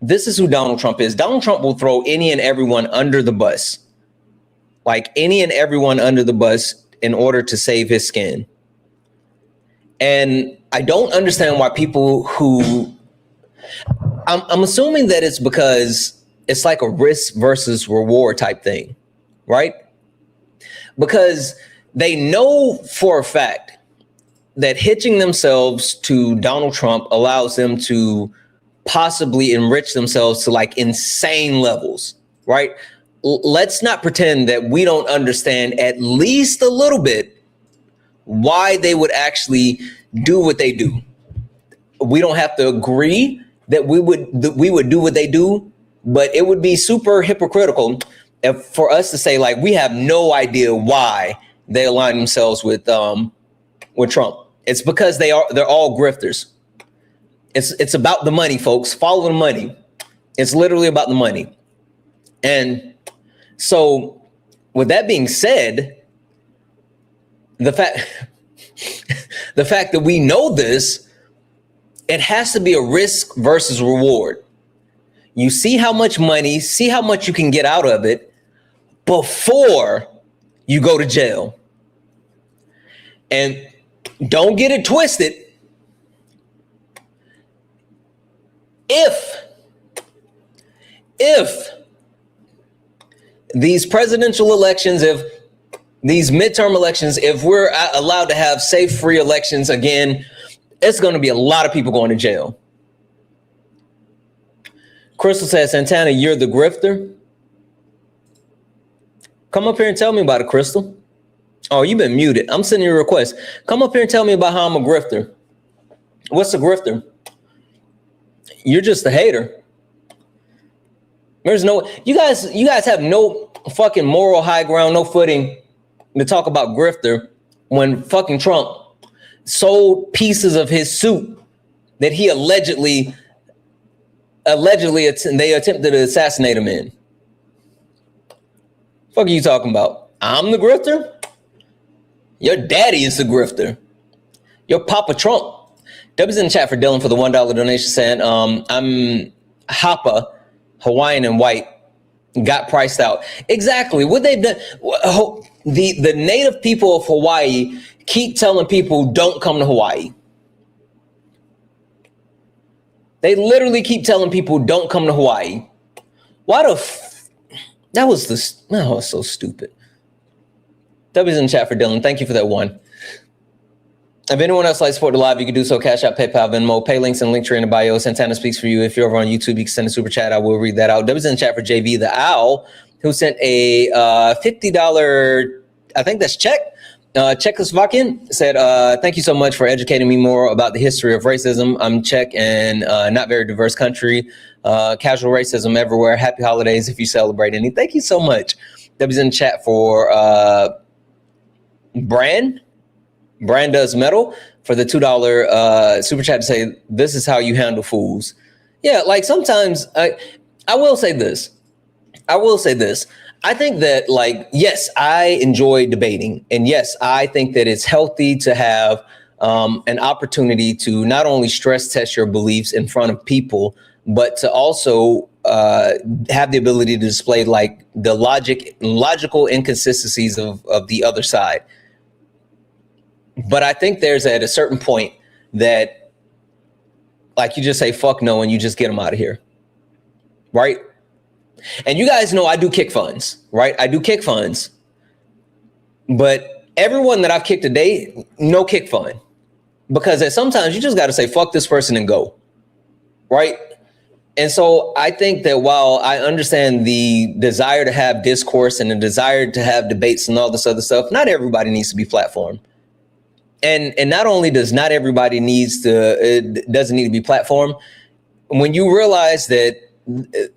this is who Donald Trump is. Donald Trump will throw any and everyone under the bus, like any and everyone under the bus in order to save his skin. And I don't understand why people who, I'm assuming that it's because it's like a risk versus reward type thing, right? Because they know for a fact that hitching themselves to Donald Trump allows them to possibly enrich themselves to like insane levels, right? Let's not pretend that we don't understand at least a little bit why they would actually do what they do. We don't have to agree that we would do what they do, but it would be super hypocritical for us to say like, we have no idea why they align themselves with Trump. It's because they're all grifters. It's about the money, folks. Follow the money. It's literally about the money. And so with that being said, the fact that we know this, it has to be a risk versus reward. You see how much money, see how much you can get out of it before you go to jail. And don't get it twisted. If these presidential elections, if these midterm elections, if we're allowed to have safe, free elections again, it's going to be a lot of people going to jail. Crystal says, Santana, you're the grifter. Come up here and tell me about it, Crystal. Oh, you've been muted. I'm sending you a request. Come up here and tell me about how I'm a grifter. What's a grifter? You're just a hater. There's no, you guys have no fucking moral high ground, no footing to talk about grifter when fucking Trump sold pieces of his suit that he allegedly they attempted to assassinate him in. Fuck are you talking about? I'm the grifter? Your daddy is the grifter. Your Papa Trump. W's in the chat for Dylan for the $1 donation saying, I'm Hapa, Hawaiian and white, got priced out. Exactly. What they've done, the native people of Hawaii keep telling people don't come to Hawaii. They literally keep telling people don't come to Hawaii. Why that was so stupid. W's in the chat for Dylan. Thank you for that one. If anyone else likes to support the live, you can do so. Cash App, PayPal, Venmo, pay links and link tree in the bio. Santana speaks for you. If you're over on YouTube, you can send a super chat. I will read that out. W's in the chat for JV the Owl, who sent a $50, I think that's check. Czechoslovakian said, thank you so much for educating me more about the history of racism. I'm Czech and not very diverse country. Casual racism everywhere. Happy holidays if you celebrate any. Thank you so much. W's in the chat for Brand does metal for the $2 super chat to say, this is how you handle fools. Yeah, like sometimes I will say this. I think that, like, yes, I enjoy debating. And yes, I think that it's healthy to have an opportunity to not only stress test your beliefs in front of people, but to also have the ability to display like the logical inconsistencies of the other side. But I think there's at a certain point that, like, you just say fuck no and you just get them out of here, right? And you guys know I do kick funds, right? I do kick funds, but everyone that I've kicked today, no kick fund, because at sometimes you just got to say fuck this person and go, right? And so I think that while I understand the desire to have discourse and the desire to have debates and all this other stuff, not everybody needs to be platformed. And not only does not everybody doesn't need to be platformed, when you realize that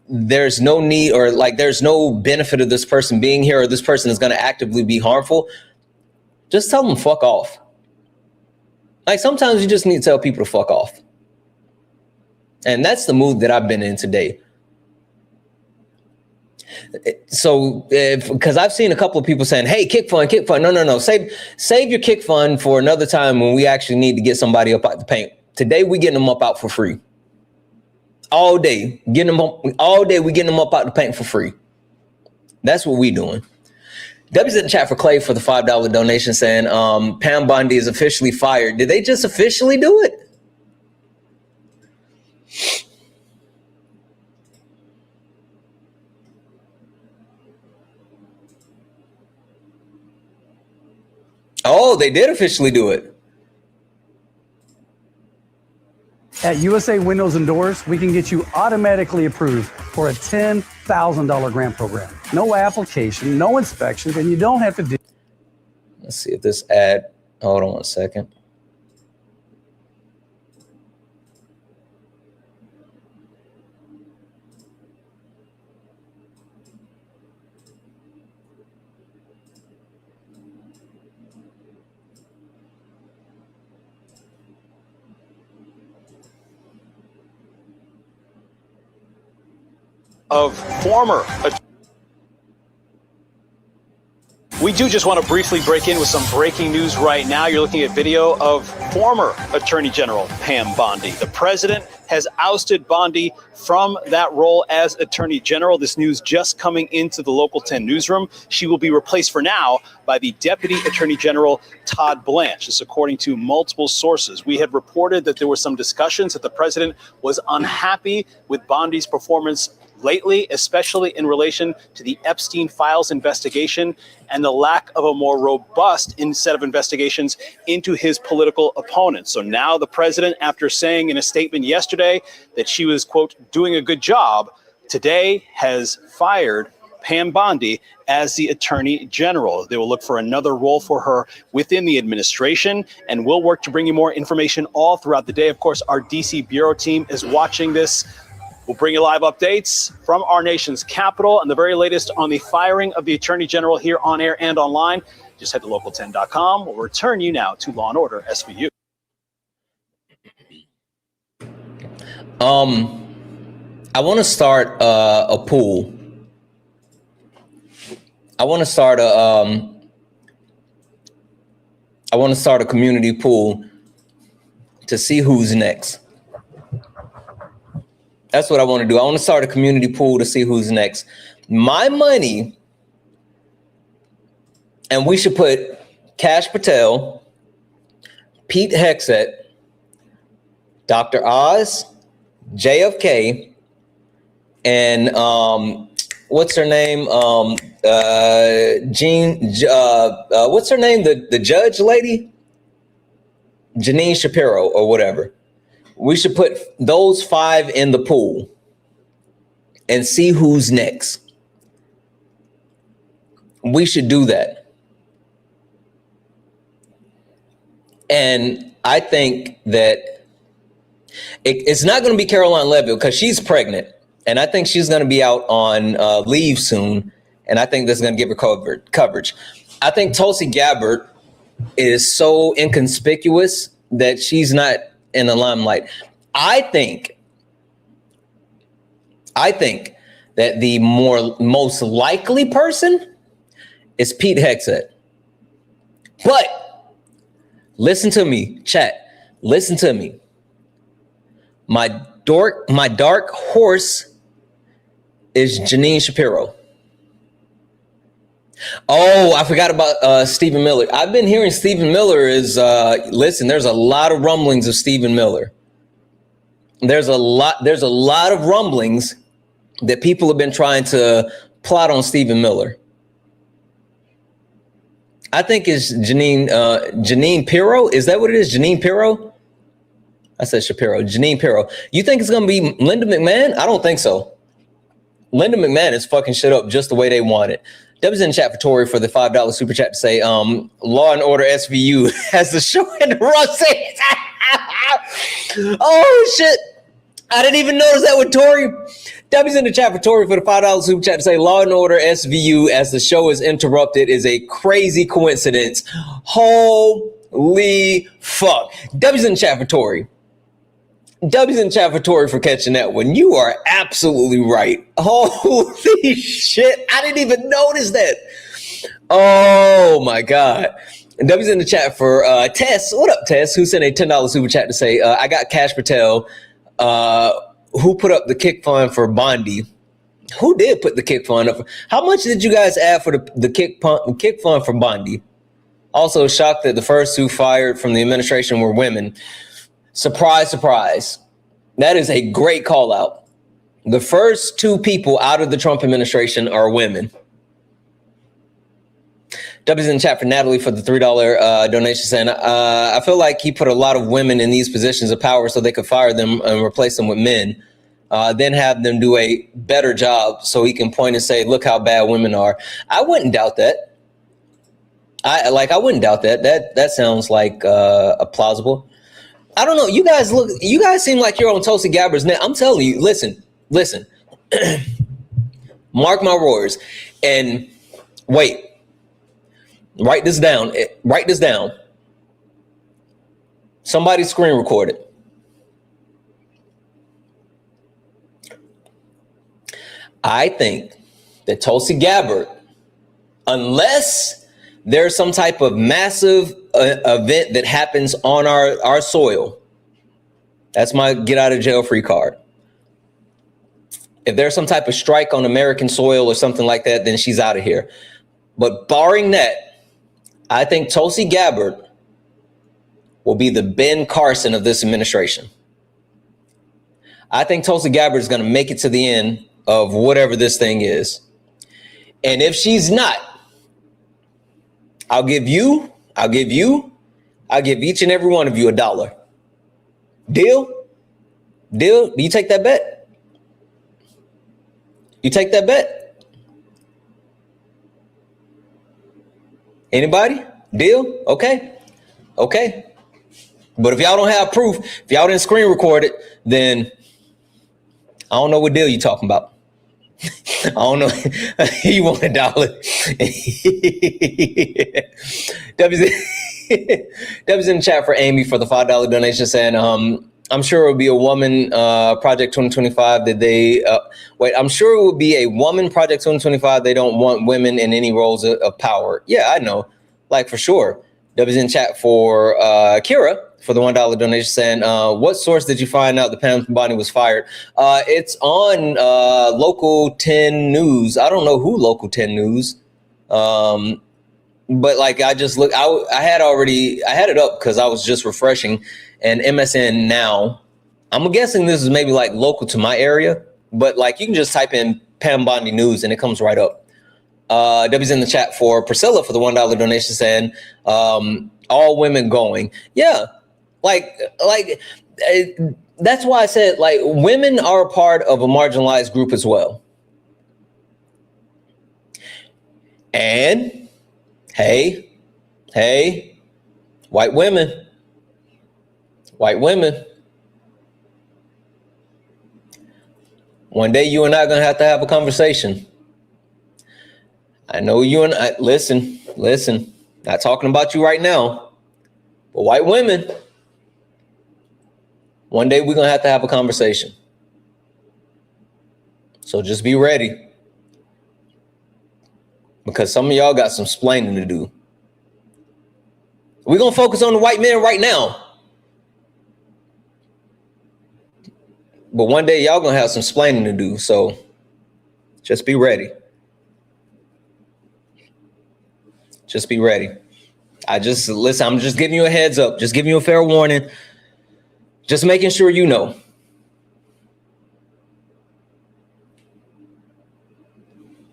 there's no need or like there's no benefit of this person being here or this person is going to actively be harmful, just tell them fuck off. Like sometimes you just need to tell people to fuck off. And that's the mood that I've been in today. So, because I've seen a couple of people saying, hey, kick fund. No. Save your kick fund for another time when we actually need to get somebody up out the paint. Today, we getting them up out for free. All day. We getting them up out the paint for free. That's what we doing. W's in the chat for Clay for the $5 donation saying, Pam Bondi is officially fired. Did they just officially do it? Oh, they did officially do it. At USA Windows and Doors, we can get you automatically approved for a $10,000 grant program. No application, no inspections, and you don't have to do. Let's see if this ad, hold on a second. of former. We do just want to briefly break in with some breaking news right now. You're looking at video of former Attorney General Pam Bondi. The president has ousted Bondi from that role as Attorney General. This news just coming into the Local 10 newsroom. She will be replaced for now by the Deputy Attorney General Todd Blanche. This according to multiple sources. We had reported that there were some discussions that the president was unhappy with Bondi's performance lately, especially in relation to the Epstein Files investigation and the lack of a more robust set of investigations into his political opponents. So now the president, after saying in a statement yesterday that she was, quote, doing a good job, today has fired Pam Bondi as the Attorney General. They will look for another role for her within the administration, and we'll work to bring you more information all throughout the day. Of course, our DC Bureau team is watching this. We'll bring you live updates from our nation's capital and the very latest on the firing of the Attorney General here on air and online. Just head to local10.com. We'll return you now to Law and Order SVU. I want to start a pool. I want to start a community pool to see who's next. That's what I want to do. I want to start a community pool to see who's next. My money, and we should put Kash Patel, Pete Hegseth, Dr. Oz, JFK, and what's her name? What's her name? The judge lady? Janine Shapiro or whatever. We should put those 5 in the pool and see who's next. We should do that. And I think that it's not going to be Caroline Leavitt because she's pregnant. And I think she's going to be out on leave soon. And I think that's going to give her coverage. I think Tulsi Gabbard is so inconspicuous that she's not in the limelight. I think that the most likely person is Pete Hegseth. But listen to me, chat. Listen to me. My dark horse is Janine Shapiro. Oh, I forgot about Stephen Miller. I've been hearing Stephen Miller is, listen, there's a lot of rumblings of Stephen Miller. There's a lot of rumblings that people have been trying to plot on Stephen Miller. I think it's Janine Pirro. Is that what it is? Janine Pirro? I said Shapiro. Janine Pirro. You think it's going to be Linda McMahon? I don't think so. Linda McMahon is fucking shit up just the way they want it. Deb's in the chat for Tori for the $5 super chat to say, Law and Order SVU has the show interrupted. Oh, shit. I didn't even notice that with Tori. Debbie's in the chat for Tori for the $5 super chat to say, Law and Order SVU as the show is interrupted is a crazy coincidence. Holy fuck. Debbie's in the chat for Tori. W's in chat for Tori for catching that one. You are absolutely right. Holy shit. I didn't even notice that. Oh my God. And W's in the chat for Tess. What up, Tess? Who sent a $10 super chat to say, I got Kash Patel, who put up the kick fund for Bondi. Who did put the kick fund up? How much did you guys add for the kick fund for Bondi? Also shocked that the first 2 fired from the administration were women. Surprise, surprise. That is a great call out. The first 2 people out of the Trump administration are women. W's in chat for Natalie for the $3 donation saying, I feel like he put a lot of women in these positions of power so they could fire them and replace them with men. Then have them do a better job so he can point and say, look how bad women are. I wouldn't doubt that. I wouldn't doubt that. That sounds like a plausible. I don't know. You guys seem like you're on Tulsi Gabbard's net. I'm telling you, listen. Mark my words. And wait. Write this down. Somebody screen record it. I think that Tulsi Gabbard, unless there's some type of massive event that happens on our soil, that's my get out of jail free card. If there's some type of strike on American soil or something like that, then she's out of here. But barring that, I think Tulsi Gabbard will be the Ben Carson of this administration. I think Tulsi Gabbard is going to make it to the end of whatever this thing is. And if she's not, I'll give each and every one of you $1. Deal? Deal? Do you take that bet? You take that bet? Anybody? Deal? Okay. Okay. But if y'all don't have proof, if y'all didn't screen record it, then I don't know what deal you talking about. I don't know. You want $1. W's in the chat for Amy for the $5 donation saying, I'm sure it would be a woman Project 2025 that they I'm sure it would be a woman Project 2025. They don't want women in any roles of power. Yeah, I know. Like for sure. W's in chat for Kira for the $1 donation saying, what source did you find out the Pam Bondi was fired? It's on Local 10 News. I don't know who Local 10 News. But like I just look, I had it up because I was just refreshing, and MSN Now. I'm guessing this is maybe like local to my area, but like you can just type in Pam Bondi News and it comes right up. W's in the chat for Priscilla for the $1 donation saying, all women going. Yeah, like that's why I said like women are a part of a marginalized group as well. And hey, white women. One day you and I are gonna have to have a conversation. I know you and I, listen, not talking about you right now, but white women, one day we're gonna have to have a conversation. So just be ready. Because some of y'all got some splaining to do. We're gonna focus on the white men right now. But one day y'all gonna have some splaining to do. So just be ready. Just be ready. I'm just giving you a heads up, just giving you a fair warning, just making sure you know.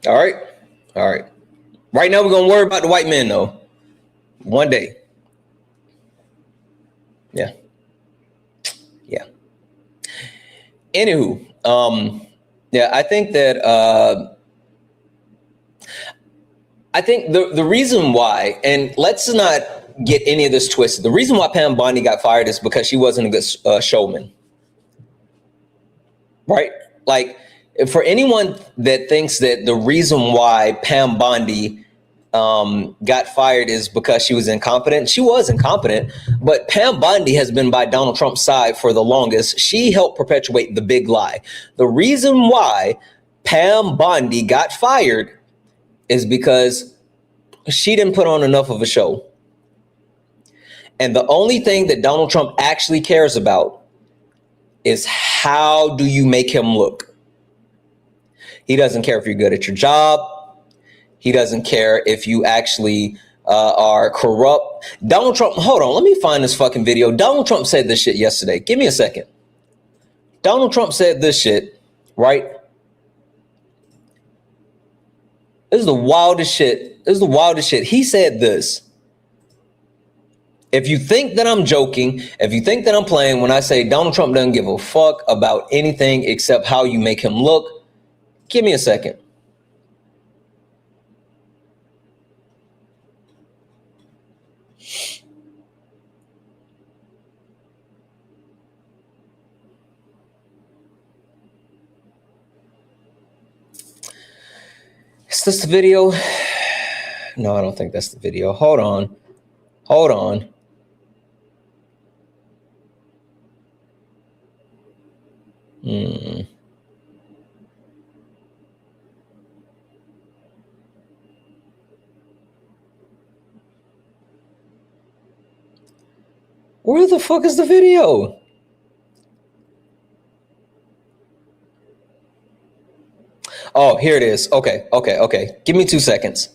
All right. Right now we're gonna worry about the white men though. One day. Yeah. Anywho, I think that I think the reason why, and let's not get any of this twisted, the reason why Pam Bondi got fired is because she wasn't a good showman. Right? Like, for anyone that thinks that the reason why Pam Bondi got fired is because she was incompetent, she was incompetent, but Pam Bondi has been by Donald Trump's side for the longest. She helped perpetuate the big lie. The reason why Pam Bondi got fired is because she didn't put on enough of a show. And the only thing that Donald Trump actually cares about is how do you make him look? He doesn't care if you're good at your job. He doesn't care if you actually are corrupt. Donald Trump, hold on, let me find this fucking video. Donald Trump said this shit yesterday. Give me a second. Donald Trump said this shit, right? This is the wildest shit. He said this. If you think that I'm joking, if you think that I'm playing when I say Donald Trump doesn't give a fuck about anything except how you make him look, give me a second. Is this the video? No, I don't think that's the video. Hold on. Where the fuck is the video? Oh, here it is. Okay. Give me 2 seconds.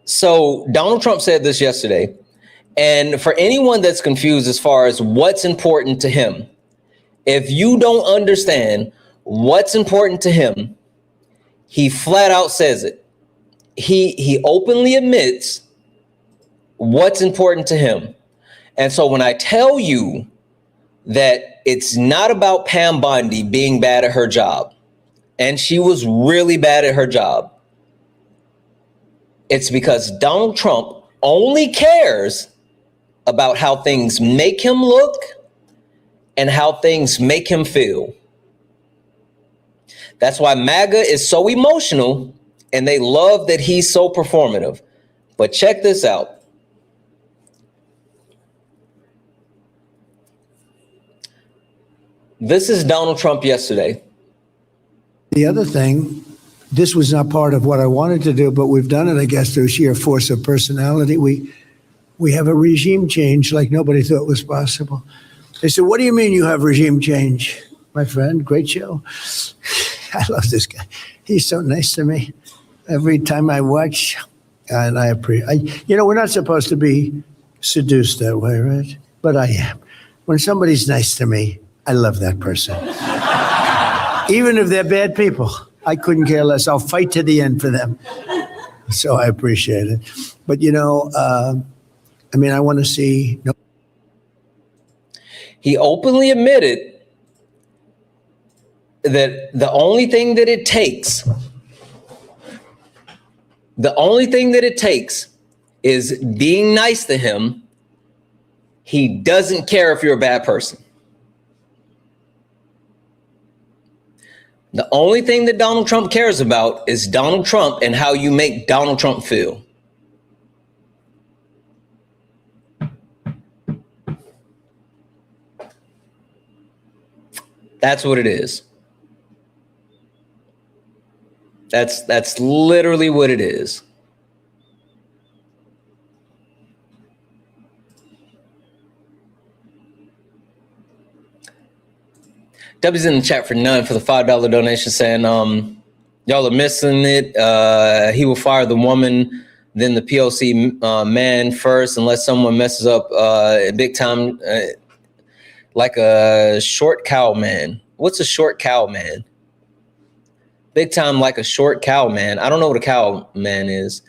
So Donald Trump said this yesterday. And for anyone that's confused as far as what's important to him, if you don't understand what's important to him, he flat out says it. He openly admits what's important to him. And so when I tell you that it's not about Pam Bondi being bad at her job, and she was really bad at her job, it's because Donald Trump only cares about how things make him look and how things make him feel. That's why MAGA is so emotional and they love that he's so performative. But check this out. This is Donald Trump yesterday. The other thing, this was not part of what I wanted to do, but we've done it, I guess, through sheer force of personality. We have a regime change like nobody thought was possible. They said, what do you mean you have regime change? My friend, great show. I love this guy. He's so nice to me. Every time I watch, and I appreciate, we're not supposed to be seduced that way, right? But I am. When somebody's nice to me, I love that person. Even if they're bad people, I couldn't care less. I'll fight to the end for them. So I appreciate it. But, I want to see. He openly admitted that the only thing that it takes is being nice to him. He doesn't care if you're a bad person. The only thing that Donald Trump cares about is Donald Trump and how you make Donald Trump feel. That's what it is. That's literally what it is. W's in the chat for none for the $5 donation saying, y'all are missing it. He will fire the woman, then the POC man first, unless someone messes up big time, like a short cow man. What's a short cow man? Big time like a short cow man. I don't know what a cow man is.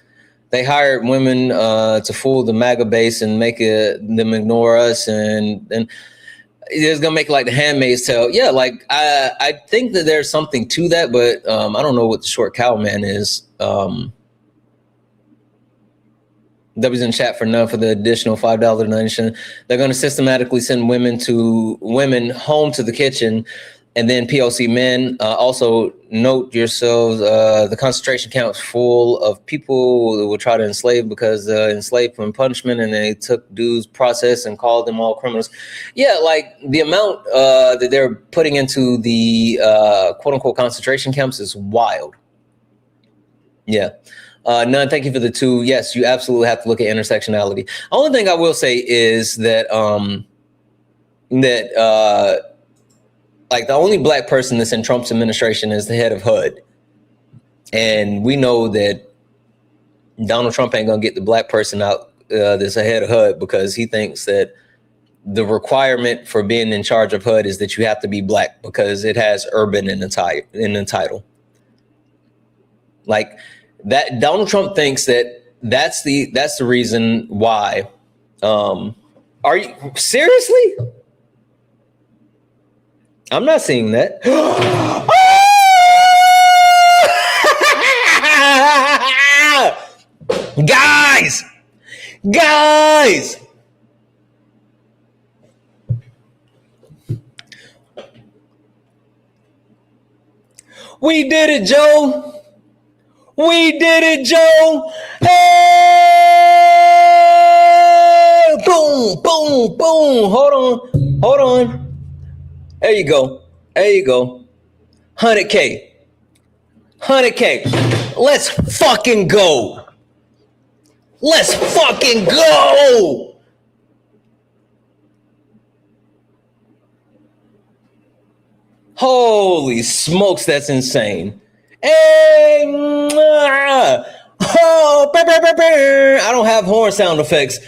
They hired women to fool the MAGA base and make them ignore us, and it's gonna make it like the Handmaid's Tale. Yeah, like I think that there's something to that, but I don't know what the short cow man is. W's in chat for none for the additional $5 donation. They're gonna systematically send women home to the kitchen, and then POC men. Also note yourselves, the concentration camp is full of people that will try to enslave because enslaved from punishment, and they took dudes process and called them all criminals. Yeah, like the amount that they're putting into the quote unquote concentration camps is wild. Yeah. None, thank you for the 2. Yes, you absolutely have to look at intersectionality. Only thing I will say is that like the only black person that's in Trump's administration is the head of HUD. And we know that Donald Trump ain't gonna get the black person out that's ahead of HUD, because he thinks that the requirement for being in charge of HUD is that you have to be black because it has urban in the title. Like that, Donald Trump thinks that that's the reason why. Are you seriously? I'm not seeing that. Guys! We did it, Joe. Hey! Boom, boom, boom. Hold on. There you go. 100K. Let's fucking go. Holy smokes, that's insane. Hey, oh, I don't have horn sound effects.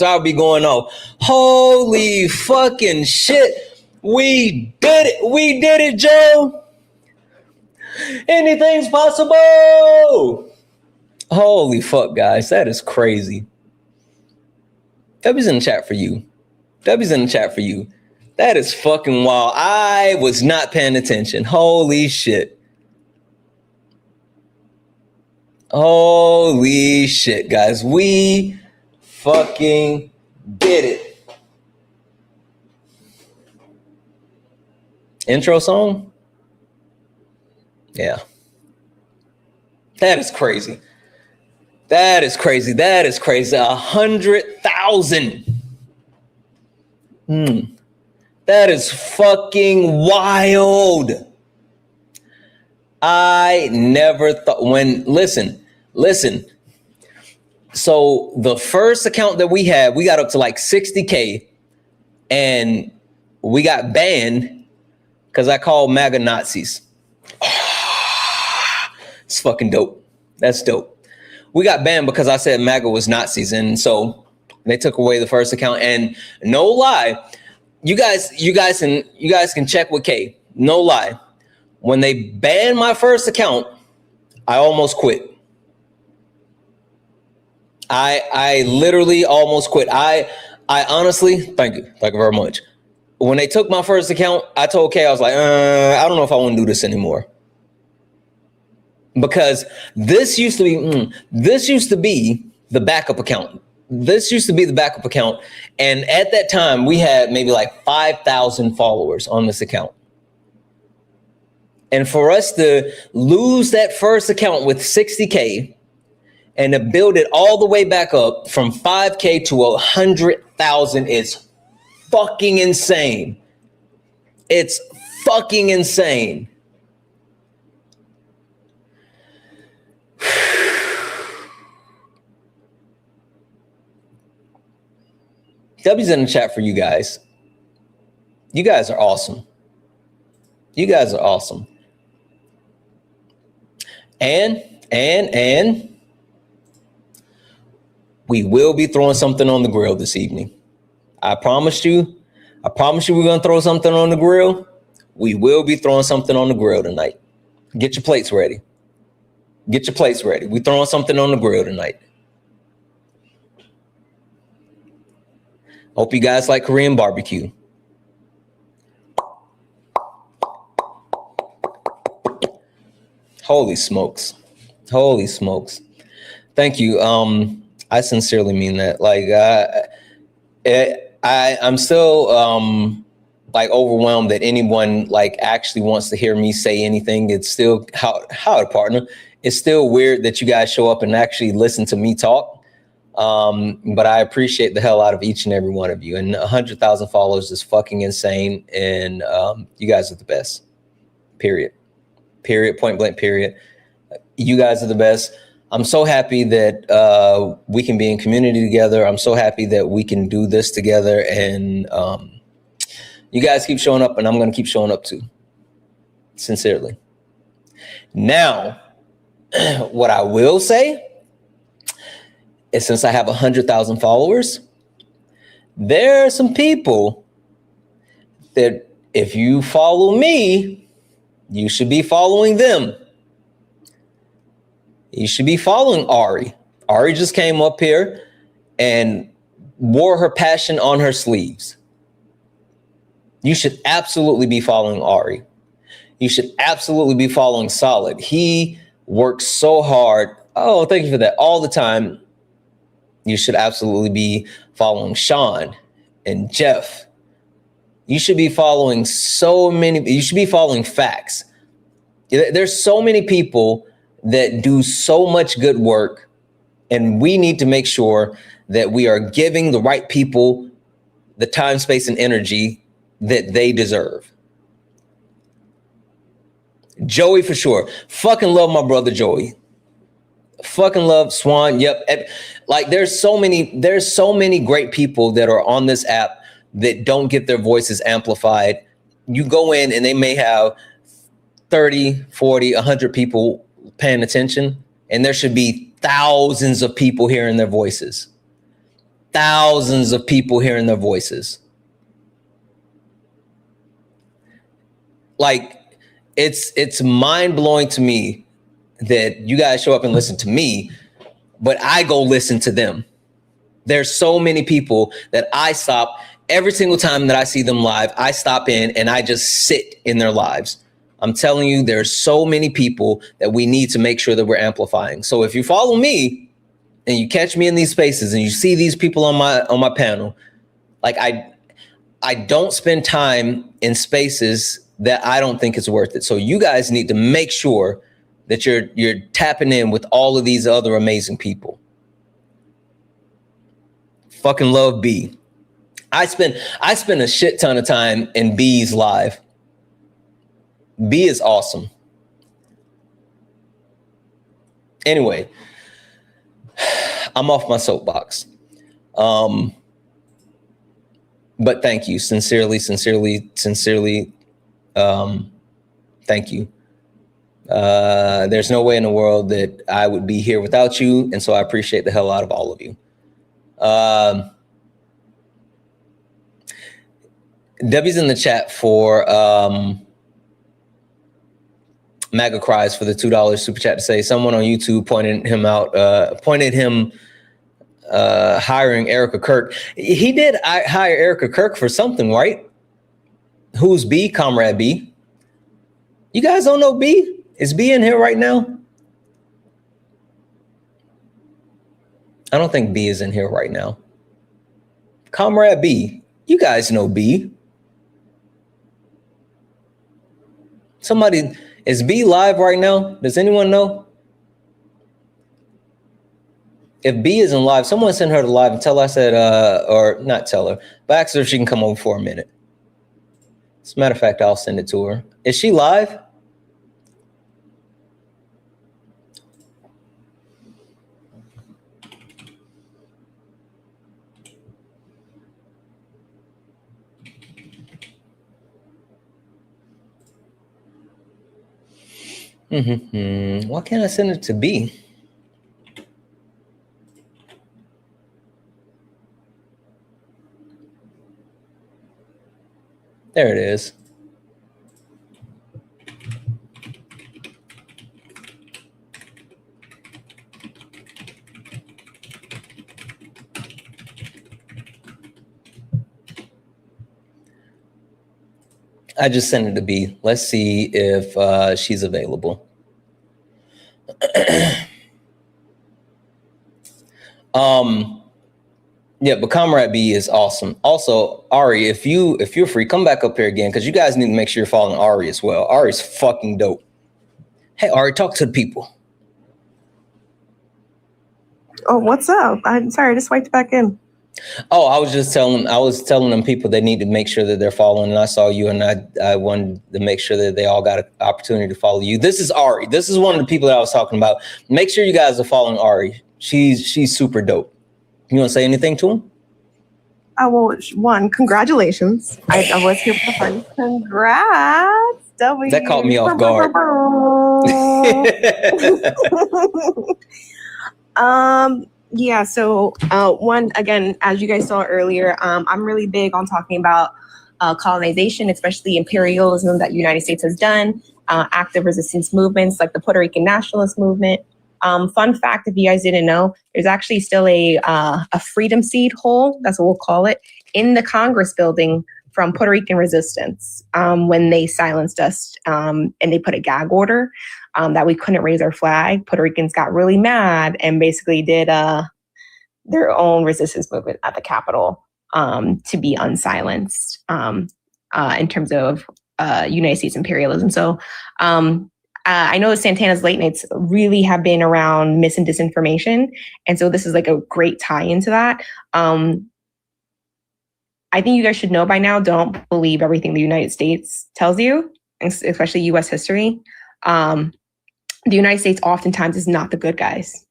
So I'll be going off. Holy fucking shit. We did it, Joe. Anything's possible. Holy fuck, guys. That is crazy. W's in the chat for you. That is fucking wild. I was not paying attention. Holy shit. Holy shit, guys. We fucking did it. Intro song? Yeah. That is crazy. 100,000. That is fucking wild. I never thought listen. So the first account that we had, we got up to like 60K and we got banned because I called MAGA Nazis. It's fucking dope. That's dope. We got banned because I said MAGA was Nazis. And so they took away the first account. And no lie, you guys can check with K. No lie. When they banned my first account, I almost quit. I literally almost quit. I honestly, thank you very much. When they took my first account, I told Kay, I was like, I don't know if I want to do this anymore. Because this used to be the backup account. And at that time, we had maybe like 5,000 followers on this account. And for us to lose that first account with 60K and to build it all the way back up from 5K to 100,000 is fucking insane. It's fucking insane. W's in the chat for you guys. You guys are awesome. And we will be throwing something on the grill this evening. I promised you we're going to throw something on the grill. We will be throwing something on the grill tonight. Get your plates ready. We're throwing something on the grill tonight. Hope you guys like Korean barbecue. Holy smokes. Thank you. I sincerely mean that. Like, I'm still like overwhelmed that anyone like actually wants to hear me say anything. It's still how partner. It's still weird that you guys show up and actually listen to me talk. But I appreciate the hell out of each and every one of you. And 100,000 followers is fucking insane. And you guys are the best. Period. Point blank. Period. You guys are the best. I'm so happy that we can be in community together. I'm so happy that we can do this together. And you guys keep showing up, and I'm going to keep showing up too. Sincerely. Now, what I will say is, since I have 100,000 followers, there are some people that if you follow me, you should be following them. You should be following Ari. Ari just came up here and wore her passion on her sleeves. You should absolutely be following Ari. You should absolutely be following Solid. He works so hard. Oh, thank you for that. All the time. You should absolutely be following Sean and Jeff. You should be following you should be following Facts. There's so many people that do so much good work, and we need to make sure that we are giving the right people the time, space, and energy that they deserve. Joey, for sure. Fucking love my brother Joey. Fucking love Swan. Yep. Like there's so many great people that are on this app that don't get their voices amplified. you go in and they may have 30, 40, 100 people paying attention, and there should be thousands of people hearing their voices. Thousands of people hearing their voices. Like, it's mind-blowing to me that you guys show up and listen to me, but I go listen to them. There's so many people that I stop every single time that I see them live. I stop in and I just sit in their lives. I'm telling you, there's so many people that we need to make sure that we're amplifying. So if you follow me and you catch me in these spaces and you see these people on my panel, like I don't spend time in spaces that I don't think is worth it. So you guys need to make sure that you're tapping in with all of these other amazing people. Fucking love B. I spend a shit ton of time in B's live. B is awesome. Anyway, I'm off my soapbox. But thank you, sincerely. Thank you. There's no way in the world that I would be here without you, and so I appreciate the hell out of all of you. Debbie's in the chat for MAGA cries for the $2 super chat to say someone on YouTube pointed him hiring Erica Kirk. He did hire Erica Kirk for something, right? Who's B? Comrade B. You guys don't know B? Is B in here right now? I don't think B is in here right now. Comrade B, you guys know B. Somebody, is B live right now? Does anyone know? If B isn't live, someone send her to live and tell her I said, or not tell her, but ask her if she can come over for a minute. As a matter of fact, I'll send it to her. Is she live? Why can't I send it to B? There it is. I just sent it to B. Let's see if she's available. Yeah, but Comrade B is awesome. Also, Ari, if you're free, come back up here again, because you guys need to make sure you're following Ari as well. Ari's fucking dope. Hey, Ari, talk to the people. Oh, what's up? I'm sorry, I just swiped back in. Oh, I was telling them people they need to make sure that they're following, and I saw you, and I wanted to make sure that they all got an opportunity to follow you. This is Ari. This is one of the people that I was talking about. Make sure you guys are following Ari. She's super dope. You want to say anything to him? Well, one, congratulations. I was here for the fun. Congrats, W. That caught me off guard. Yeah, so one, again, as you guys saw earlier, I'm really big on talking about colonization, especially imperialism that the United States has done, active resistance movements like the Puerto Rican nationalist movement. Fun fact, if you guys didn't know, there's actually still a freedom seed hole, that's what we'll call it, in the Congress building from Puerto Rican resistance when they silenced us and they put a gag order that we couldn't raise our flag. Puerto Ricans got really mad and basically did their own resistance movement at the Capitol to be unsilenced in terms of United States imperialism. So I know Santana's late nights really have been around mis and disinformation. And so this is like a great tie into that. I think you guys should know by now, don't believe everything the United States tells you, especially US history. The United States oftentimes is not the good guys.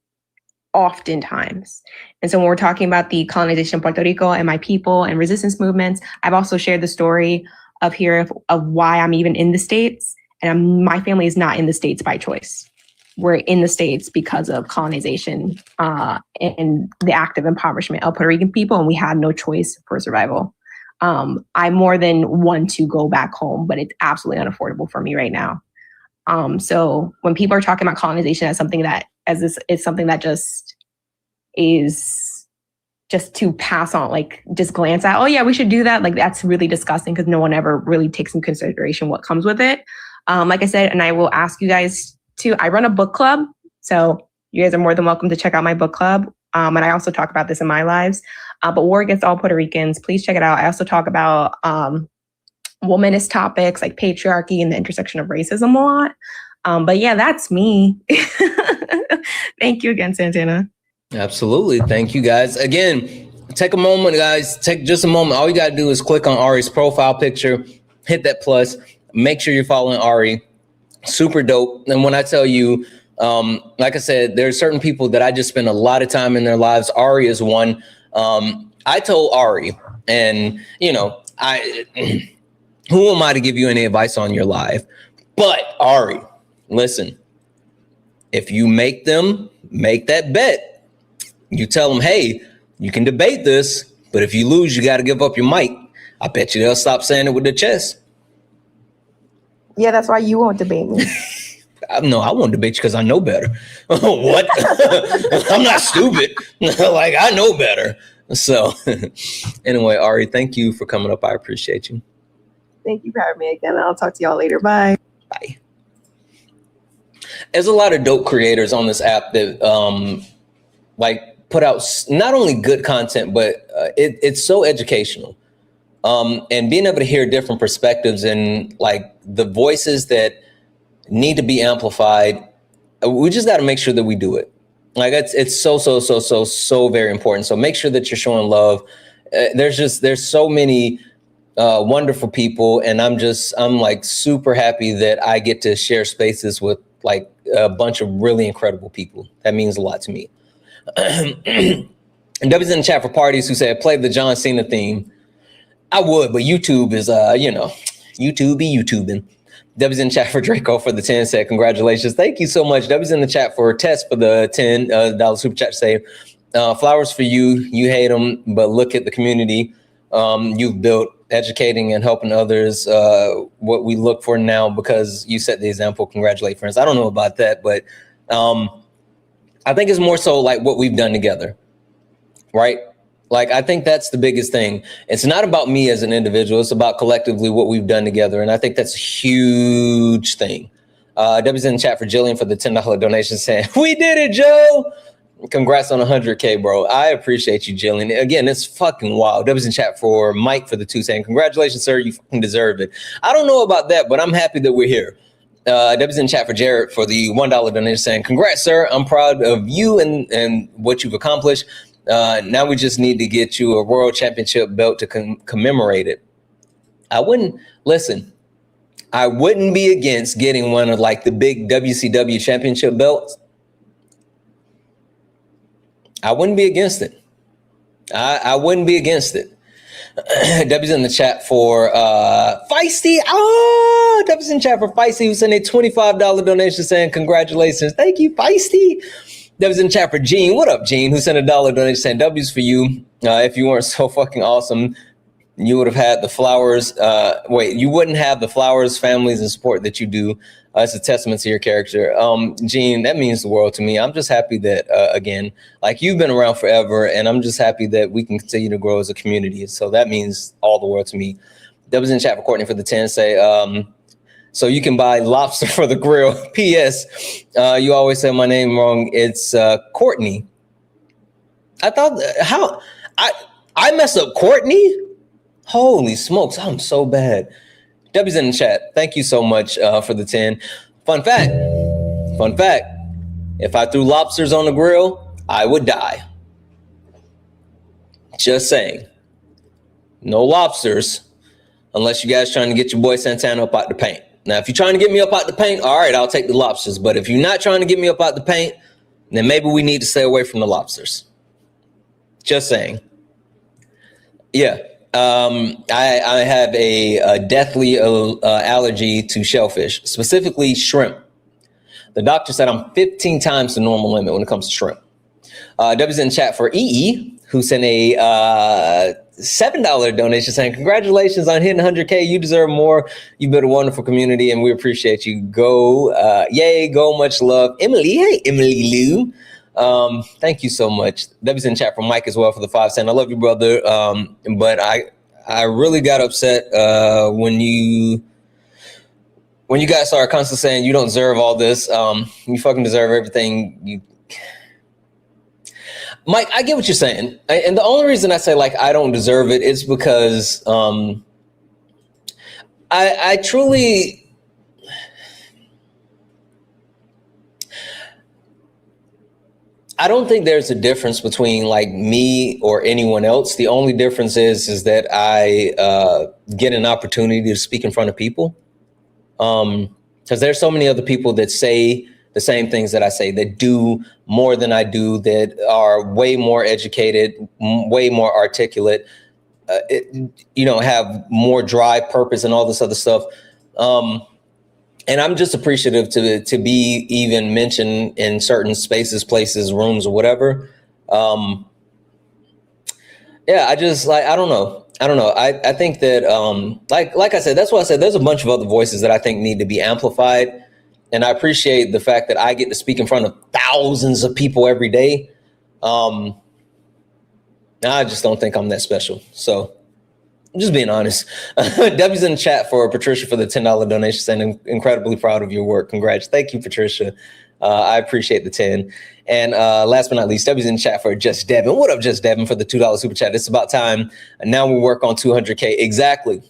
Oftentimes. And so when we're talking about the colonization of Puerto Rico and my people and resistance movements, I've also shared the story of here of why I'm even in the States. And my family is not in the States by choice. We're in the States because of colonization and the active impoverishment of Puerto Rican people, and we had no choice for survival. I more than want to go back home, but it's absolutely unaffordable for me right now. So when people are talking about colonization as something that is something that just is just to pass on, like just glance at, oh yeah, we should do that. Like that's really disgusting because no one ever really takes into consideration what comes with it. Like I said, and I will ask you guys to, I run a book club. So you guys are more than welcome to check out my book club. And I also talk about this in my lives, but War Against All Puerto Ricans, please check it out. I also talk about womanist topics like patriarchy and the intersection of racism a lot. But yeah, that's me. Thank you again, Santana. Absolutely. Thank you guys. Again, take a moment, guys. Take just a moment. All you got to do is click on Ari's profile picture, hit that plus, make sure you're following Ari. Super dope. And when I tell you, like I said, there are certain people that I just spend a lot of time in their lives. Ari is one. I told Ari, and you know, who am I to give you any advice on your life? But Ari, listen, if you make them make that bet, you tell them, hey, you can debate this, but if you lose, you got to give up your mic. I bet you they'll stop saying it with their chest. Yeah, that's why you won't debate me. No, I won't debate you because I know better. What? I'm not stupid. Like, I know better. So anyway, Ari, thank you for coming up. I appreciate you. Thank you for having me again. I'll talk to y'all later. Bye. Bye. There's a lot of dope creators on this app that like put out not only good content, but it's so educational. And being able to hear different perspectives and like the voices that need to be amplified, we just got to make sure that we do it. Like it's so very important. So make sure that you're showing love. There's so many wonderful people, and I'm like super happy that I get to share spaces with like a bunch of really incredible people. That means a lot to me. And W's in the chat for parties who said play the John Cena theme. I would, but YouTube is YouTube be YouTubing. W's in the chat for Draco for the 10 said congratulations. Thank you so much. W's in the chat for Tess for the $10 super chat to say flowers for you. You hate them, but look at the community you've built, educating and helping others. What we look for now because you set the example. Congratulate, friends. I don't know about that, but I think it's more so like what we've done together, right? Like, I think that's the biggest thing. It's not about me as an individual. It's about collectively what we've done together. And I think that's a huge thing. W's in the chat for Jillian for the $10 donation saying, we did it, Joe. Congrats on 100K, bro. I appreciate you, Jillian. Again, it's fucking wild. W's in chat for Mike for the 2 saying, congratulations, sir. You fucking deserve it. I don't know about that, but I'm happy that we're here. W's in chat for Jared for the $1 donation saying, congrats, sir. I'm proud of you and what you've accomplished. Now we just need to get you a world championship belt to commemorate it. I wouldn't be against getting one of like the big WCW championship belts. I wouldn't be against it. I wouldn't be against it. W's in the chat for Feisty. Oh, W's in the chat for Feisty who sent a $25 donation saying congratulations. Thank you, Feisty. W's in the chat for Gene. What up, Gene? Who sent a $1 donation saying W's for you. If you weren't so fucking awesome, you would have had the flowers. You wouldn't have the flowers, families, and support that you do. It's a testament to your character. Gene, that means the world to me. I'm just happy that, again, like you've been around forever, and I'm just happy that we can continue to grow as a community. So that means all the world to me. W's in the chat for Courtney for the 10 say, so you can buy lobster for the grill. P.S. You always say my name wrong. It's Courtney. I thought I messed up Courtney? Holy smokes, I'm so bad. W's in the chat. Thank you so much for the 10. Fun fact. If I threw lobsters on the grill, I would die. Just saying. No lobsters unless you guys trying to get your boy Santana up out the paint. Now, if you're trying to get me up out the paint, all right, I'll take the lobsters. But if you're not trying to get me up out the paint, then maybe we need to stay away from the lobsters. Just saying. Yeah. I have a deathly allergy to shellfish, specifically shrimp. The doctor said I'm 15 times the normal limit when it comes to shrimp. W's in chat for EE, who sent a $7 donation saying, congratulations on hitting 100K. You deserve more. You built a wonderful community, and we appreciate you. Go, yay, go, much love. Emily, hey, Emily Lou. Thank you so much. W's in chat for Mike as well for the 5 cents. I love you, brother. But I really got upset when you guys started constantly saying you don't deserve all this. You fucking deserve everything. Mike, I get what you're saying. And the only reason I say like I don't deserve it is because I truly I don't think there's a difference between like me or anyone else. The only difference is that I get an opportunity to speak in front of people. Because there's so many other people that say the same things that I say, that do more than I do, that are way more educated, way more articulate, have more drive, purpose, and all this other stuff. And I'm just appreciative to be even mentioned in certain spaces, places, rooms, or whatever. Yeah, I just like, I don't know. I think that, like I said, that's why I said there's a bunch of other voices that I think need to be amplified. And I appreciate the fact that I get to speak in front of thousands of people every day. I just don't think I'm that special. So I'm just being honest. W's in the chat for Patricia for the $10 donation, saying incredibly proud of your work. Congrats. Thank you, Patricia. I appreciate the 10. And last but not least, W's in the chat for Just Devin. What up, Just Devin, for the $2 super chat? It's about time. Now we work on 200K. Exactly.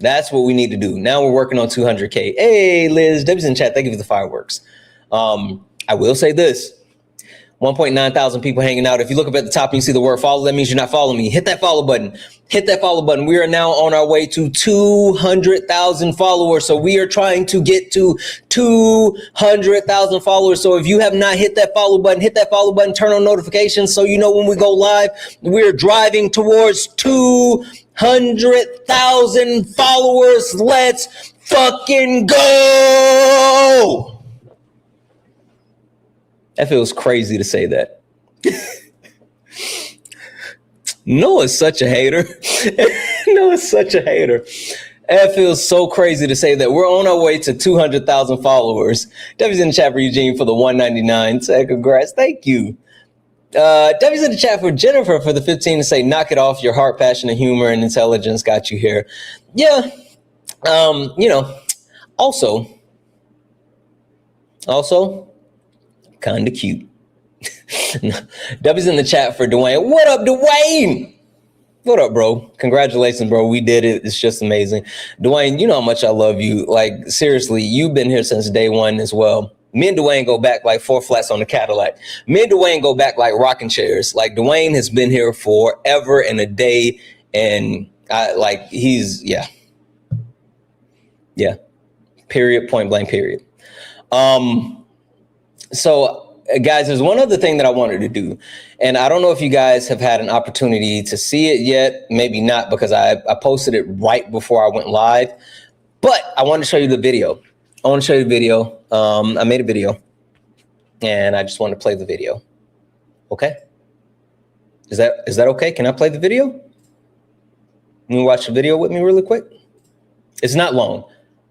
That's what we need to do. Now we're working on 200K. Hey, Liz, W's in chat. Thank you for the fireworks. I will say this. 1.9 thousand people hanging out. If you look up at the top and you see the word follow, that means you're not following me. Hit that follow button. Hit that follow button. We are now on our way to 200,000 followers. So we are trying to get to 200,000 followers. So if you have not hit that follow button, hit that follow button, turn on notifications so you know when we go live. We're driving towards 200,000 followers. Let's fucking go. That feels crazy to say that. Noah's such a hater. Noah's such a hater. That feels so crazy to say that. We're on our way to 200,000 followers. W's in the chat for Eugene for the $1.99. Say congrats. Thank you. W's in the chat for Jennifer for the 15 to say, knock it off. Your heart, passion, and humor and intelligence got you here. Yeah. Also, kind of cute. W's in the chat for Dwayne. What up, Dwayne? What up, bro? Congratulations, bro. We did it. It's just amazing. Dwayne, you know how much I love you. Like, seriously, you've been here since day one as well. Me and Dwayne go back like 4 flats on the Cadillac. Me and Dwayne go back like rocking chairs. Like, Dwayne has been here forever and a day. And yeah. Period, point blank, period. So, guys, there's one other thing that I wanted to do. And I don't know if you guys have had an opportunity to see it yet. Maybe not, because I posted it right before I went live. But I wanted to show you the video. I made a video. And I just want to play the video. Okay? Is that okay? Can I play the video? Can you watch the video with me really quick? It's not long.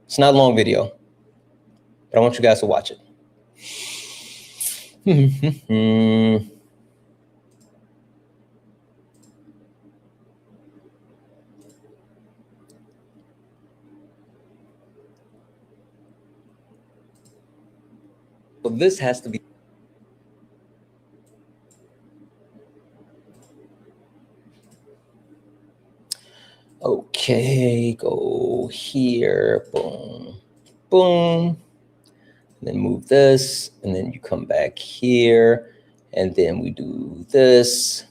It's not a long video. But I want you guys to watch it. Well, this has to be. Okay, go here, boom, boom. Then move this, and then you come back here, and then we do this.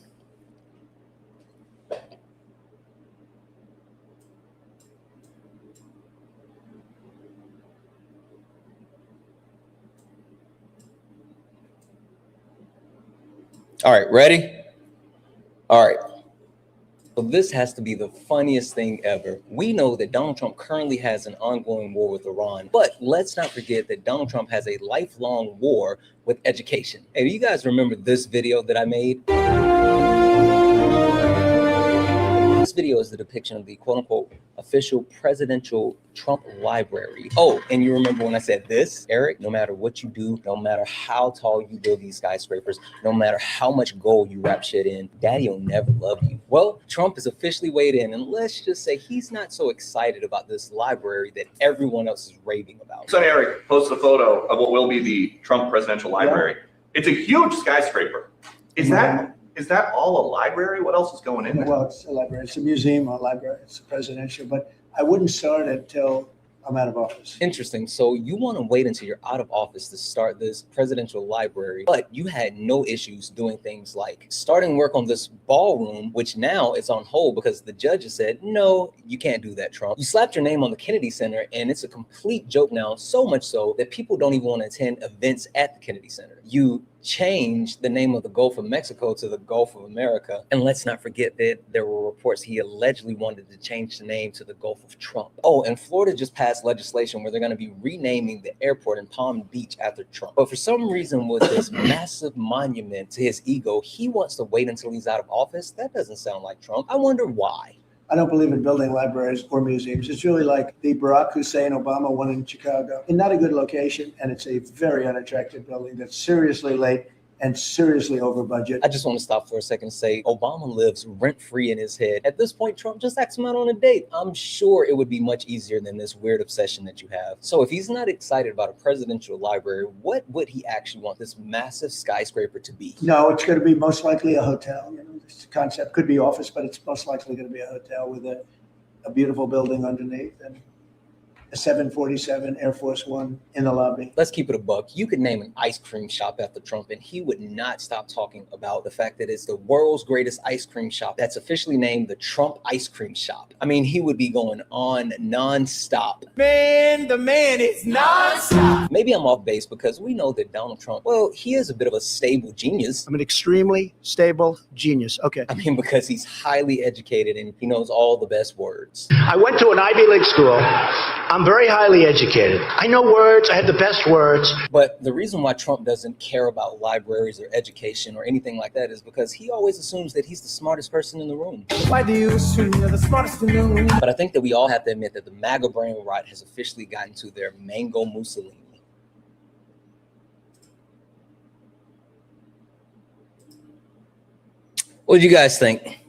All right, ready? All right. So this has to be the funniest thing ever. We know that Donald Trump currently has an ongoing war with Iran, but let's not forget that Donald Trump has a lifelong war with education. Hey, do you guys remember this video that I made? This video is the depiction of the quote-unquote official presidential Trump library. Oh, and you remember when I said this, Eric, no matter what you do, no matter how tall you build these skyscrapers, no matter how much gold you wrap shit in, daddy will never love you. Well, Trump is officially weighed in, and let's just say he's not so excited about this library that everyone else is raving about. Son Eric posted a photo of what will be the Trump presidential library. Yeah. It's a huge skyscraper. Is that all a library? What else is going in there? Well, it's a library. It's a museum or library. It's a presidential, but I wouldn't start it till I'm out of office. Interesting. So you want to wait until you're out of office to start this presidential library, but you had no issues doing things like starting work on this ballroom, which now is on hold because the judge has said, no, you can't do that, Trump. You slapped your name on the Kennedy Center, and it's a complete joke now, so much so that people don't even want to attend events at the Kennedy Center. You changed the name of the Gulf of Mexico to the Gulf of America. And let's not forget that there were reports he allegedly wanted to change the name to the Gulf of Trump. Oh, and Florida just passed legislation where they're going to be renaming the airport in Palm Beach after Trump. But for some reason, with this massive monument to his ego, he wants to wait until he's out of office. That doesn't sound like Trump. I wonder why. I don't believe in building libraries or museums. It's really like the Barack Hussein Obama one in Chicago. In not a good location, and it's a very unattractive building that's seriously late and seriously over budget. I just want to stop for a second and say Obama lives rent-free in his head. At this point, Trump just asked him out on a date. I'm sure it would be much easier than this weird obsession that you have. So if he's not excited about a presidential library, what would he actually want this massive skyscraper to be? No, it's going to be most likely a hotel. You know, this concept could be office, but it's most likely going to be a hotel with a beautiful building underneath and a 747 Air Force One in the lobby. Let's keep it a buck. You could name an ice cream shop after Trump, and he would not stop talking about the fact that it's the world's greatest ice cream shop that's officially named the Trump Ice Cream Shop. I mean, he would be going on nonstop. Man, the man is nonstop. Maybe I'm off base because we know that Donald Trump, well, he is a bit of a stable genius. I'm an extremely stable genius. Okay. I mean, because he's highly educated and he knows all the best words. I went to an Ivy League school. I'm very highly educated. I know words. I have the best words. But the reason why Trump doesn't care about libraries or education or anything like that is because he always assumes that he's the smartest person in the room. Why do you assume you're the smartest in the room? But I think that we all have to admit that the MAGA brain rot has officially gotten to their mango Mussolini. What do you guys think?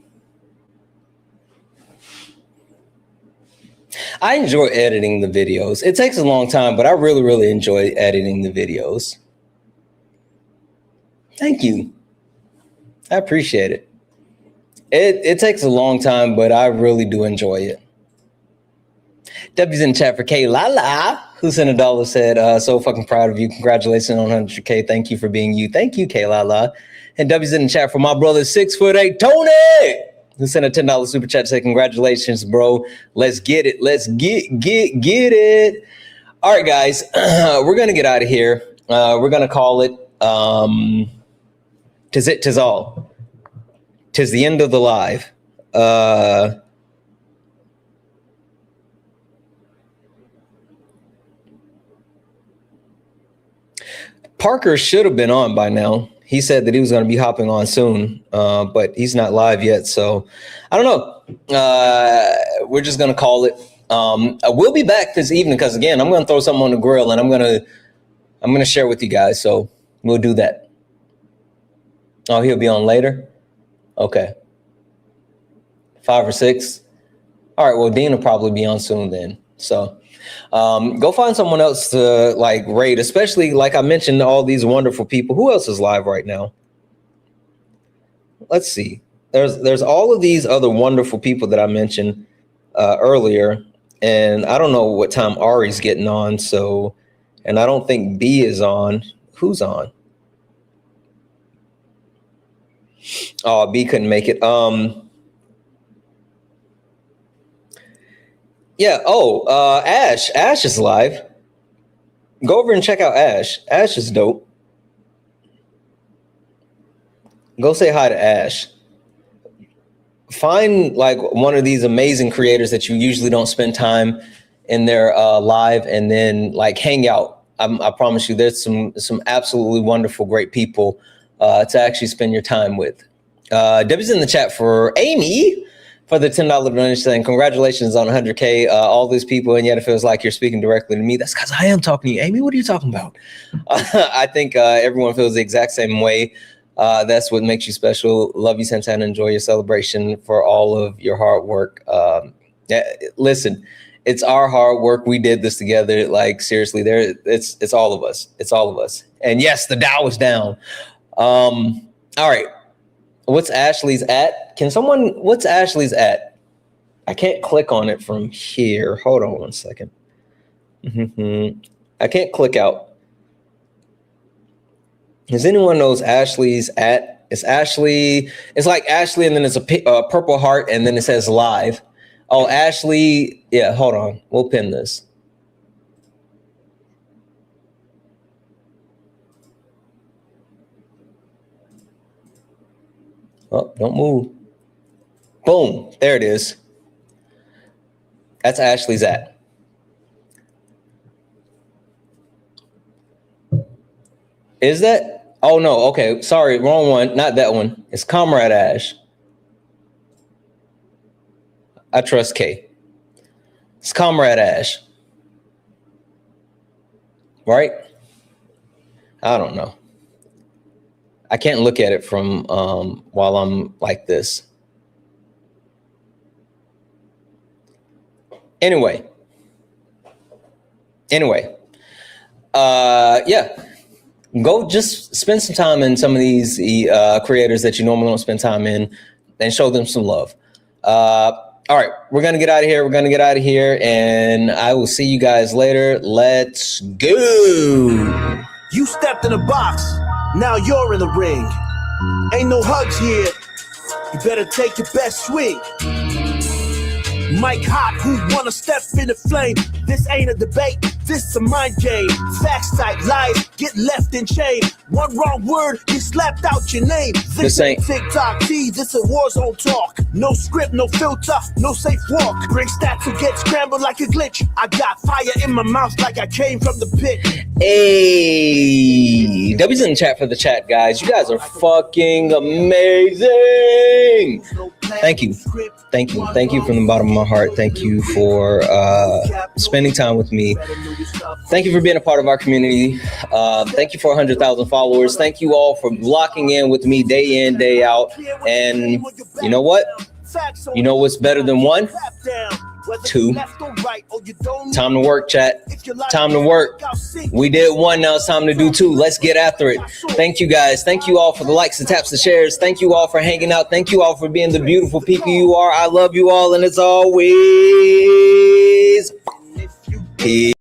I enjoy editing the videos. It takes a long time, but I really, really enjoy editing the videos. Thank you. I appreciate it. It takes a long time, but I really do enjoy it. W's in the chat for K Lala, who sent $1, said, so fucking proud of you. Congratulations on 100K. Thank you for being you. Thank you, K Lala. And W's in the chat for my brother, 6'8", Tony, who sent a $10 super chat to say, congratulations, bro. Let's get it. Let's get it. All right, guys, we're going to get out of here. We're going to call it, tis it, tis all. Tis the end of the live. Parker should have been on by now. He said that he was going to be hopping on soon, but he's not live yet. So I don't know. We're just going to call it. We'll be back this evening because, again, I'm going to throw something on the grill and I'm going to share with you guys. So we'll do that. Oh, he'll be on later. Okay. 5 or 6. All right. Well, Dean will probably be on soon then. So go find someone else to like raid, especially like I mentioned, all these wonderful people. Who else is live right now? Let's see. There's all of these other wonderful people that I mentioned earlier, and I don't know what time Ari's getting on. So, and I don't think B is on. Who's on? Oh, B couldn't make it. Yeah. Oh, Ash. Ash is live. Go over and check out Ash. Ash is dope. Go say hi to Ash. find like one of these amazing creators that you usually don't spend time in their live, and then like hang out. I promise you, there's some absolutely wonderful, great people to actually spend your time with. Debbie's in the chat for Amy for the $10 donation, saying congratulations on 100K. All these people, and yet it feels like you're speaking directly to me. That's because I am talking to you, Amy. What are you talking about? I think everyone feels the exact same way. That's what makes you special. Love you, Santana. Enjoy your celebration for all of your hard work. Listen, it's our hard work. We did this together. Like seriously, it's all of us. It's all of us. And yes, the Dow is down. All right. What's Ashley's at? What's Ashley's at? I can't click on it from here. Hold on one second. I can't click out. Does anyone knows Ashley's at? It's Ashley. It's like Ashley, and then it's a purple heart, and then it says live. Oh, Ashley. Yeah, hold on. We'll pin this. Oh, don't move. Boom. There it is. That's Ashley's at. Is that? Oh, no. Okay. Sorry. Wrong one. Not that one. It's Comrade Ash. I trust K. It's Comrade Ash. Right? I don't know. I can't look at it from while I'm like this. Anyway. Yeah. Go just spend some time in some of these creators that you normally don't spend time in, and show them some love. All right, we're going to get out of here. And I will see you guys later. Let's go. You stepped in a box. Now you're in the ring. Ain't no hugs here. You better take your best swing. Mike Hot, who wanna step in the flame? This ain't a debate, this a mind game. Facts type lies, get left in chain. One wrong word, you slapped out your name. This ain't TikTok T, this a war zone talk. No script, no filter, no safe walk. Bring stats or get scrambled like a glitch. I got fire in my mouth like I came from the pit. Hey, W's in the chat for the chat, guys. You guys are fucking amazing. Thank you from the bottom of my heart. Thank you for spending time with me. Thank you for being a part of our community. Thank you for 100,000 followers. Thank you all for locking in with me day in, day out. And you know what? You know what's better than one? Two. Time to work, chat. Time to work. We did one, now it's time to do two. Let's get after it. Thank you guys. Thank you all for the likes, the taps, the shares. Thank you all for hanging out. Thank you all for being the beautiful people you are. I love you all, and it's always peace.